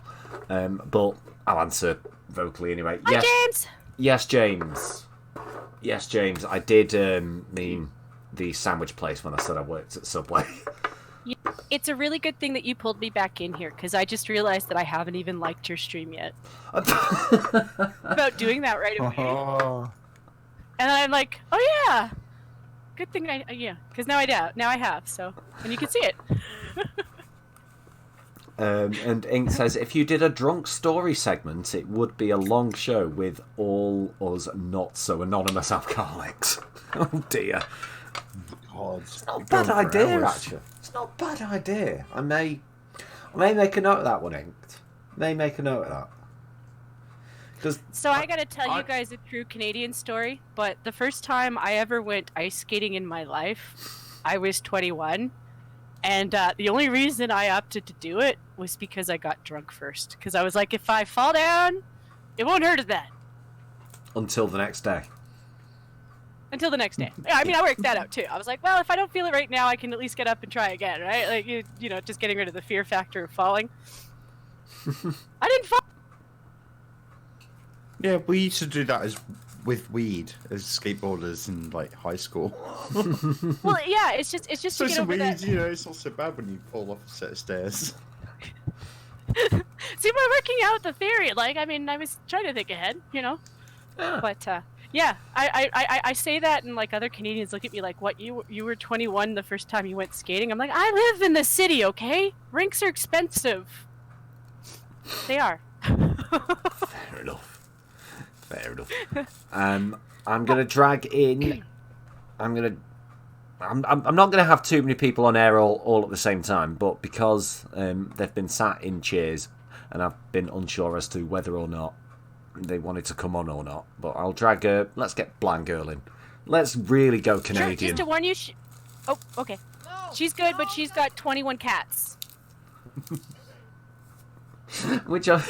But I'll answer vocally anyway. Hi, Yes, James. yes, James. Yes, James. I did mean the sandwich place when I said I worked at Subway. It's a really good thing that you pulled me back in here because I just realized that I haven't even liked your stream yet. About doing that right away. Oh. And then I'm like, oh yeah, good thing because now I have, so, and you can see it. And Ink says, if you did a drunk story segment, it would be a long show with all us not so anonymous alcoholics. Oh dear. God, it's not a bad idea, actually. It's not a bad idea. I may make a note of that one, Inked. May make a note of that. So I gotta tell you guys a true Canadian story, but the first time I ever went ice skating in my life, I was 21, and the only reason I opted to do it was because I got drunk first. Because I was like, if I fall down, it won't hurt then. Until the next day. Until the next day. Yeah, I mean, I worked that out too. I was like, well, if I don't feel it right now, I can at least get up and try again, right? Like, you know, just getting rid of the fear factor of falling. I didn't fall. Yeah, we used to do that with weed as skateboarders in like high school. Well, yeah, it's just So to get some over weed, that. you know, it's not so bad when you fall off a set of stairs. See, we're working out the theory. Like, I mean, I was trying to think ahead, you know. Yeah. But yeah, I say that, and like other Canadians look at me like, "What? You were 21 the first time you went skating?" I'm like, I live in the city, okay? Rinks are expensive. They are. Fair enough. Fair enough. I'm gonna drag in. I'm not gonna have too many people on air all at the same time, but because they've been sat in chairs and I've been unsure as to whether or not they wanted to come on or not, but I'll drag let's get Blind Girl in. Let's really go Canadian. Sure, just to warn you. Oh, okay. She's good, but she's got 21 cats. Which are...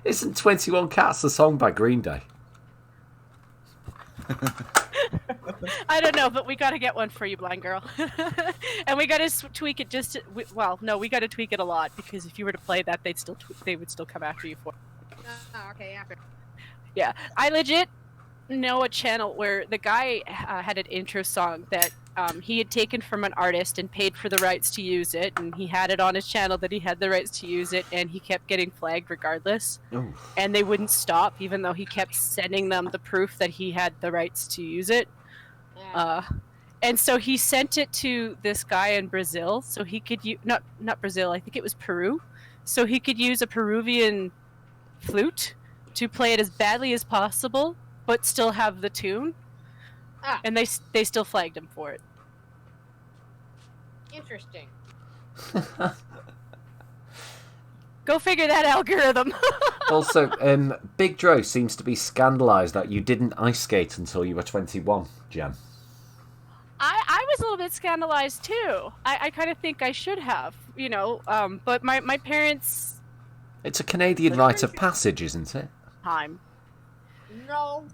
Isn't 21 Cats a song by Green Day? I don't know, but we got to get one for you, Blind Girl. And we got to tweak it just to, well, no, we got to tweak it a lot because if you were to play that, they would still come after you for it. Oh, okay, after. Yeah, I legit know a channel where the guy had an intro song that he had taken from an artist and paid for the rights to use it, and he had it on his channel that he had the rights to use it, and he kept getting flagged regardless. Ooh. And they wouldn't stop, even though he kept sending them the proof that he had the rights to use it. Yeah. And so he sent it to this guy in Brazil, so he could use not Brazil, I think it was Peru, so he could use a Peruvian flute to play it as badly as possible, but still have the tune. Ah. And they still flagged him for it. Interesting. Go figure that algorithm. Also, Big Dro seems to be scandalised that you didn't ice skate until you were 21, Jem. I was a little bit scandalized too. I kind of think I should have, you know, but my parents... It's a Canadian rite of passage, isn't it? Time. No.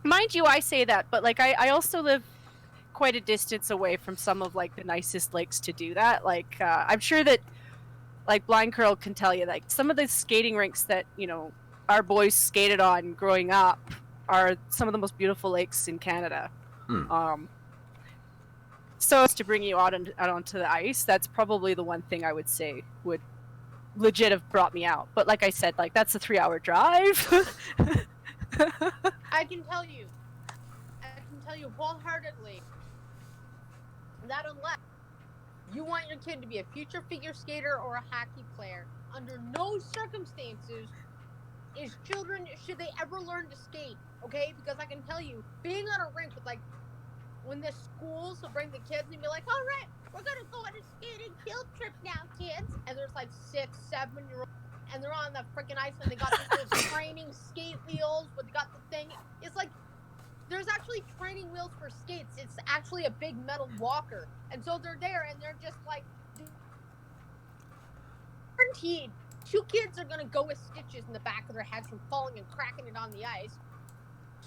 Mind you, I say that, but like I also live quite a distance away from some of like the nicest lakes to do that. Like I'm sure that like Blind Curl can tell you, like some of the skating rinks that our boys skated on growing up are some of the most beautiful lakes in Canada. So as to bring you out onto the ice, that's probably the one thing I would say would legit have brought me out. But like I said, like that's a 3-hour drive. I can tell you wholeheartedly that unless you want your kid to be a future figure skater or a hockey player, under no circumstances should they ever learn to skate, okay? Because I can tell you, being on a rink with like, when the schools will bring the kids and be like, all right, we're gonna go on a skating field trip now, kids. And there's like 6, 7-year-olds, and they're on the freaking ice and they got these little training skate wheels, but they got the thing. It's like, there's actually training wheels for skates. It's actually a big metal walker. And so they're there and they're just like, guaranteed, 2 kids are gonna go with stitches in the back of their heads from falling and cracking it on the ice.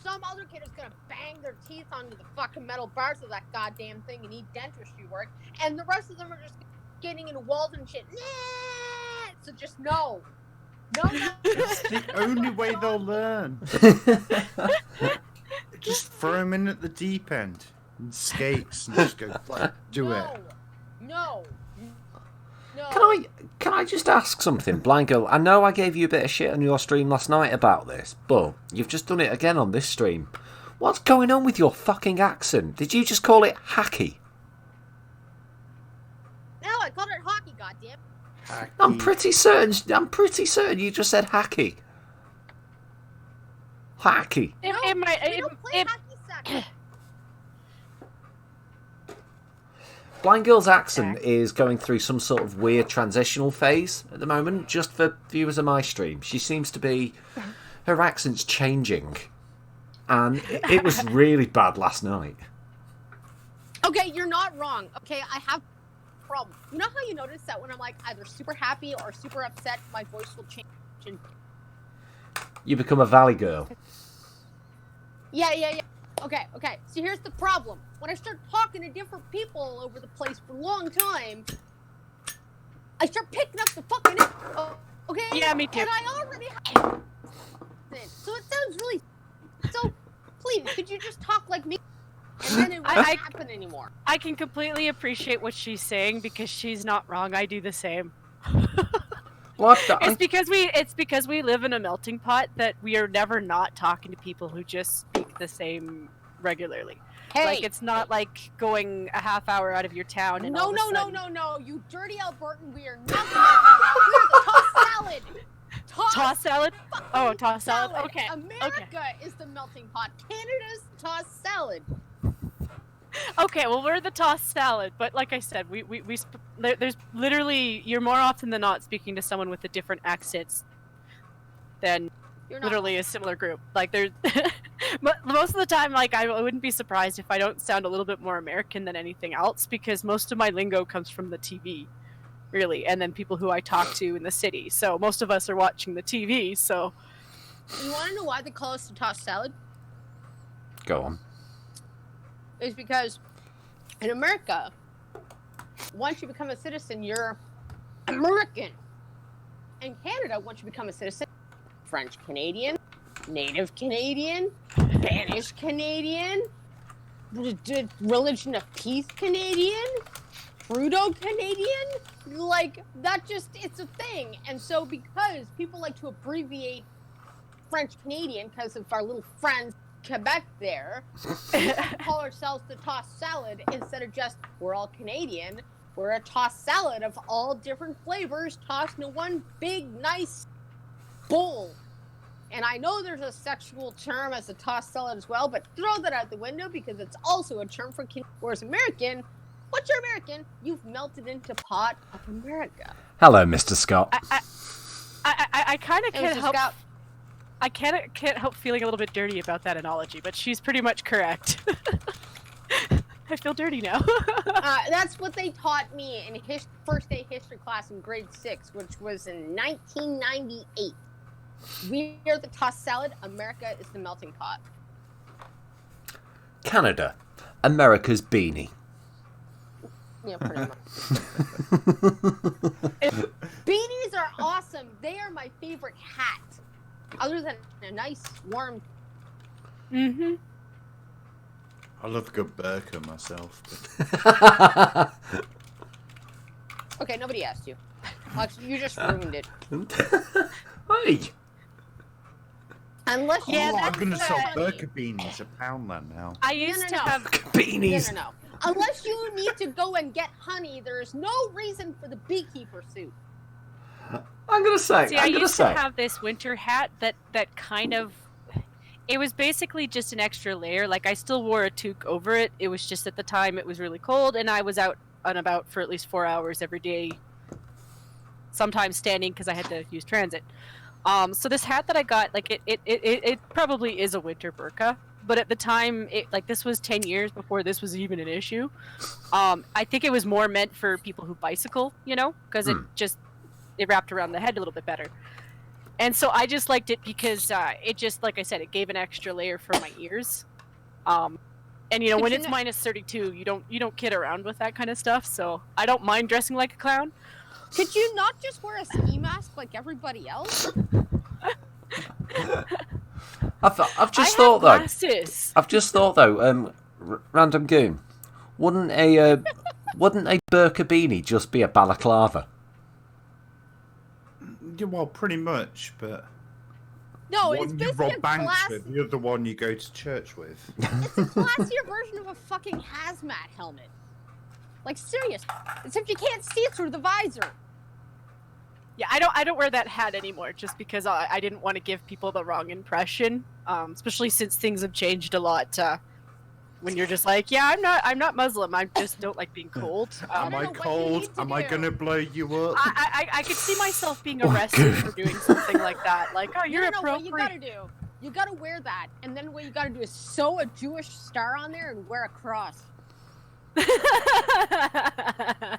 Some other kid is gonna bang their teeth onto the fucking metal bars of that goddamn thing and need dentistry work. And the rest of them are just getting into walls and shit. Nah! So just no. No. It's the only way they'll learn. Just throw them in at the deep end and skates and just go, like, do it. No. Can I just ask something, Blind Girl? I know I gave you a bit of shit on your stream last night about this, but you've just done it again on this stream. What's going on with your fucking accent? Did you just call it hacky? No, I called it hockey, goddamn. Hacky. I'm pretty certain you just said hacky. Hacky. We don't play hockey soccer. Blind Girl's accent is going through some sort of weird transitional phase at the moment, just for viewers of my stream. She seems to be... Her accent's changing. And it was really bad last night. Okay, you're not wrong. Okay, I have a problem. You know how you notice that when I'm like either super happy or super upset, my voice will change? You become a valley girl. Yeah. Okay. So here's the problem. When I start talking to different people all over the place for a long time, I start picking up the fucking... Okay? Yeah, me too. And I already have... So it sounds really... So, please, could you just talk like me? And then it won't happen anymore. I can completely appreciate what she's saying because she's not wrong. I do the same. What? It's because we live in a melting pot that we are never not talking to people who just speak the same regularly. Hey. Like it's not like going a half hour out of your town and No, you dirty Albertan, we are not we're the tossed salad. Tossed salad? Oh, tossed salad. Okay. America is the melting pot. Canada's tossed salad. Okay, well we're the tossed salad, but like I said, there's literally you're more often than not speaking to someone with a different accent than literally a similar group. Like there's most of the time, like I wouldn't be surprised if I don't sound a little bit more American than anything else because most of my lingo comes from the TV, really, and then people who I talk to in the city. So most of us are watching the TV. So you want to know why they call us the tossed salad? Go on. Is because in America, once you become a citizen, you're American. In Canada, once you become a citizen, French Canadian, Native Canadian, Spanish Canadian, Religion of Peace Canadian, Trudeau Canadian. Like, that just, it's a thing. And so because people like to abbreviate French Canadian because of our little friends Quebec there, we call ourselves the tossed salad instead of just we're all Canadian. We're a tossed salad of all different flavors tossed into one big nice bowl. And I know there's a sexual term as a tossed salad as well, but throw that out the window because it's also a term for Canadian. Whereas American, once you're American, you've melted into pot of America. Hello, Mr. Scott. I kind of can't help. Scott. I can't help feeling a little bit dirty about that analogy, but she's pretty much correct. I feel dirty now. That's what they taught me in first day history class in grade 6, which was in 1998. We are the tossed salad. America is the melting pot. Canada, America's beanie. Yeah, pretty much. Beanies are awesome. They are my favorite hat. Other than a nice warm. Mm-hmm. I love a good burqa myself. Okay, nobody asked you. Alex, you just ruined it. Hey. Unless you I'm going to sell honey. burqa beanies £1 then now. I used to have Beanies. No. Unless you need to go and get honey, there is no reason for the beekeeper suit. I'm gonna say. See, I I'm gonna used say. to have this winter hat that kind of. It was basically just an extra layer. Like, I still wore a toque over it. It was just at the time it was really cold, and I was out and about for at least 4 hours every day. Sometimes standing because I had to use transit. So this hat that I got, like, it probably is a winter burqa, but at the time, this was 10 years before this was even an issue. I think it was more meant for people who bicycle, because it wrapped around the head a little bit better. And so I just liked it because it just, like I said, it gave an extra layer for my ears. And when it's minus 32, you don't kid around with that kind of stuff. So I don't mind dressing like a clown. Could you not just wear a ski mask like everybody else? I've just thought though. Glasses. I've just thought though. Random Goon, wouldn't a burqa beanie just be a balaclava? Yeah, well, pretty much, but No, one it's you basically rob a banks class. with, the other one you go to church with. It's a classier version of a fucking hazmat helmet. Like, serious. Except you can't see through the visor. Yeah, I don't wear that hat anymore just because I didn't want to give people the wrong impression, especially since things have changed a lot. When you're just like, yeah, I'm not Muslim. I just don't like being cold. Am I cold? Am I gonna blow you up? I could see myself being arrested for doing something like that. Like, oh, you're What you appropriate. gotta do, you gotta wear that, and then what you gotta do is sew a Jewish star on there and wear a cross.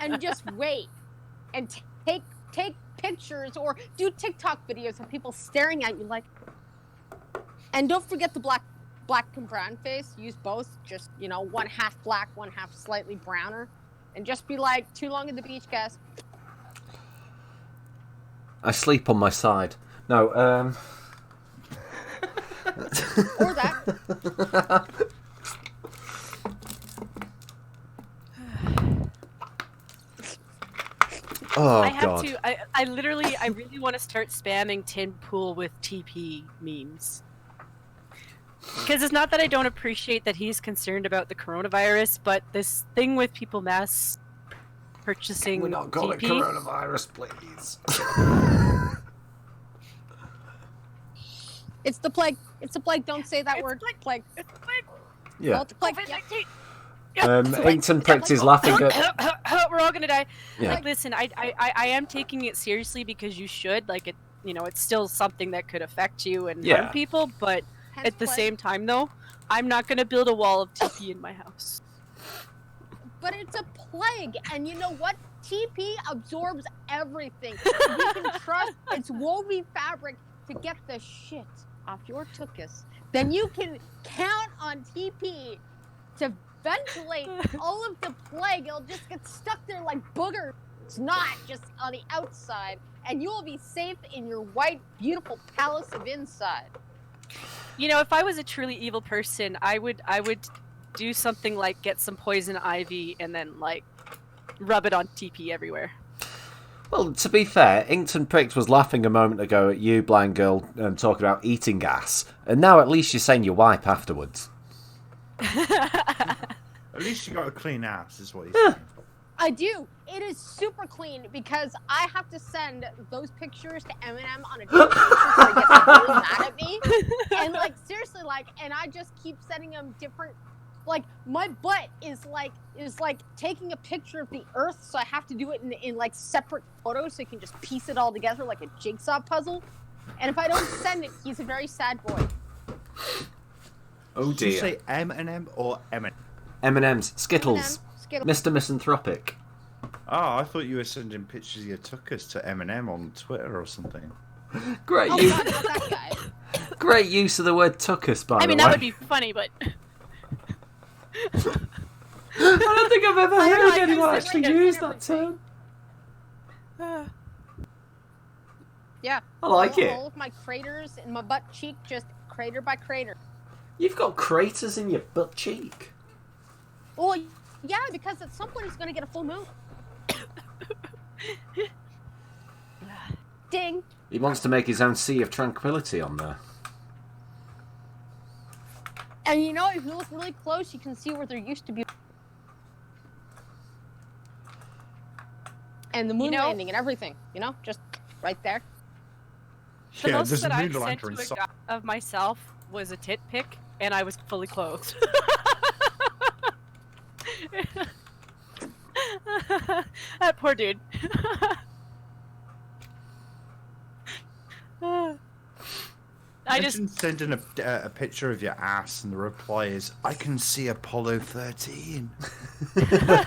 And just wait. And take pictures or do TikTok videos of people staring at you like. And don't forget the black and brown face. Use both. Just, one half black, one half slightly browner. And just be like, too long at the beach, guys. I sleep on my side. No, Or that. Oh, I have God. to. I really want to start spamming Tin Pool with TP memes. Because it's not that I don't appreciate that he's concerned about the coronavirus, but this thing with people mass purchasing We're not calling it TP. coronavirus, please. It's the plague. It's the plague. Don't say that It's word. plague. Plague. It's plague. Yeah. Well, it's plague. COVID-19. Inkton Pricks is laughing at... We're all gonna die. Yeah. Like, listen, I am taking it seriously because you should. Like, it, it's still something that could affect you and Yeah. harm people. But Hence at the plague. same time, though, I'm not gonna build a wall of TP in my house. But it's a plague, and you know what? TP absorbs everything. You can trust its woven fabric to get the shit off your tuchus. Then you can count on TP to ventilate all of the plague. It'll just get stuck there like booger. It's not just on the outside, and you will be safe in your white, beautiful palace of inside. If I was a truly evil person, I would do something like get some poison ivy and then like rub it on TP everywhere. Well, to be fair, Inkton Pricks was laughing a moment ago at you, blind girl, talking about eating gas. And now at least you're saying you wipe afterwards. At least you got a clean ass, is what you're saying. I do. It is super clean because I have to send those pictures to Eminem on a daily basis so he gets really mad at me. And seriously, and I just keep sending him different. My butt is taking a picture of the Earth, so I have to do it in separate photos so he can just piece it all together like a jigsaw puzzle. And if I don't send it, he's a very sad boy. Oh Did you dear. say M&M or Eminem? M&M's, Skittles, Eminem, Skittles. Mr. Misanthropic. Oh, I thought you were sending pictures of your tuckers to Eminem on Twitter or something. Great Oh, use. God, not that guy. Great use of the word tuckus, by I mean, the way. that would be funny, but I don't think I've ever I heard like anyone this actually thing. use that term. Yeah. I like it. All of my craters in my butt cheek, just crater by crater. You've got craters in your butt cheek. Well, yeah, because at some point he's going to get a full moon. Ding. He wants to make his own sea of tranquility on there. And you know, if you look really close, you can see where there used to be. And the moon landing and everything, you know, just right there. The Yeah, most there's a that I've moon sent lantern to a so- guy of myself was a tit pic, and I was fully clothed. That poor dude. I just Imagine sending a picture of your ass and the reply is, I can see Apollo 13. Yeah,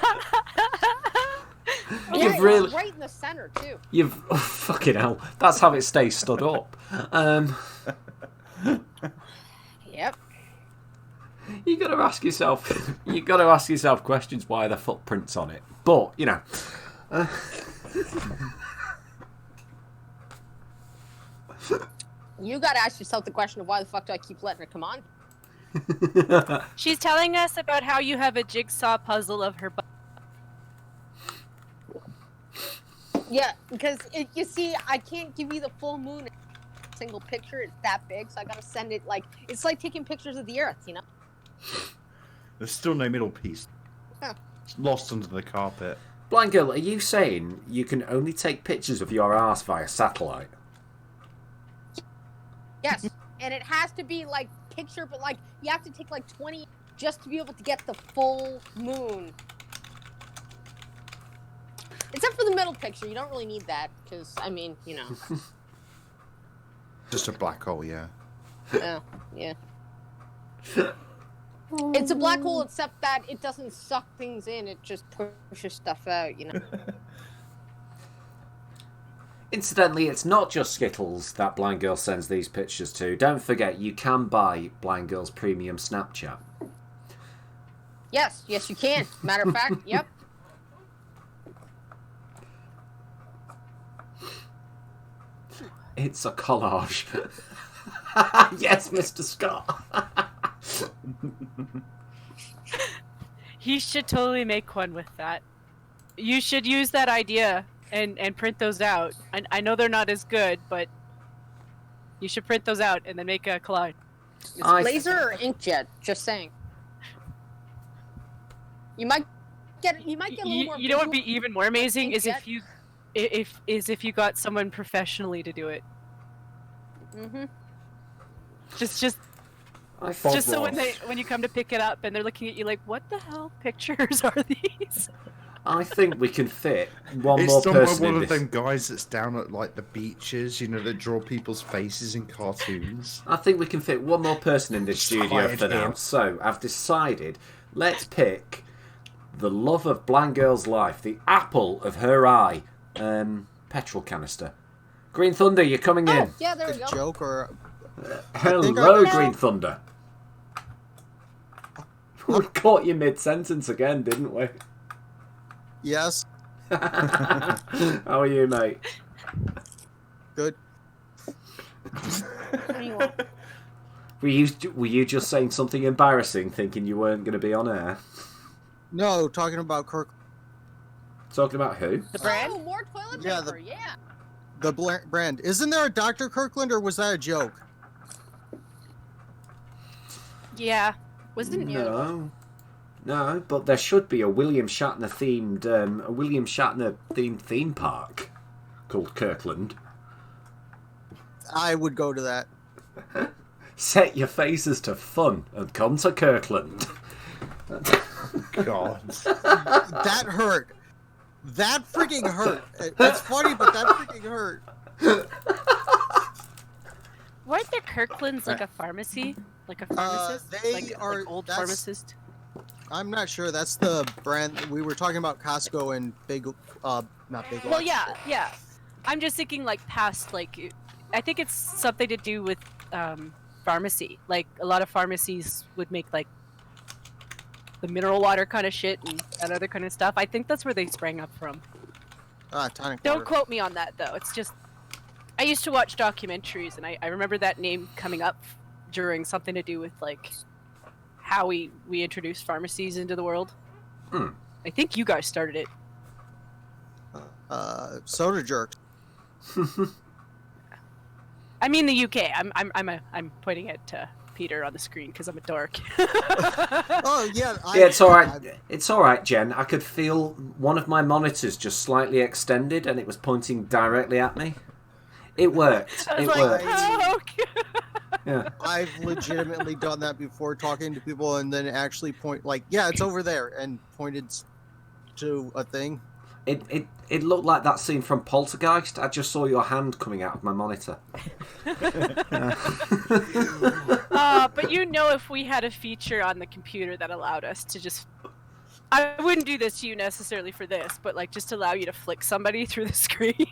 You've really, right in the center too. you've oh, fucking hell. That's how it stays stood up. Yep. You got to ask yourself. You got to ask yourself questions. Why are there footprints on it? But you know. You got to ask yourself the question of why the fuck do I keep letting her come on? She's telling us about how you have a jigsaw puzzle of her butt. Yeah, because you see, I can't give you the full moon in a single picture. It's that big, so I got to send it like it's like taking pictures of the Earth, you know. There's still no middle piece. Huh. It's lost under the carpet. Blind girl, are you saying you can only take pictures of your ass via satellite? Yes, and it has to be like picture, but like you have to take like 20 just to be able to get the full moon. Except for the middle picture, you don't really need that because I mean, you know. Just a black hole, yeah. Yeah, yeah. It's a black hole, except that it doesn't suck things in; it just pushes stuff out, you know. Incidentally, it's not just Skittles that Blind Girl sends these pictures to. Don't forget, you can buy Blind Girl's premium Snapchat. Yes, yes, you can. Matter of fact, yep. It's a collage. Yes, Mr. Scott. He should totally make one with that. You should use that idea and print those out. I know they're not as good, but you should print those out and then make a collage. It's laser or inkjet. Just saying. You might get a little more. You know what would be even more amazing is inkjet. if you got someone professionally to do it. Mm-hmm. Just so when you come to pick it up and they're looking at you like, what the hell pictures are these? I think we can fit one It's more done by person one in of this. them guys that's down at like the beaches, you know, that draw people's faces in cartoons. I think we can fit one more person in this studio Tired for now. him. So I've decided, let's pick the love of Blind Girl's life, the apple of her eye, petrol canister. Green Thunder, you're coming in. Oh, yeah, there we go. Joke or Hello, Green Thunder. We caught you mid-sentence again, didn't we? yes, How are you, mate? good. What do you want? Were you just saying something embarrassing, thinking you weren't going to be on air? No, talking about Kirk. Talking about who? The brand? Oh, more toilet Yeah, paper. Yeah. The brand. Isn't there a Dr. Kirkland, or was that a joke? Yeah. Wasn't it? No, but there should be a William Shatner themed theme park called Kirkland. I would go to that. Set your faces to fun and come to Kirkland. God. That hurt. That freaking hurt. It's funny, but that freaking hurt. Weren't there Kirkland's like a pharmacy? Like a pharmacist? They like old that's- pharmacist? I'm not sure. That's the brand. We were talking about Costco and Big, not Big Well, Lots. yeah. I'm just thinking like past, like, I think it's something to do with pharmacy. Like a lot of pharmacies would make like the mineral water kind of shit and that other kind of stuff. I think that's where they sprang up from. Tonic Don't water. quote me on that though. It's just I used to watch documentaries, and I remember that name coming up during something to do with like how we introduced pharmacies into the world. I think you guys started it. Soda jerks. I mean the UK. I'm pointing at Peter on the screen because I'm a dork. Oh yeah. Yeah, it's all right. It's all right, Jen. I could feel one of my monitors just slightly extended, and it was pointing directly at me. It worked. I was It like, worked. oh, okay. Yeah. I've legitimately done that before, talking to people, and then actually point like, yeah, it's over there, and pointed to a thing. It looked like that scene from Poltergeist. I just saw your hand coming out of my monitor. But you know, if we had a feature on the computer that allowed us to just, I wouldn't do this to you necessarily for this, but like just allow you to flick somebody through the screen.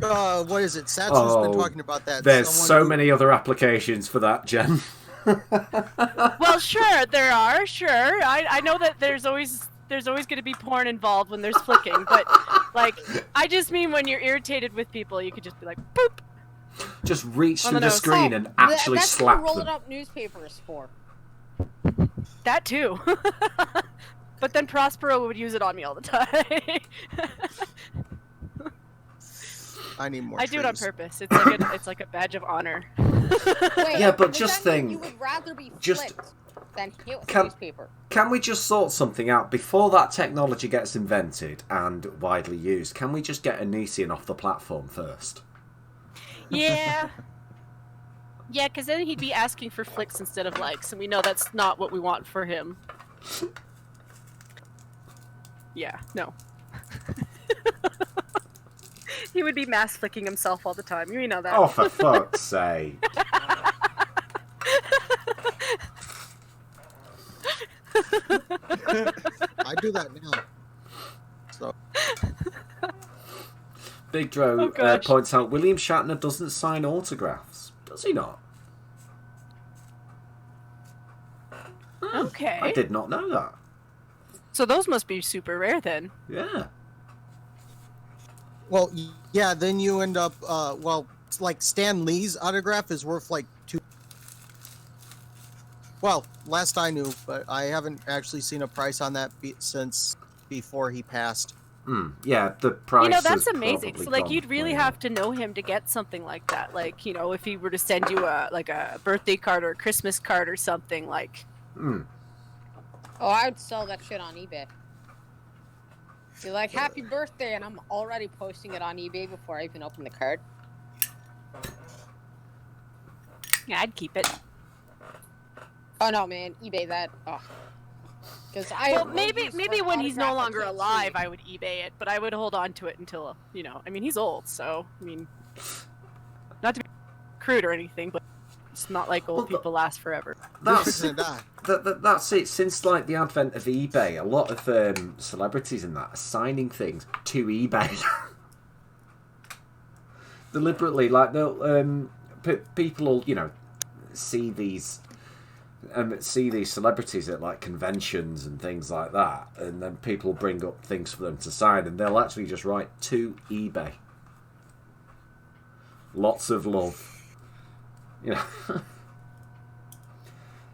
What is it? Satsu's been talking about that. There's Someone so who- many other applications for that, Jen. Well, sure, there are. Sure, I know that there's always going to be porn involved when there's flicking, but like, I just mean when you're irritated with people, you could just be like, boop. Just reach through the nose. screen and actually that's slap what rolled them. up newspapers for. That too. But then Prospero would use it on me all the time. I need more. I do it on trees. purpose. It's like a badge of honor. Wait, Yeah, but does just that mean you think, would rather be just- flicked than hit with a Can- newspaper. Can we just sort something out before that technology gets invented and widely used? Can we just get Onision off the platform first? Yeah. Yeah, because then he'd be asking for flicks instead of likes, and we know that's not what we want for him. Yeah, no. He would be mass flicking himself all the time. You know that. Oh, for fuck's sake. I do that now. So Big Dro Oh, gosh. points out William Shatner doesn't sign autographs. Does he not? Okay. I did not know that. So those must be super rare then. Yeah. well, yeah. Then you end up. Well, it's like Stan Lee's autograph is worth like $2. Well, last I knew, but I haven't actually seen a price on that since before he passed. Yeah, the price. You know, that's has amazing. probably So, like, gone you'd really way have up. to know him to get something like that. Like, you know, if he were to send you a birthday card or a Christmas card or something, like. Oh, I would sell that shit on eBay. You're like, happy birthday, and I'm already posting it on eBay before I even open the card. Yeah, I'd keep it. Oh no, man, eBay that. Oh. Because Well, maybe when he's no longer alive, I would eBay it, but I would hold on to it until, you know, I mean, he's old, so, I mean, not to be crude or anything, but it's not like old people last forever. That's it. Since like the advent of eBay, a lot of celebrities in that are signing things to eBay. Deliberately, like they'll people will, you know, see these celebrities at like conventions and things like that, and then people will bring up things for them to sign, and they'll actually just write to eBay. Lots of love. You know,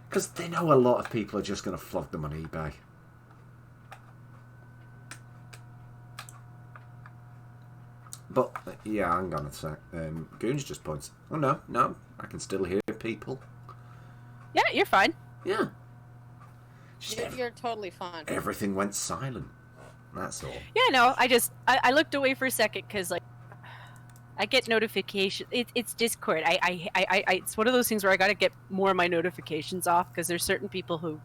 because they know a lot of people are just going to flog them on eBay. But yeah, hang on a sec. Goons just points. Oh no, I can still hear people. Yeah, you're fine. Yeah. You're totally fine. Everything went silent. That's all. Yeah, no, I looked away for a second because, like, I get notifications. It's Discord. I it's one of those things where I got to get more of my notifications off because there's certain people who,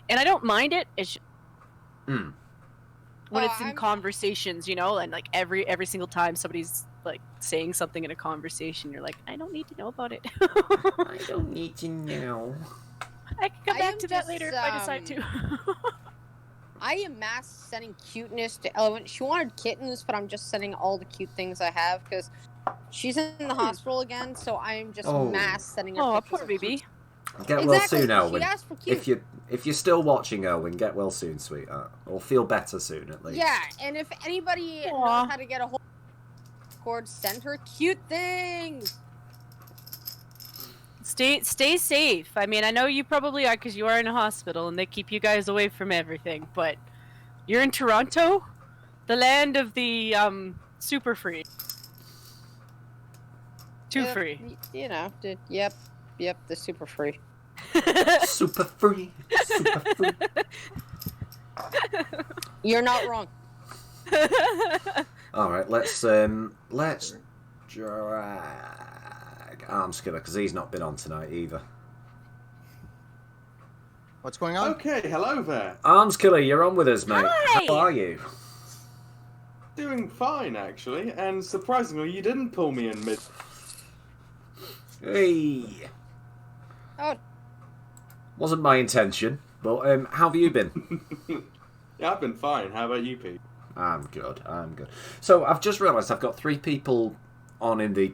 and I don't mind it. It's when it's in conversations, you know, and like every single time somebody's like saying something in a conversation, you're like, I don't need to know about it. I don't need to know. I can come I back am to that just, later if I decide to. I am mass sending cuteness to Element. She wanted kittens, but I'm just sending all the cute things I have because she's in the hospital again. So I am just mass sending her. Oh, pictures poor of baby. cute- Get well Exactly, soon, she Elwyn. asked for cute. If you're still watching, Elwyn, get well soon, sweetheart. Or feel better soon, at least. Yeah, and if anybody knows how to get a hold Discord. Send her cute things. Stay safe. I mean, I know you probably are because you are in a hospital and they keep you guys away from everything. But you're in Toronto, the land of the super free. Too free. You know. Yep. The super free. Super free. Super free. You're not wrong. All right, let's drag Armskiller because he's not been on tonight either. What's going on? Okay, hello there. Armskiller, you're on with us, mate. Hi. How are you? Doing fine, actually, and surprisingly, you didn't pull me in mid. Hey. Oh. Wasn't my intention, but how have you been? Yeah, I've been fine. How about you, Pete? I'm good. So I've just realised I've got 3 people on in the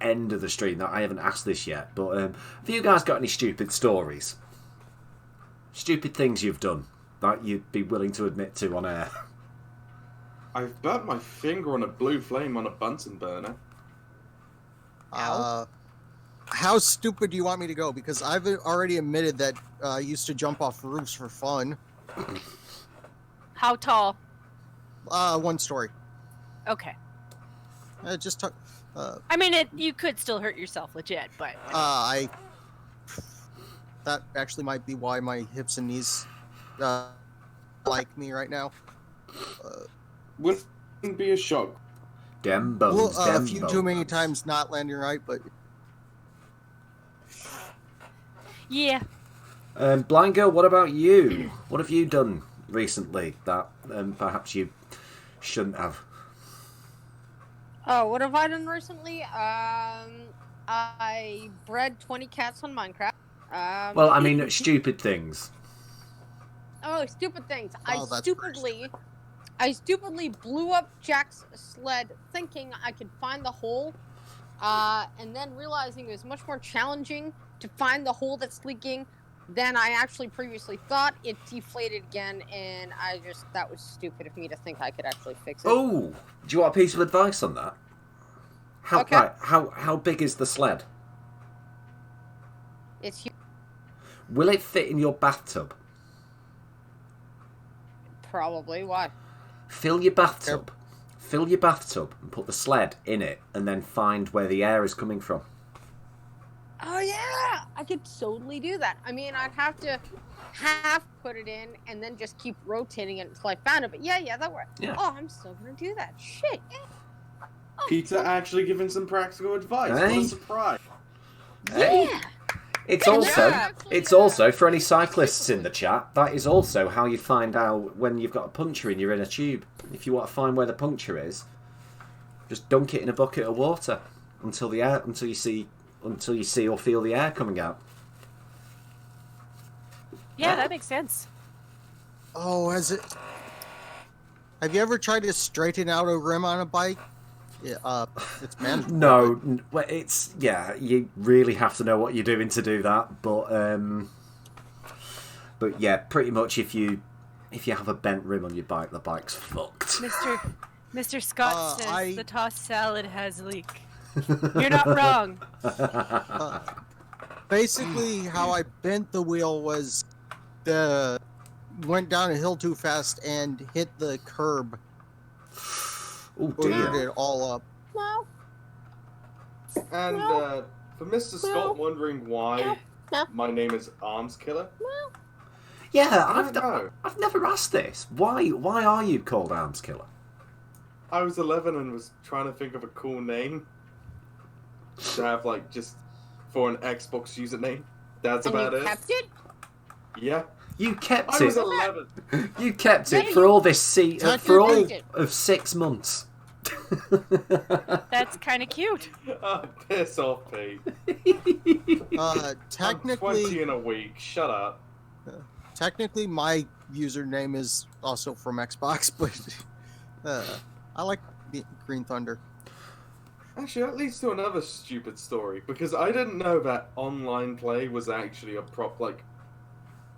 end of the stream that I haven't asked this yet. But have you guys got any stupid stories? Stupid things you've done that you'd be willing to admit to on air? I've burnt my finger on a blue flame on a Bunsen burner. How stupid do you want me to go? Because I've already admitted that I used to jump off roofs for fun. How tall? 1 story. Okay. Just talk. I mean, you could still hurt yourself, legit, but. That actually might be why my hips and knees like me right now. Wouldn't be a shock. Dem bones. A few too many times not landing right, but. Yeah. Blind Girl, what about you? What have you done recently that perhaps you shouldn't have? Oh, what have I done recently? I bred 20 cats on Minecraft. Well, I mean, stupid things. Oh, stupid things. Oh, I stupidly blew up Jack's sled thinking I could find the hole, and then realizing it was much more challenging to find the hole that's leaking than I actually previously thought. It deflated again, and that was stupid of me to think I could actually fix it. Oh, do you want a piece of advice on that? Okay. Right, how big is the sled? It's huge. Will it fit in your bathtub? Probably. Why? Fill your bathtub and put the sled in it and then find where the air is coming from. Oh yeah, I could totally do that. I mean, I'd have to half put it in and then just keep rotating it until I found it. But yeah, that worked. Yeah. Oh, I'm still gonna do that. Shit. Yeah. Oh, Peter actually giving some practical advice. Hey. What a surprise. Yeah. It's also for any cyclists in the chat. That is also how you find out when you've got a puncture in your inner tube. If you want to find where the puncture is, just dunk it in a bucket of water until you see or feel the air coming out. Yeah, that makes sense. Oh, have you ever tried to straighten out a rim on a bike? Yeah, it's manageable. No, well, you really have to know what you're doing to do that. But yeah, pretty much if you have a bent rim on your bike, the bike's fucked. Mr. Scott says the tossed salad has a leak. You're not wrong. Basically, how I bent the wheel was went down a hill too fast and hit the curb. Oh dear! It all up. No. And for Mr. Scott wondering why my name is Arms Killer. Yeah, I've never asked this. Why are you called Arms Killer? I was 11 and was trying to think of a cool name to have, just for an Xbox username. That's about it. Kept it? Yeah. You kept it. I was 11. You kept it for all this for all of 6 months. That's kind of cute. Oh, piss off, Pete. Technically, I'm 20 in a week. Shut up. Technically, my username is also from Xbox, but I like Green Thunder. Actually, that leads to another stupid story, because I didn't know that online play was actually a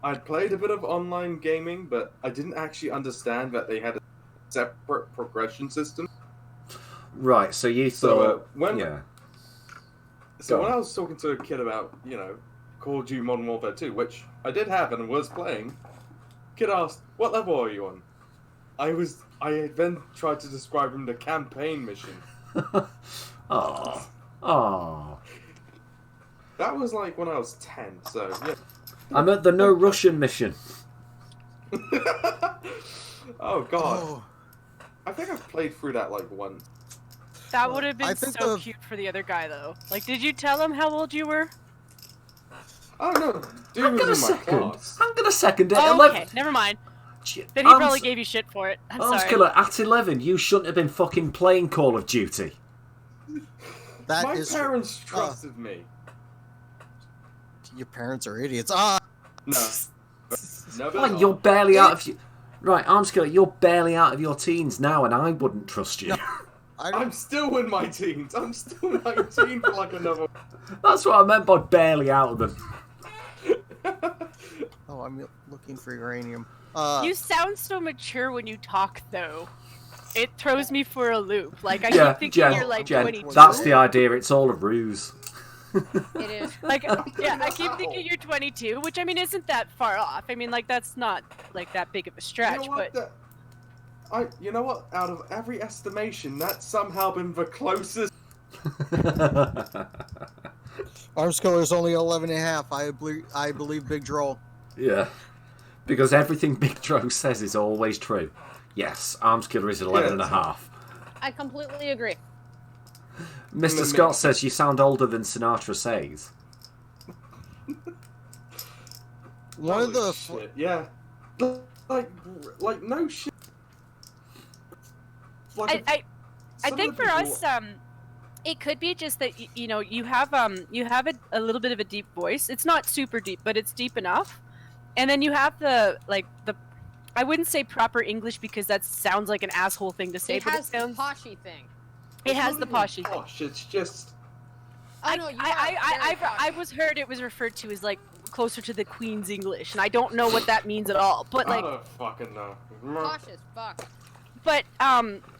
I'd played a bit of online gaming, but I didn't actually understand that they had a separate progression system. Right, so you So, thought... when yeah. So Go when on. I was talking to a kid about, Call of Duty Modern Warfare 2, which I did have and was playing, kid asked, "What level are you on?" I then tried to describe him the campaign mission. Oh. Oh. That was like when I was 10, so yeah. I'm at the No Russian mission. Oh god. I think I've played through that like once. That would have I been think so the- cute for the other guy, though. Like, did you tell him how old you were? Oh no, dude I'm was gonna in my second. class. I'm gonna second it. Oh, 11. okay, never mind. Gee, Then he Arms- probably gave you shit for it. I'm Arms sorry. Killer, at 11, you shouldn't have been fucking playing Call of Duty. That My is true. parents trusted me. Your parents are idiots. Ah, No. No, they're Like, not. you're barely out of your... Right, Arms Killer, you're barely out of your teens now, and I wouldn't trust you. I'm still in my teens. I'm still 19 for like another. That's what I meant by barely out of them. Oh, I'm looking for uranium. You sound so mature when you talk, though. It throws me for a loop. Like, I Yeah, keep thinking Jen, you're like Jen, 22. that's the idea. It's all a ruse. It is. Like, yeah, I keep thinking you're 22, which, I mean, isn't that far off. I mean, like, that's not, like, that big of a stretch, but... You know what? Out of every estimation, that's somehow been the closest. Arms Killer is only 11 and a half. I believe Big Droll. Yeah. Because everything Big Dro says is always true. Yes, Arms Killer is 11 and a half. I completely agree. Mr. Scott says you sound older than Sinatra says. One of the Shit, yeah. Like no shit. Like I some think of the for people- us, it could be just that you know you have a little bit of a deep voice. It's not super deep, but it's deep enough. And then you have the I wouldn't say proper English because that sounds like an asshole thing to say, It but has it sounds the poshy thing. it has not the even poshy thing. posh, it's just. Oh no, you are very I was heard it was referred to as like closer to the Queen's English, and I don't know what that means at all. But I like, don't fucking know. posh as fuck. but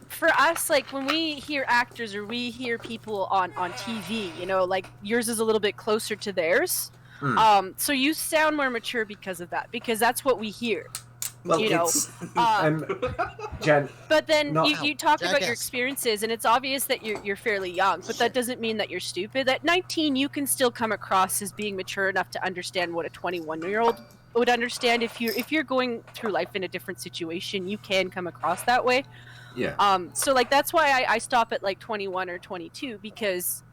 for us, like when we hear actors or we hear people on TV, you know, like yours is a little bit closer to theirs. So you sound more mature because of that, because that's what we hear. Well, you know, it's... Jen... but then No. you talk about your Jackass. experiences, and it's obvious that you're fairly young, but that doesn't mean that you're stupid. At 19, you can still come across as being mature enough to understand what a 21-year-old would understand. If you're going through life in a different situation, you can come across that way. Yeah. So like that's why I stop at like 21 or 22, because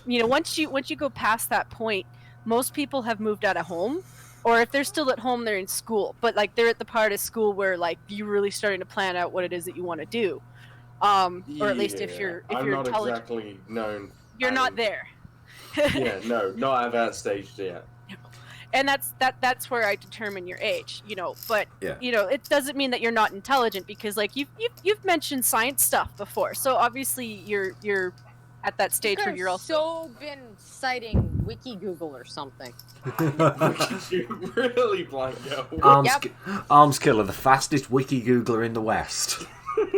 you know once you go past that point, most people have moved out of home, or if they're still at home, they're in school. But like they're at the part of school where like you're really starting to plan out what it is that you want to do, or at least if you're I'm not intelligent, exactly known. you're not there. Yeah, no, not at that stage yet. And that's where I determine your age, you know. But Yeah. you know, it doesn't mean that you're not intelligent, because like you've mentioned science stuff before, so obviously you're at that stage where you're also been citing Wiki Google or something. You really blank out. Arms Killer, the fastest wiki googler in the West. you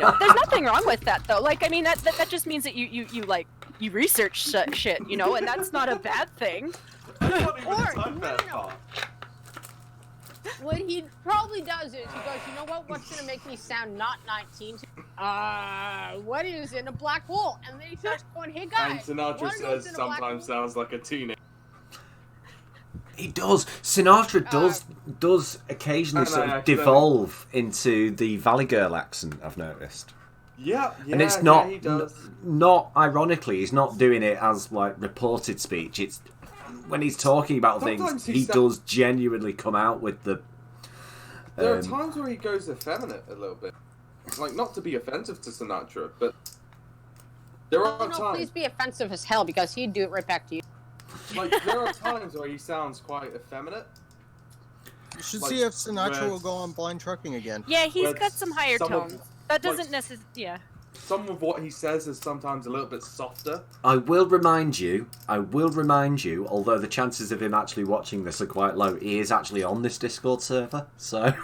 know, there's nothing wrong with that though. Like I mean that just means that you research shit, you know, and that's not a bad thing. What he probably does is he goes, you know what's gonna make me sound not 19? What is in a black hole? And then he starts going, hey And guys, Sinatra wanna know what's says in a black sometimes hole? sounds like a teenager. He does. Sinatra does occasionally And sort I of accidentally- devolve into the Valley Girl accent, I've noticed. Yeah, And it's not, he does. not ironically, he's not doing it as like reported speech. It's when he's talking about Sometimes things, he he sa- does genuinely come out with the. There are times where he goes effeminate a little bit. Like, not to be offensive to Sinatra, but there are Oh, no, times. please be offensive as hell, because he'd do it right back to you. Like, there are times where he sounds quite effeminate. You should Like, see if Sinatra where- will go on blind trucking again. Yeah, he's Where got some higher some of- tones. That doesn't like- necessarily. Yeah. Some of what he says is sometimes a little bit softer. I will remind you, although the chances of him actually watching this are quite low, he is actually on this Discord server, so...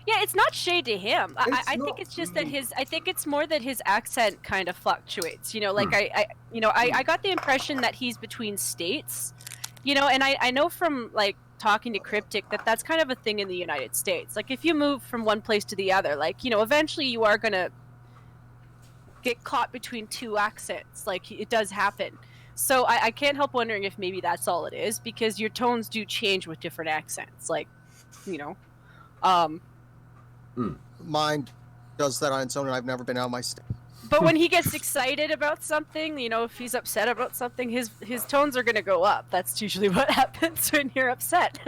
Yeah, it's not shade to him. I It's think not. it's just that I think it's more that his accent kind of fluctuates. You know, like Hmm. I got the impression that he's between states. You know, and I know from like talking to Cryptic that that's kind of a thing in the United States. Like if you move from one place to the other, like, you know, eventually you are gonna get caught between two accents. Like it does happen. So I can't help wondering if maybe that's all it is, because your tones do change with different accents. Like, you know, Mine does that on its own, and I've never been out of my state. but when he gets excited about something, you know, if he's upset about something, his tones are going to go up. That's usually what happens when you're upset.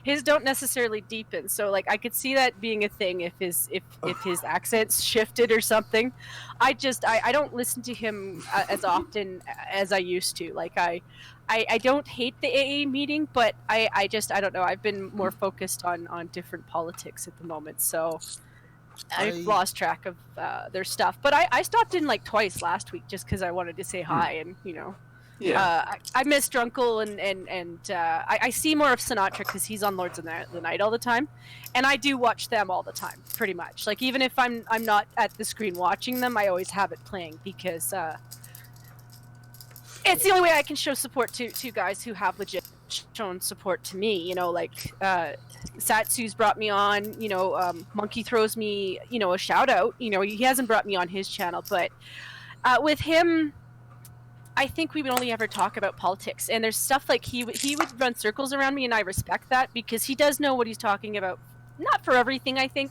His don't necessarily deepen. So like I could see that being a thing if his accents shifted or something. I don't listen to him as often as I used to. Like I don't hate the AA meeting, but I don't know. I've been more focused on different politics at the moment. So I've lost track of their stuff, but I stopped in like twice last week just because I wanted to say hi, and you know, I miss Drunkle, and I see more of Sinatra because he's on Lords of the Night all the time, and I do watch them all the time, pretty much. Like even if I'm not at the screen watching them, I always have it playing because it's the only way I can show support to guys who have legit shown support to me. You know, like Satsu's brought me on. You know, Monkey throws me, you know, a shout out. You know, he hasn't brought me on his channel, but with him, I think we would only ever talk about politics. And there's stuff like he would run circles around me, and I respect that because he does know what he's talking about. Not for everything, I think.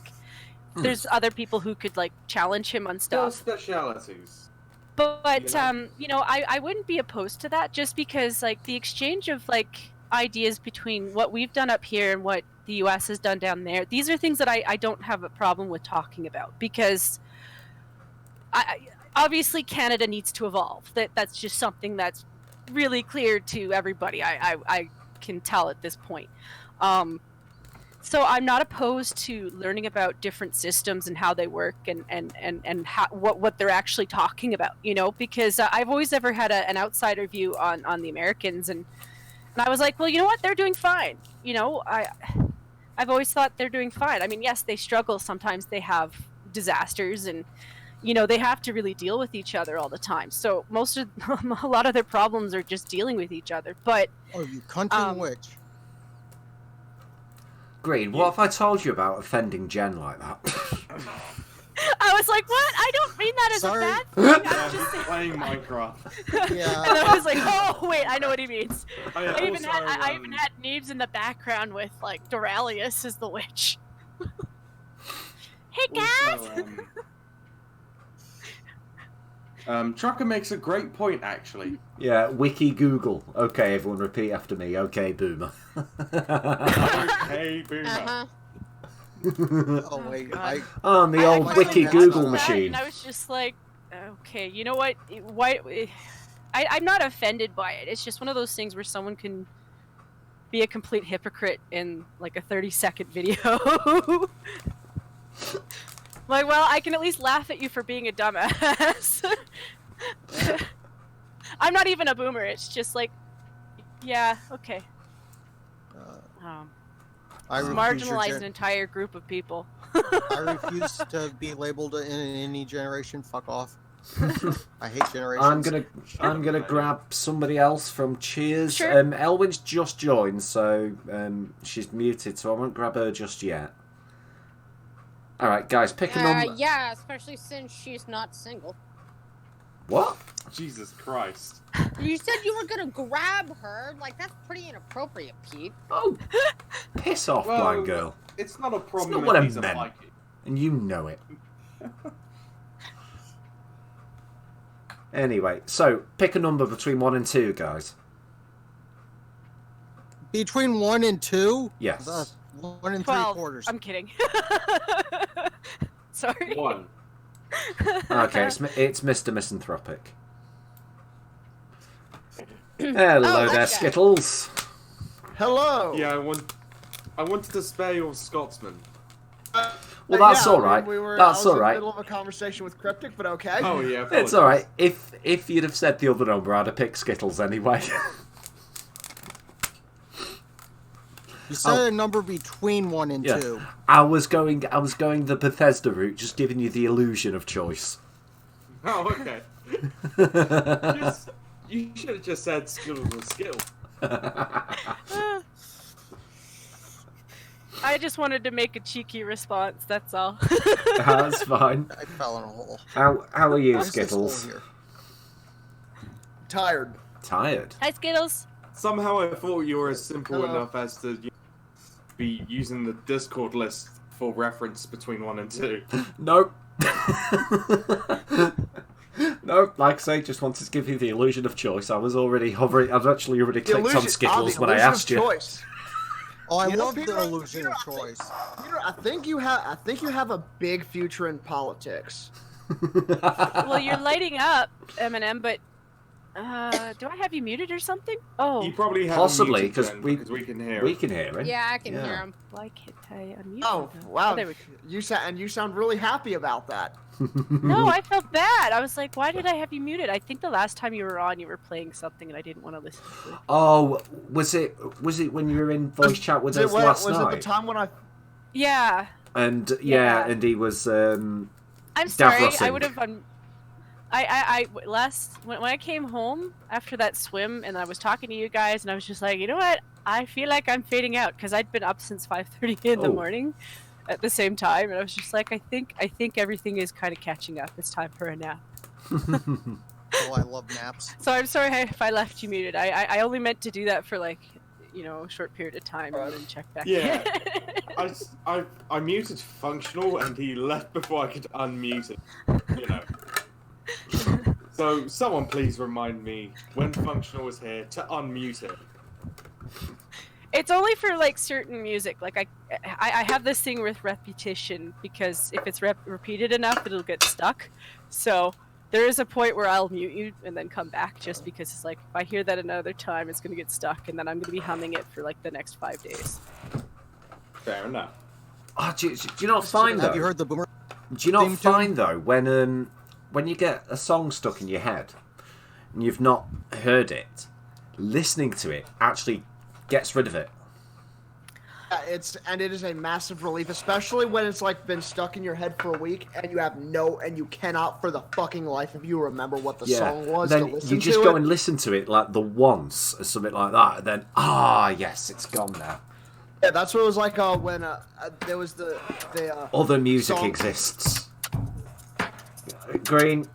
There's other people who could like challenge him on stuff. Specialities. But you know, I wouldn't be opposed to that, just because like the exchange of like ideas between what we've done up here and what the US has done down there, these are things that I don't have a problem with talking about, because obviously Canada needs to evolve. That's just something that's really clear to everybody. I can tell at this point. So I'm not opposed to learning about different systems and how they work and how, what they're actually talking about, you know, because I've always ever had an outsider view on the Americans, and I was like, well, you know what, they're doing fine. You know, I've always thought they're doing fine. I mean, yes, they struggle. Sometimes they have disasters, and you know, they have to really deal with each other all the time. So a lot of their problems are just dealing with each other. But oh, you cunting witch. Green, what have I told you about offending Jen like that? I was like, what? I don't mean that as a bad thing. I'm just playing Minecraft. Yeah. And I was like, oh, wait, I know what he means. I even had Neebs in the background with, like, Doralius as the witch. Hey, guys! Trucker makes a great point, actually. Yeah, wiki Google. Okay, everyone repeat after me. Okay, boomer. Okay, boomer. Uh-huh. Oh wait, On the old wiki Google that, machine. and I was just like, okay, you know what? I'm not offended by it. It's just one of those things where someone can be a complete hypocrite in like a 30-second video. Like, well, I can at least laugh at you for being a dumbass. I'm not even a boomer. It's just like, yeah, okay. I marginalize an entire group of people. I refuse to be labeled in any generation. Fuck off. I hate generations. I'm gonna grab somebody else from Cheers. Sure. Elwyn's just joined, so she's muted, so I won't grab her just yet. All right, guys, pick a number. Yeah, especially since she's not single. What? Jesus Christ. You said you were gonna grab her. Like, that's pretty inappropriate, Pete. Oh, piss off, Well, blind girl. It's not a It's problem not if what I he's a meant, Mikey. and you know it. Anyway, so pick a number between 1 and 2, guys. Between 1 and 2? Yes. 1 and 12. 3/4. I'm kidding. Sorry. 1. Okay, it's Mr. Misanthropic. Hello there, Skittles. Hello. Yeah, I wanted to spare your Scotsman. Well, that's yeah, all right. I was That's all in right. the middle of a conversation with Cryptic, but okay. Oh yeah, It's all right. If you'd have said the other number, I'd have picked Skittles anyway. You said a number between 1 and 2. I was going the Bethesda route, just giving you the illusion of choice. Oh, okay. You should have just said skill was skill. I just wanted to make a cheeky response, that's all. That's fine. I fell in a hole. How are you, Where's this hole Skittles? here? Tired. Tired? Hi, Skittles. Somehow I thought you were simple enough as to be using the Discord list for reference between 1 and 2. Nope. Nope, like I say, just wanted to give you the illusion of choice. I was already hovering. I've actually already clicked on Skittles when I asked you. Choice. Oh, I You know, love Peter, the illusion of choice. Peter, I think you have a big future in politics. Well, you're lighting up, Eminem, but do I have you muted or something? Oh, You probably have Possibly, because because we can hear. we can hear it. Yeah, I can hear him. why can't I unmute? Oh, him? wow. there we You sound really happy about that. No, I felt bad. I was like, why did I have you muted? I think the last time you were on, you were playing something, and I didn't want to listen to it. Oh, was it when you were in voice chat with us last was night? it the time when I? Yeah. And Yeah. and he was. I'm sorry. I Davrossing. would have. When I came home after that swim, and I was talking to you guys, and I was just like, you know what? I feel like I'm fading out because I'd been up since 5:30 in the Oh. morning, at the same time, and I was just like, I think everything is kind of catching up. It's time for a nap. Oh, I love naps. So I'm sorry if I left you muted. I only meant to do that for like, a short period of time and then check back. Yeah. I muted functional and he left before I could unmute it. You know. So someone please remind me when functional is here to unmute it. It's only for like certain music. Like I have this thing with repetition because if it's repeated enough, it'll get stuck. So there is a point where I'll mute you and then come back just because it's like if I hear that another time, it's gonna get stuck, and then I'm gonna be humming it for like the next 5 days. Fair enough. Oh, do you not find though? Have you heard the boomer? Do you not theme find though when you get a song stuck in your head and you've not heard it, listening to it actually gets rid of it. Yeah, it is a massive relief, especially when it's like been stuck in your head for a week and you cannot for the fucking life of you remember what the song was to Then listen you just to go it. and listen to it like the once or something like that, and then yes, it's gone now. Yeah, that's what it was like when there was the Other music song- exists. Green.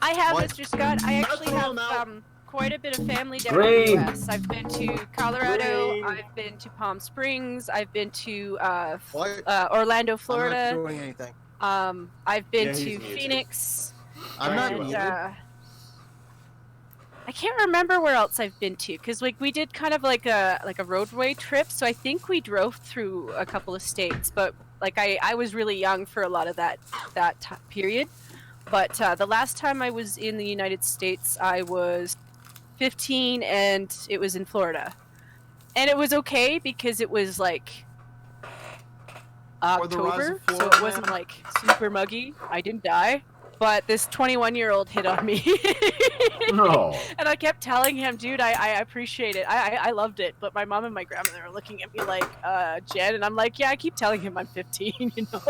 I have, What? Mr. Scott. I actually That's all have now. quite a bit of family down Green. in the U.S. I've been to Colorado. Green. I've been to Palm Springs. I've been to What? Orlando, I'm not Florida. doing anything. I've been Yeah, to he's muted. Phoenix. I'm not and, muted. I can't remember where else I've been to because like we did kind of like a roadway trip, so I think we drove through a couple of states. But like I was really young for a lot of that period. But the last time I was in the United States, I was 15, and it was in Florida, and it was okay because it was like Or the rise October, of so Florida it wasn't Man. like super muggy. I didn't die. But this 21-year-old hit on me. No. And I kept telling him, dude, I appreciate it. I loved it. But my mom and my grandmother are looking at me like, Jen. And I'm like, yeah, I keep telling him I'm 15, you know?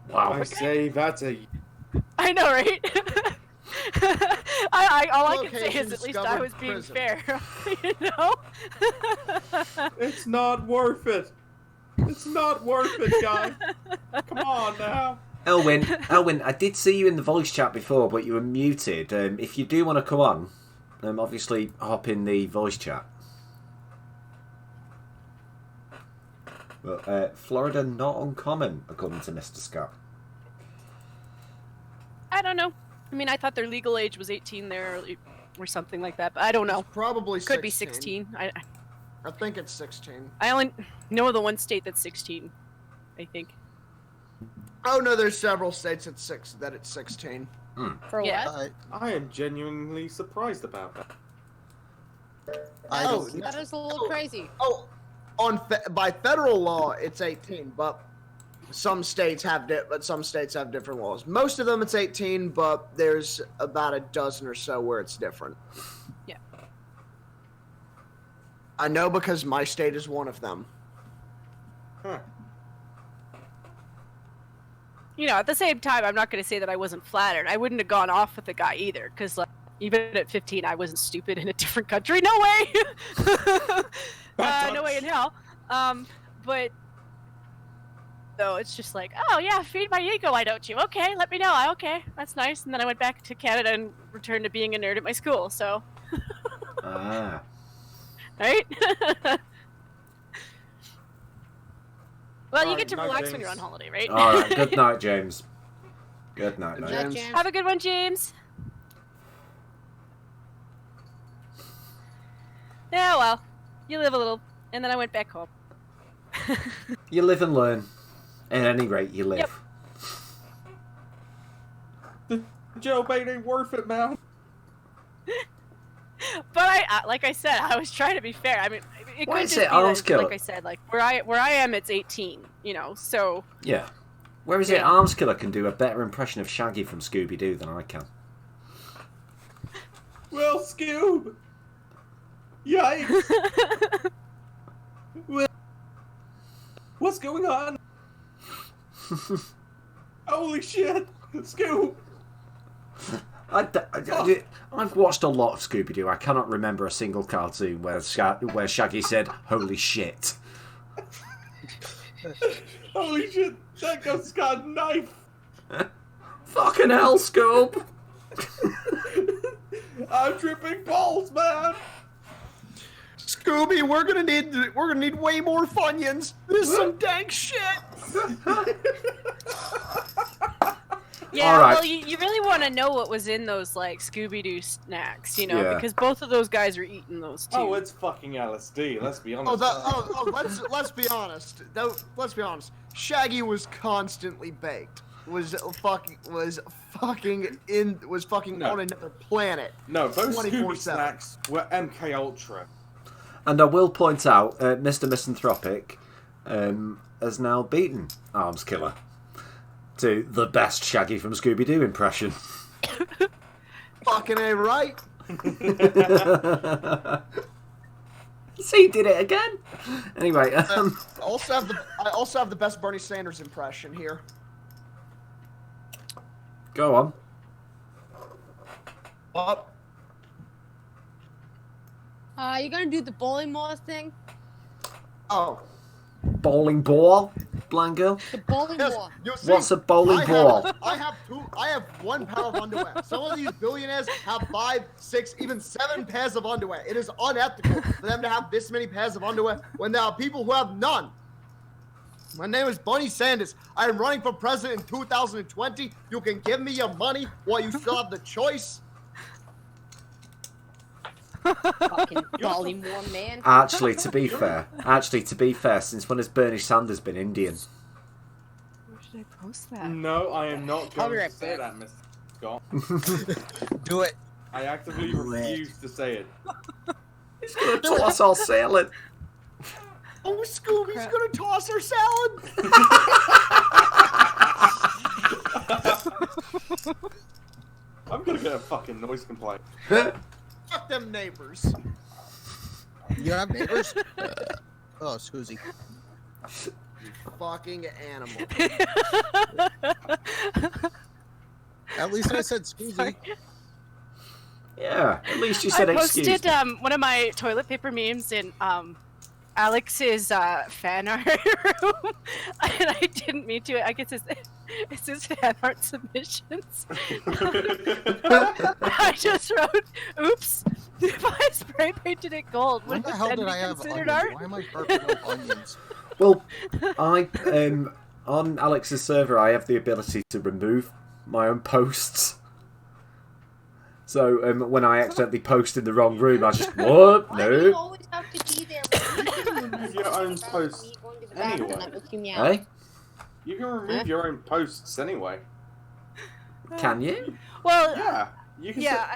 Wow. I say that's a I know, right? All I can say is Location at least I discovered was being prison. fair, you know? It's not worth it. It's not worth it, guy. Come on now. Elwin, I did see you in the voice chat before, but you were muted. If you do want to come on, obviously hop in the voice chat. But Florida not uncommon, according to Mr. Scott. I don't know. I mean, I thought their legal age was 18 there or something like that, but I don't know. Probably Could be 16. 16. I think it's 16. I only know the one state that's 16, I think. Oh no, there's several states that it's 16. For Yeah. what? I am genuinely surprised about that. Oh, That is a little crazy. Oh, by federal law, it's 18, but Some states have different laws. Most of them it's 18, but there's about a dozen or so where it's different. Yeah. I know because my state is one of them. Huh. You know, at the same time, I'm not going to say that I wasn't flattered. I wouldn't have gone off with the guy either, because like, even at 15, I wasn't stupid in a different country. No way! No way in hell. But though it's just like, oh yeah, feed my ego, why don't you? Okay, let me know. Okay, that's nice. And then I went back to Canada and returned to being a nerd at my school. So, right? Well, you get to relax when you're on holiday, right? All right. Good night, James. Good night, mate. James. Have a good one, James. Yeah, well, you live a little, and then I went back home. You live and learn. At any rate, you live. Yep. The jailbait ain't worth it, man. But I, like I said, I was trying to be fair. I mean, it Why could is just it be arms killer? like I said, like where I am, it's 18. You know, so Yeah. Where is it? Arms Killer can do a better impression of Shaggy from Scooby Doo than I can. Well, Scoob. Yikes. Well, what's going on? Holy shit, Scoob. I've watched a lot of Scooby Doo. I cannot remember a single cartoon where Shaggy said, "Holy shit." Holy shit, that guy's got a knife. Fucking hell, Scoob. I'm tripping balls, man. Scooby, we're gonna need way more Funyuns. This is some dank shit. yeah. All right. Well, you really want to know what was in those like Scooby Doo snacks, you know, Yeah. because both of those guys are eating those too. Oh, it's fucking LSD. Let's be honest. Let's be honest. Let's be honest. Shaggy was constantly baked. Was fucking on another planet. No, those Scooby 24/7. snacks were MK Ultra. And I will point out, Mr. Misanthropic has now beaten Arms Killer to the best Shaggy from Scooby Doo impression. Fucking A right. See, he did it again. Anyway, I also have the best Bernie Sanders impression here. go on. What? You gonna do the bowling ball thing? Oh. Bowling ball, blind girl. The bowling ball. What's a bowling ball? I have 1 pair of underwear. Some of these billionaires have 5, 6, even 7 pairs of underwear. It is unethical for them to have this many pairs of underwear when there are people who have none. My name is Bernie Sanders. I am running for president in 2020. You can give me your money while you still have the choice. Fucking Baltimore man. Actually, to be fair, since when has Bernie Sanders been Indian? Where should I post that? No, I am not I'll be going right to say back. that, Mr. Scott. Do it. I actively refuse to say it. He's gonna toss our salad. Oh, Scooby's gonna toss her salad. I'm gonna get a fucking noise complaint. Fuck them neighbors. You have neighbors? Oh, Scoozy. Fucking animal. At least I said Scoozy. Yeah, at least you said I excuse posted me. one of my toilet paper memes in Alex's fan art room, and I didn't mean to. I guess it's his fan art submissions. I just wrote, "Oops, if I spray painted it gold, When would the it hell then did be I have considered onions? art?" Why am I purple with onions? Well, I on Alex's server, I have the ability to remove my own posts. So when I accidentally post in the wrong room, I just what? Why do you No. always have to be there? Remove your own posts anyway. Hey, You can remove your own posts anyway. can you? Well, Yeah, you can. yeah,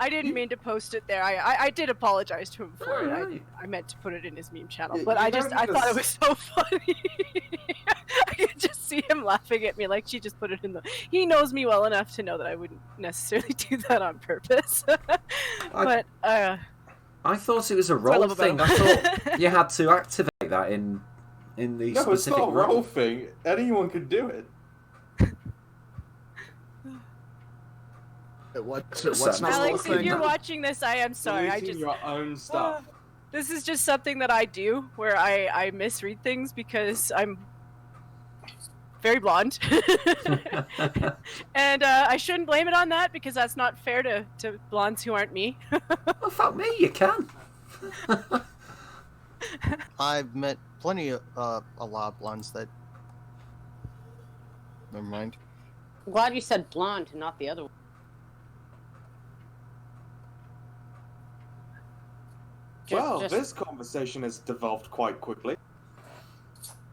I didn't mean to post it there. I did apologize to him for it. Alright. I meant to put it in his meme channel, Yeah, but you I don't thought need it was so funny. I him laughing at me like she just put it in the. He knows me well enough to know that I wouldn't necessarily do that on purpose. But I thought it was a That's what I role love thing. about I him. thought you had to activate that in the No, it's specific not a role. role thing. Anyone can do it. What's not Alex, the if you're thing? watching this, I am sorry. I Deleting just your own stuff. this is just something that I do where I misread things because I'm very blonde. And I shouldn't blame it on that because that's not fair to blondes who aren't me. Well, fuck me, you can. I've met plenty of a lot of blondes that. Never mind. I'm glad you said blonde and not the other one. Well, just- this conversation has devolved quite quickly.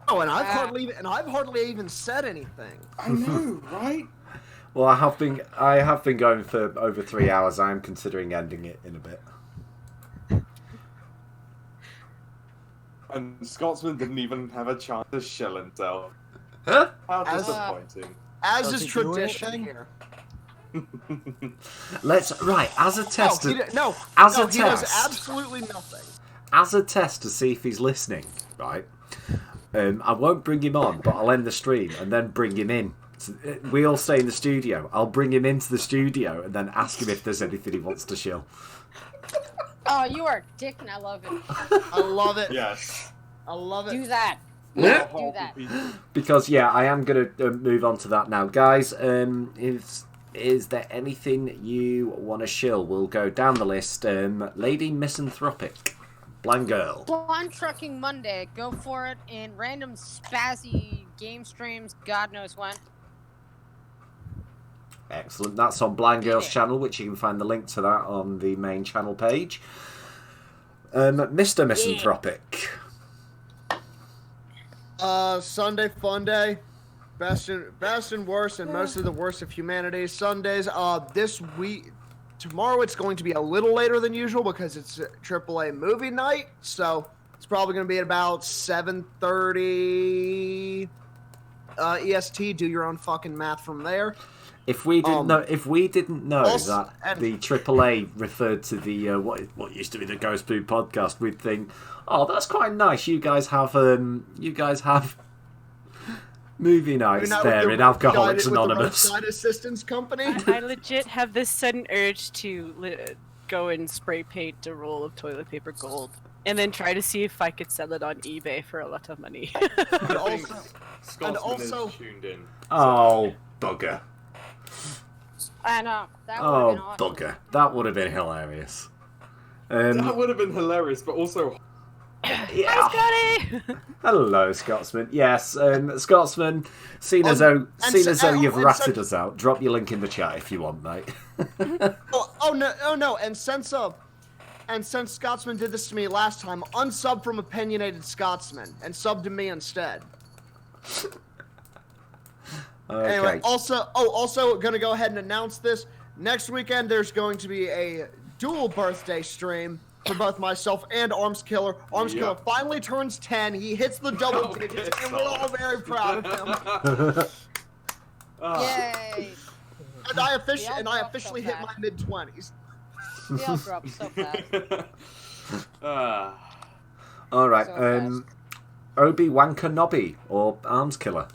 Oh, and I've hardly even said anything. I know, right? Well, I have been going for over 3 hours. I am considering ending it in a bit. And Scotsman didn't even have a chance to shell himself. Huh? How As- disappointing. As Does is he do tradition anything? here. As a test. No, he does absolutely nothing. As a test to see if he's listening, right? I won't bring him on, but I'll end the stream and then bring him in. So, we all stay in the studio. I'll bring him into the studio and then ask him if there's anything he wants to shill. Oh, you are a dick, and I love it. I love it. Yes. I love it. Do that. Yeah. Do that. Because I am going to move on to that now, guys. Is there anything you want to shill? We'll go down the list. Lady Misanthropic, Blind Girl. Blonde Trucking Monday. Go for it in random spazzy game streams. God knows when. Excellent. That's on Blind Girl's channel, which you can find the link to that on the main channel page. Mr. Misanthropic. Sunday fun day. Best and worst, and most of the worst of humanity. Sundays. This week, tomorrow it's going to be a little later than usual because it's a AAA movie night. So it's probably going to be at about 7:30 EST. Do your own fucking math from there. If we didn't know also- that the AAA referred to the what used to be the Ghost Food podcast, we'd think, oh, that's quite nice. You guys have movie nights there in Alcoholics Anonymous. With the roadside assistance company. I legit have this sudden urge to go and spray paint a roll of toilet paper gold and then try to see if I could sell it on eBay for a lot of money. Scotsman also- is tuned in. Oh, bugger. I know. That would have been Oh, awesome. bugger. That would have been hilarious. That would have been hilarious, but also Yeah. Scotty! Hello, Scotsman. Yes, Scotsman. Seeing as though you've ratted us out, drop your link in the chat if you want, mate. Oh no! And since Scotsman did this to me last time, unsub from opinionated Scotsman and sub to me instead. Okay. Anyway, also gonna go ahead and announce this. Next weekend there's going to be a dual birthday stream for both myself and Arms Killer. Arms Killer finally turns 10. He hits the double digits, and we're all very proud of him. Yay! And I officially hit my mid-20s. They all grew up so fast. All right. So Obi Wanker Nobby or Arms Killer.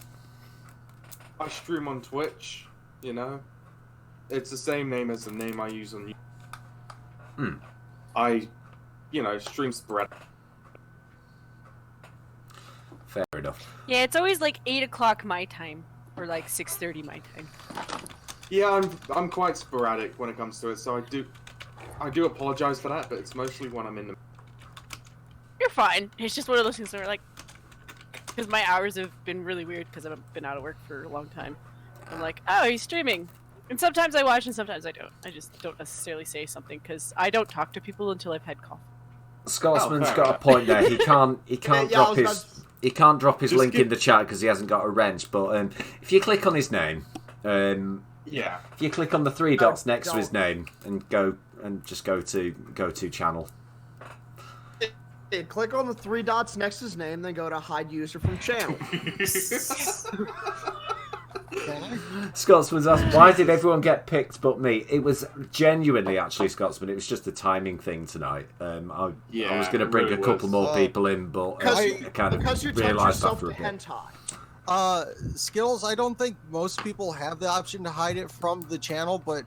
I stream on Twitch, you know. It's the same name as the name I use on YouTube. I, stream spread. Fair enough. Yeah, it's always like 8 o'clock my time, or like 6:30 my time. Yeah, I'm quite sporadic when it comes to it, so I do apologize for that, but it's mostly when I'm in the... You're fine. It's just one of those things where like, because my hours have been really weird because I've been out of work for a long time. I'm like, oh, he's streaming. And sometimes I watch and sometimes I don't. I just don't necessarily say something because I don't talk to people until I've had coffee. Scotsman's got a point there. He can't drop his Just link in the chat because he hasn't got a wrench. But if you click on his name, if you click on the three dots next to his name and go to channel. Click on the 3 dots next to his name, then go to hide user from channel. Scotsman's asked, why did everyone get picked but me? It was genuinely, actually, Scotsman, it was just a timing thing tonight. I was going to bring a couple more people in, but I kind of realised after a bit. Skills, I don't think most people have the option to hide it from the channel, but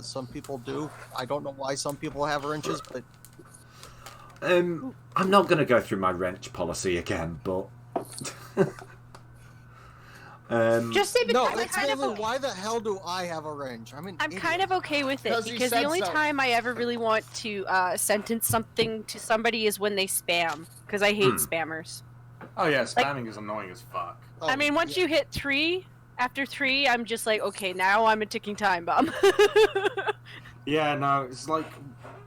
some people do. I don't know why some people have wrenches, but... I'm not going to go through my wrench policy again, but... Just say no, because it's mainly why the hell do I have a wrench? I'm kind of okay with it because the only time I ever really want to sentence something to somebody is when they spam, because I hate spammers. Oh yeah, spamming is annoying as fuck. I mean, once you hit 3, after 3, I'm just like, okay, now I'm a ticking time bomb. Yeah, no, it's like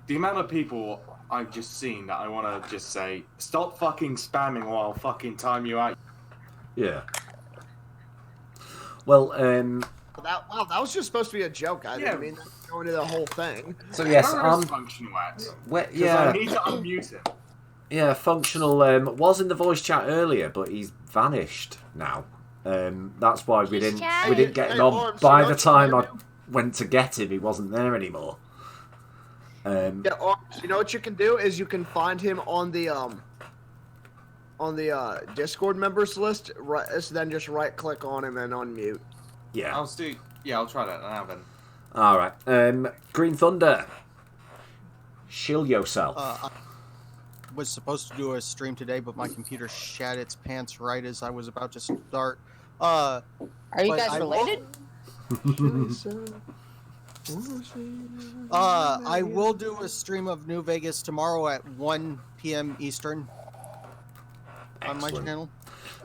the amount of people I've just seen that I want to just say, stop fucking spamming or I'll fucking time you out. Yeah. Well, that was just supposed to be a joke. I didn't mean to go into the whole thing. So yes, functional at. yeah. I need to unmute him. Yeah, functional was in the voice chat earlier, but he's vanished now. That's why we didn't get him on. By the time I went to get him, he wasn't there anymore. Yeah, or you know what you can do is you can find him on the Discord members list. Right, so then just right click on him and unmute. Yeah. I'll try that now then. All right. Green Thunder. Shill yourself. I was supposed to do a stream today, but my computer shat its pants right as I was about to start. Are you guys related? I will do a stream of New Vegas tomorrow at 1 p.m. Eastern on my channel.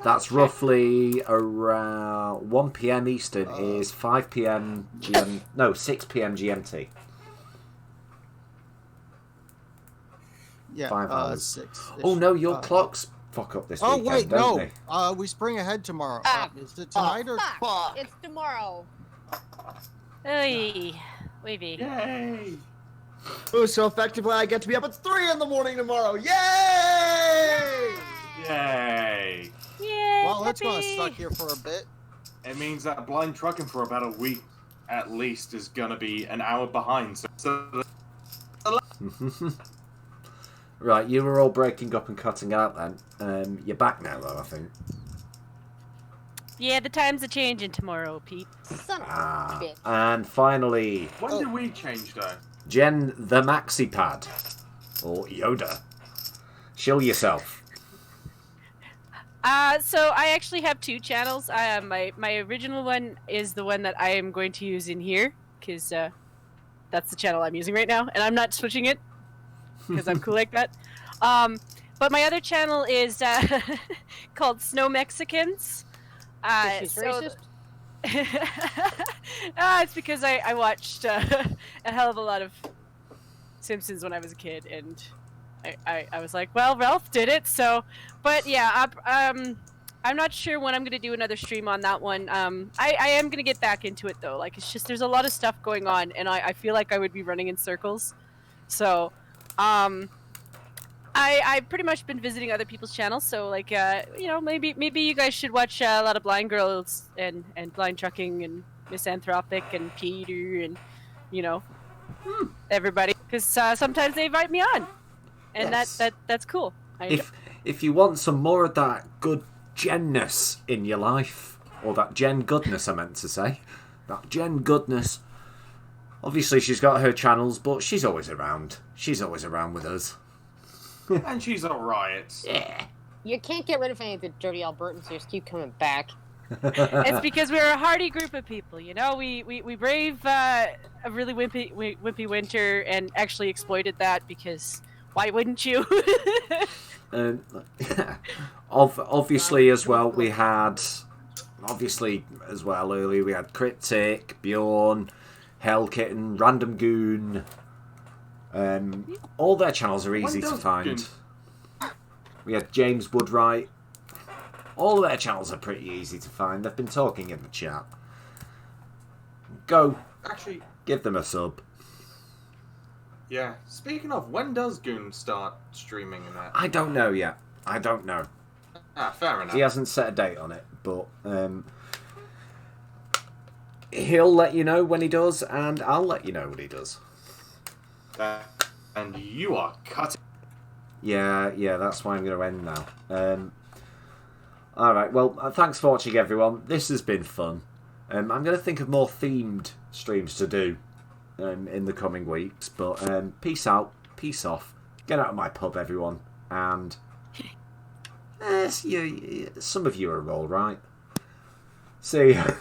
That's roughly around 1 p.m. Eastern is 5 p.m. No, 6 p.m. GMT. Yeah, 5 hours. 6. Oh no, your clocks fuck up this weekend, wait, don't no. they? We spring ahead tomorrow. Is it tonight or? Fuck. It's tomorrow. Oy, wavy. Yay! Ooh, so effectively I get to be up at 3 in the morning tomorrow. Yay! Yay! Yay! Well, it's gonna suck here for a bit. It means that blind trucking for about a week at least is gonna be an hour behind. So Right, you were all breaking up and cutting out then. You're back now though, I think. Yeah, the times are changing tomorrow, Pete. Son of a bitch. And finally, when did we change though? Jen the Maxi Pad. Or Yoda. Shill yourself. So I actually have 2 channels. My original one is the one that I am going to use in here, because that's the channel I'm using right now, and I'm not switching it, because I'm cool like that. But my other channel is called Snow Mexicans. She's racist? It's because I watched a hell of a lot of Simpsons when I was a kid, and I was like, well, Ralph did it, so... But yeah, I'm not sure when I'm going to do another stream on that one. I am going to get back into it, though. Like, it's just, there's a lot of stuff going on, and I feel like I would be running in circles. So, I've pretty much been visiting other people's channels, so, like, you know, maybe you guys should watch a lot of Blind Girls and Blind Trucking and Misanthropic and Peter and, you know, everybody. Because sometimes they invite me on, and Yes. that's cool. If you want some more of that good Jenness in your life, or that Jen goodness I meant to say, that Jen goodness, obviously she's got her channels, but she's always around. She's always around with us. And she's alright. Yeah. You can't get rid of any of the dirty Albertans, so just keep coming back. It's because we're a hardy group of people, you know. We brave a really wimpy winter and actually exploited that, because why wouldn't you? Obviously as well we had earlier we had Cryptic, Bjorn, Hellkitten, Random Goon. All their channels are easy to find. We had James Woodwright. All their channels are pretty easy to find. They've been talking in the chat. Go. Actually, give them a sub. Yeah. Speaking of, when does Goon start streaming and that? I don't know yet. I don't know. Ah, fair enough. He hasn't set a date on it, but he'll let you know when he does, and I'll let you know when he does. And you are cutting. Yeah, that's why I'm going to end now. Alright, well, thanks for watching, everyone. This has been fun. I'm going to think of more themed streams to do in the coming weeks, but peace out, peace off, get out of my pub, everyone, and some of you are all right. See ya.